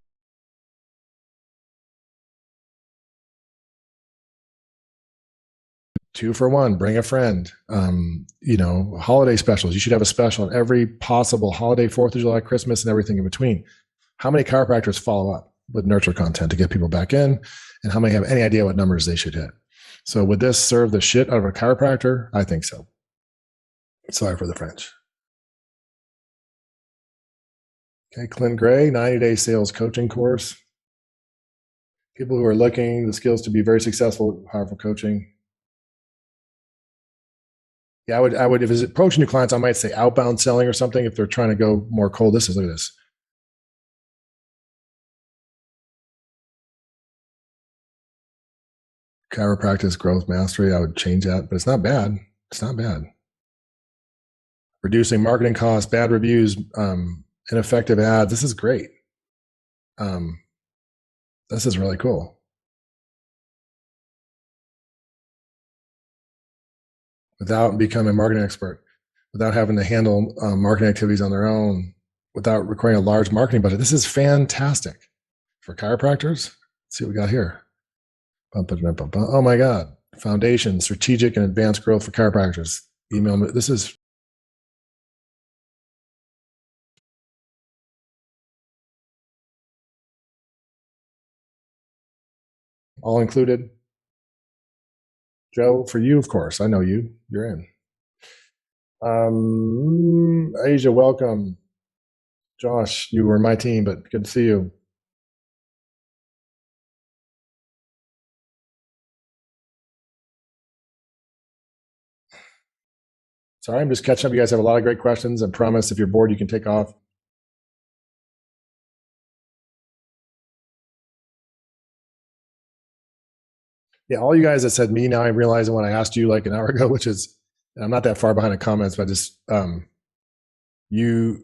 2 for 1, bring a friend. Holiday specials. You should have a special on every possible holiday, 4th of July, Christmas, and everything in between. How many chiropractors follow up with nurture content to get people back in? And how many have any idea what numbers they should hit? So would this serve the shit out of a chiropractor? I think so. Sorry for the French. Okay, Clint Gray, 90-day sales coaching course. People who are looking the skills to be very successful, powerful coaching. Yeah, I would, if it's approaching new clients, I might say outbound selling or something if they're trying to go more cold. Look at this. Chiropractic growth mastery. I would change that, but it's not bad. It's not bad. Reducing marketing costs, bad reviews, ineffective ads. This is great. This is really cool. Without becoming a marketing expert, without having to handle marketing activities on their own, without requiring a large marketing budget. This is fantastic for chiropractors. Let's see what we got here. Oh my God. Foundation, strategic and advanced growth for chiropractors. Email me. This is all included. Joe, for you, of course. I know you. You're in. Asia, welcome. Josh, you were my team, but good to see you. Sorry, I'm just catching up. You guys have a lot of great questions. I promise if you're bored, you can take off. Yeah, all you guys that said me now, I'm realizing what I asked you like an hour ago, which is, and I'm not that far behind the comments, but just you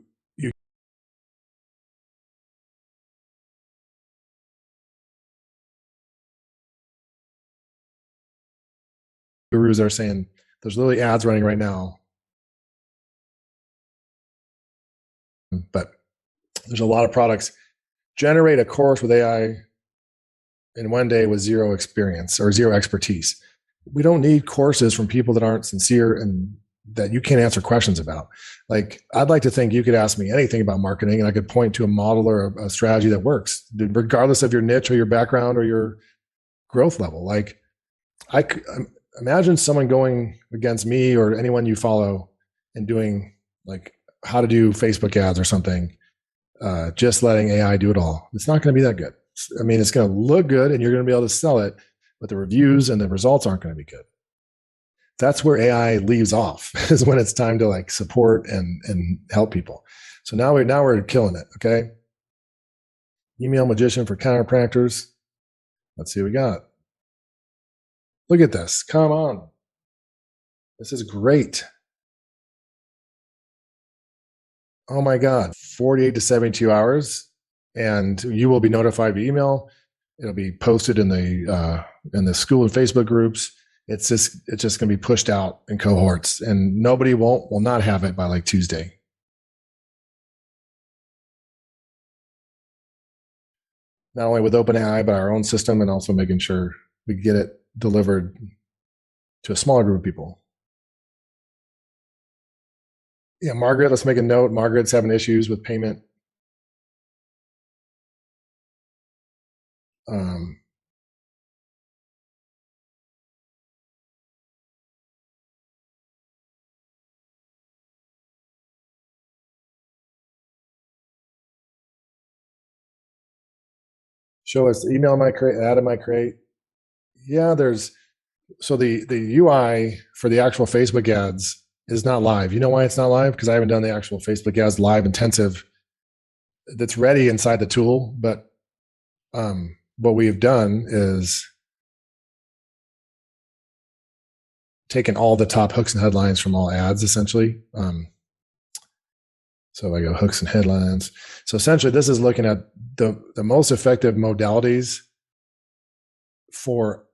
gurus are saying there's literally ads running right now, but there's a lot of products. Generate a course with AI in one day with zero experience or zero expertise. We don't need courses from people that aren't sincere and that you can't answer questions about. Like, I'd like to think you could ask me anything about marketing and I could point to a model or a strategy that works, regardless of your niche or your background or your growth level. Like, I imagine someone going against me or anyone you follow and doing like how to do Facebook ads or something, just letting AI do it all. It's not going to be that good. I mean, it's going to look good and you're going to be able to sell it, but the reviews and the results aren't going to be good. That's where AI leaves off is when it's time to like support and help people. So now we're killing it. Okay. Email magician for chiropractors. Let's see what we got. Look at this. Come on. This is great. Oh my God. 48 to 72 hours. And you will be notified via email. It'll be posted in the school and Facebook groups. It's just going to be pushed out in cohorts, and nobody will not have it by like Tuesday. Not only with OpenAI, but our own system, and also making sure we get it delivered to a smaller group of people. Yeah, Margaret, let's make a note. Margaret's having issues with payment. show us the email I might create, ad I might create. Yeah, so the UI for the actual Facebook ads is not live. You know why it's not live? Because I haven't done the actual Facebook ads live intensive that's ready inside the tool. But what we've done is taken all the top hooks and headlines from all ads, essentially. So I go hooks and headlines. So essentially, this is looking at the most effective modalities for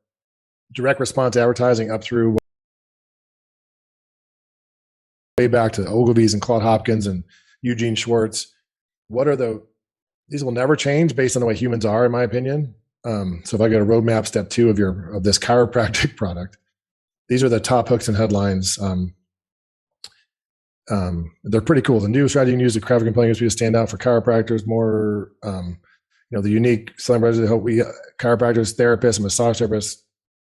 direct response advertising up through way back to Ogilvy's and Claude Hopkins and Eugene Schwartz. These will never change based on the way humans are, in my opinion. So if I go to roadmap step 2 of this chiropractic product, these are the top hooks and headlines. They're pretty cool. The new strategy you can use to craft a compelling USP to stand out for chiropractors, more, the unique selling that help chiropractors, therapists, massage therapists.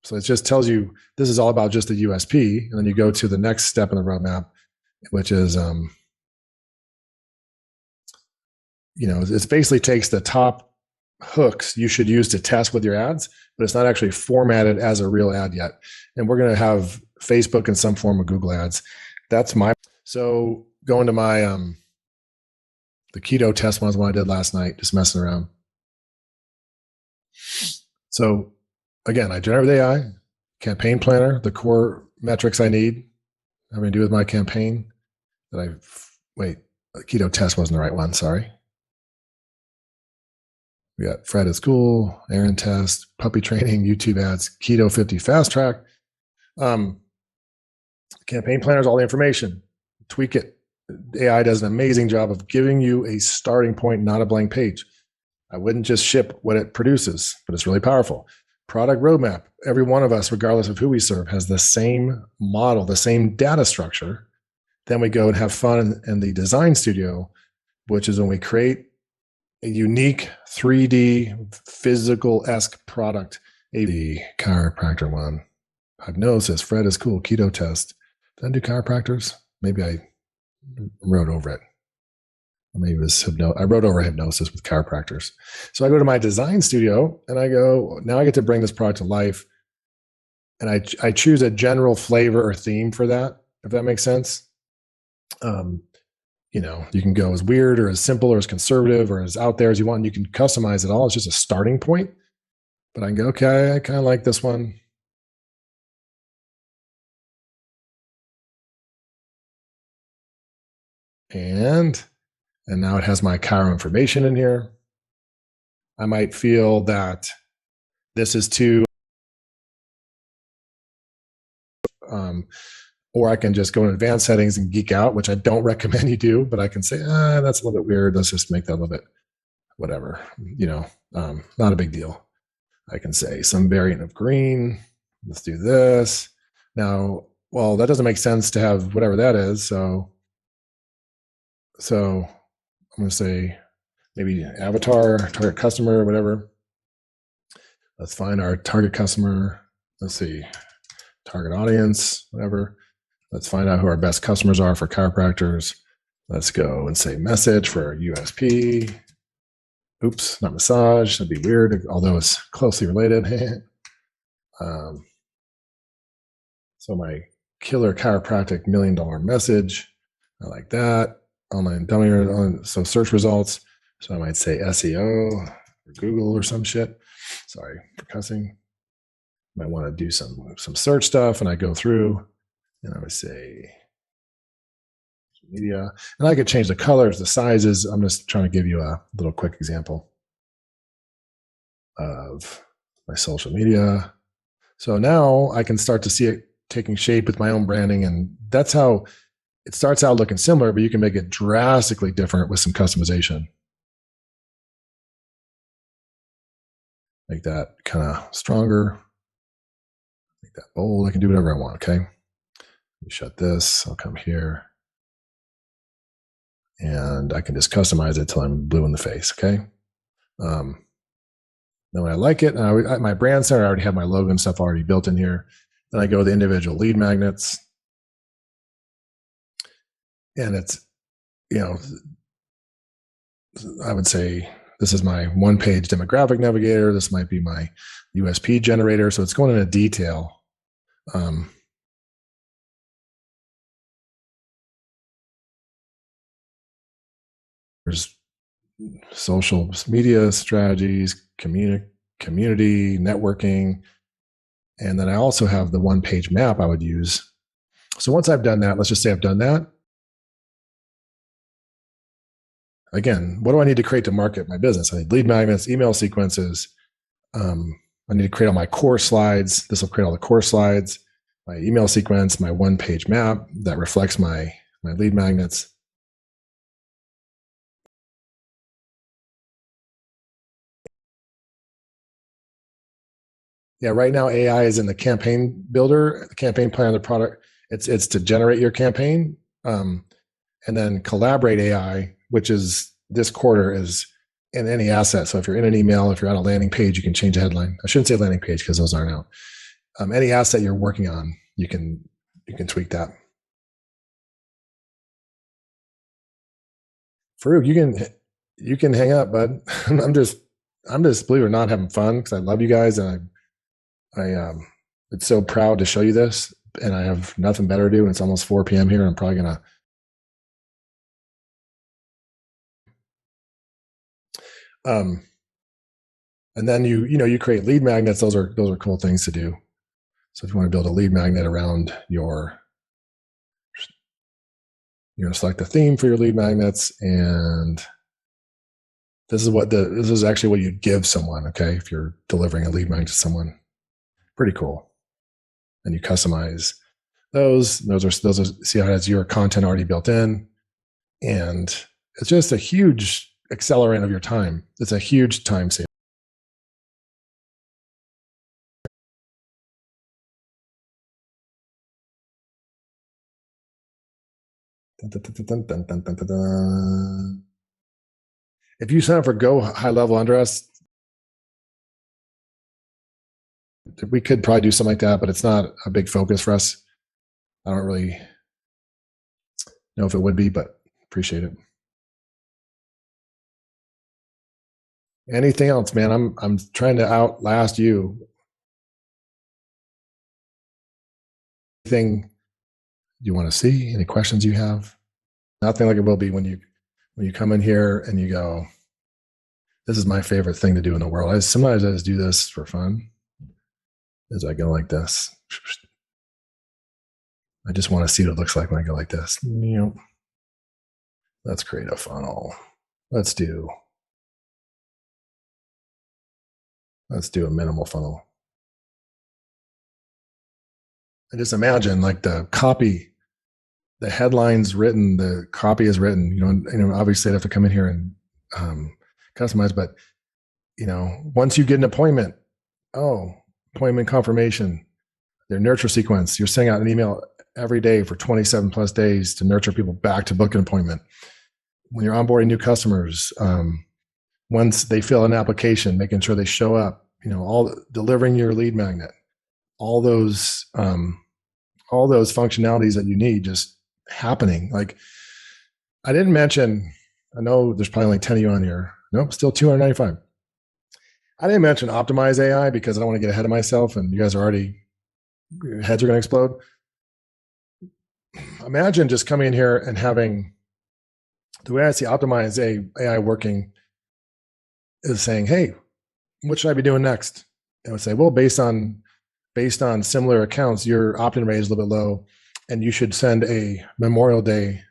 So it just tells you this is all about just the USP. And then you go to the next step in the roadmap, which is, it basically takes the top hooks you should use to test with your ads, but it's not actually formatted as a real ad yet. And we're going to have Facebook in some form of Google ads. So going to my, the keto test one I did last night, just messing around. So again, I generate with AI, campaign planner, the core metrics I need having to do with my campaign the keto test wasn't the right one. Sorry. We got Fred at school, Aaron test, puppy training, YouTube ads, keto 50 fast track. Campaign planners, all the information, tweak it. AI does an amazing job of giving you a starting point, not a blank page. I wouldn't just ship what it produces, but it's really powerful. Product roadmap. Every one of us, regardless of who we serve, has the same model, the same data structure. Then we go and have fun in the design studio, which is when we create a unique 3D physical-esque product. The chiropractor one. Hypnosis, Fred is cool, keto test. Did I do chiropractors? Maybe I wrote over it. Maybe it was I wrote over hypnosis with chiropractors. So I go to my design studio and I go, now I get to bring this product to life. And I choose a general flavor or theme for that, if that makes sense. You can go as weird or as simple or as conservative or as out there as you want. And you can customize it all. It's just a starting point. But I can go, okay, I kind of like this one. And now it has my chiro information in here. I might feel that this is too, or I can just go in advanced settings and geek out, which I don't recommend you do, but I can say, that's a little bit weird. Let's just make that a little bit, whatever, not a big deal. I can say some variant of green. Let's do this. Now, well, that doesn't make sense to have whatever that is. So I'm going to say maybe avatar, target customer, whatever. Let's find our target customer. Let's see, target audience, whatever. Let's find out who our best customers are for chiropractors. Let's go and say message for USP. Oops, not massage. That'd be weird, although it's closely related. So my killer chiropractic $1 million message. I like that. Online dummy, so search results. So I might say SEO or Google or some shit. Sorry for cussing. Might want to do some search stuff, and I go through and I would say media, and I could change the colors, the sizes. I'm just trying to give you a little quick example of my social media. So now I can start to see it taking shape with my own branding, and that's how it starts out looking similar, but you can make it drastically different with some customization. Make that kind of stronger. Make that bold. I can do whatever I want, okay? Let me shut this. I'll come here. And I can just customize it till I'm blue in the face, okay? Then when I like it, and my brand center, I already have my logo and stuff already built in here. Then I go to the individual lead magnets. And it's, I would say this is my one-page demographic navigator. This might be my USP generator. So it's going into detail. There's social media strategies, community, networking. And then I also have the one-page map I would use. So once I've done that, let's just say I've done that. Again, what do I need to create to market my business? I need lead magnets, email sequences. I need to create all my course slides. This will create all the course slides, my email sequence, my one-page map that reflects my lead magnets. Yeah, right now AI is in the campaign builder, the campaign plan of the product. It's to generate your campaign, and then collaborate AI, which is this quarter, is in any asset. So if you're in an email, if you're on a landing page, you can change the headline. I shouldn't say landing page because those aren't out. Any asset you're working on, you can tweak that. Farouk, you can hang up, bud. I'm just believe it or not having fun because I love you guys, and it's so proud to show you this, and I have nothing better to do. And it's almost 4 p.m. here, and I'm probably gonna. And then you create lead magnets. Those are cool things to do. So if you want to build a lead magnet around you're going to select the theme for your lead magnets, and this is actually what you'd give someone. Okay, if you're delivering a lead magnet to someone, pretty cool. And you customize those. Those are see how it has your content already built in, and it's just a huge accelerant of your time. It's a huge time saver. If you sign up for Go High Level Under Us, we could probably do something like that, but it's not a big focus for us. I don't really know if it would be, but appreciate it. Anything else, man? I'm trying to outlast you. Anything you want to see? Any questions you have? Nothing like it will be when you come in here and you go, this is my favorite thing to do in the world. Sometimes I just do this for fun. As I go like this. I just want to see what it looks like when I go like this. Let's create a funnel. Let's do a minimal funnel. And just imagine like the copy, the headlines written, the copy is written, obviously I'd have to come in here and customize, but once you get an appointment, appointment confirmation, their nurture sequence, you're sending out an email every day for 27 plus days to nurture people back to book an appointment. When you're onboarding new customers, once they fill an application, making sure they show up, all delivering your lead magnet, all those functionalities that you need just happening. Like I didn't mention, I know there's probably only 10 of you on here. Nope, still 295. I didn't mention optimize AI because I don't want to get ahead of myself and you guys are already, your heads are going to explode. Imagine just coming in here and having, the way I see optimize AI working is saying, hey, what should I be doing next? And I would say, well, based on similar accounts, your opt-in rate is a little bit low and you should send a Memorial Day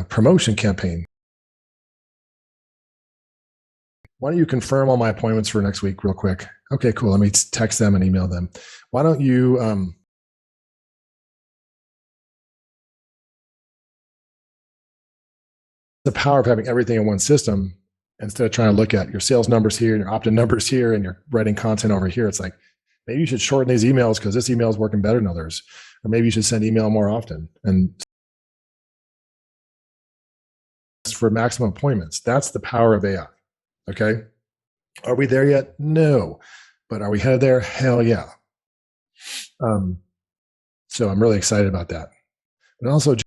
promotion campaign. Why don't you confirm all my appointments for next week real quick? Okay, cool. Let me text them and email them. Why don't you the power of having everything in one system instead of trying to look at your sales numbers here and your opt-in numbers here and you're writing content over here. It's like, maybe you should shorten these emails because this email is working better than others. Or maybe you should send email more often. And for maximum appointments, that's the power of AI. Okay. Are we there yet? No. But are we headed there? Hell yeah. So I'm really excited about that. And also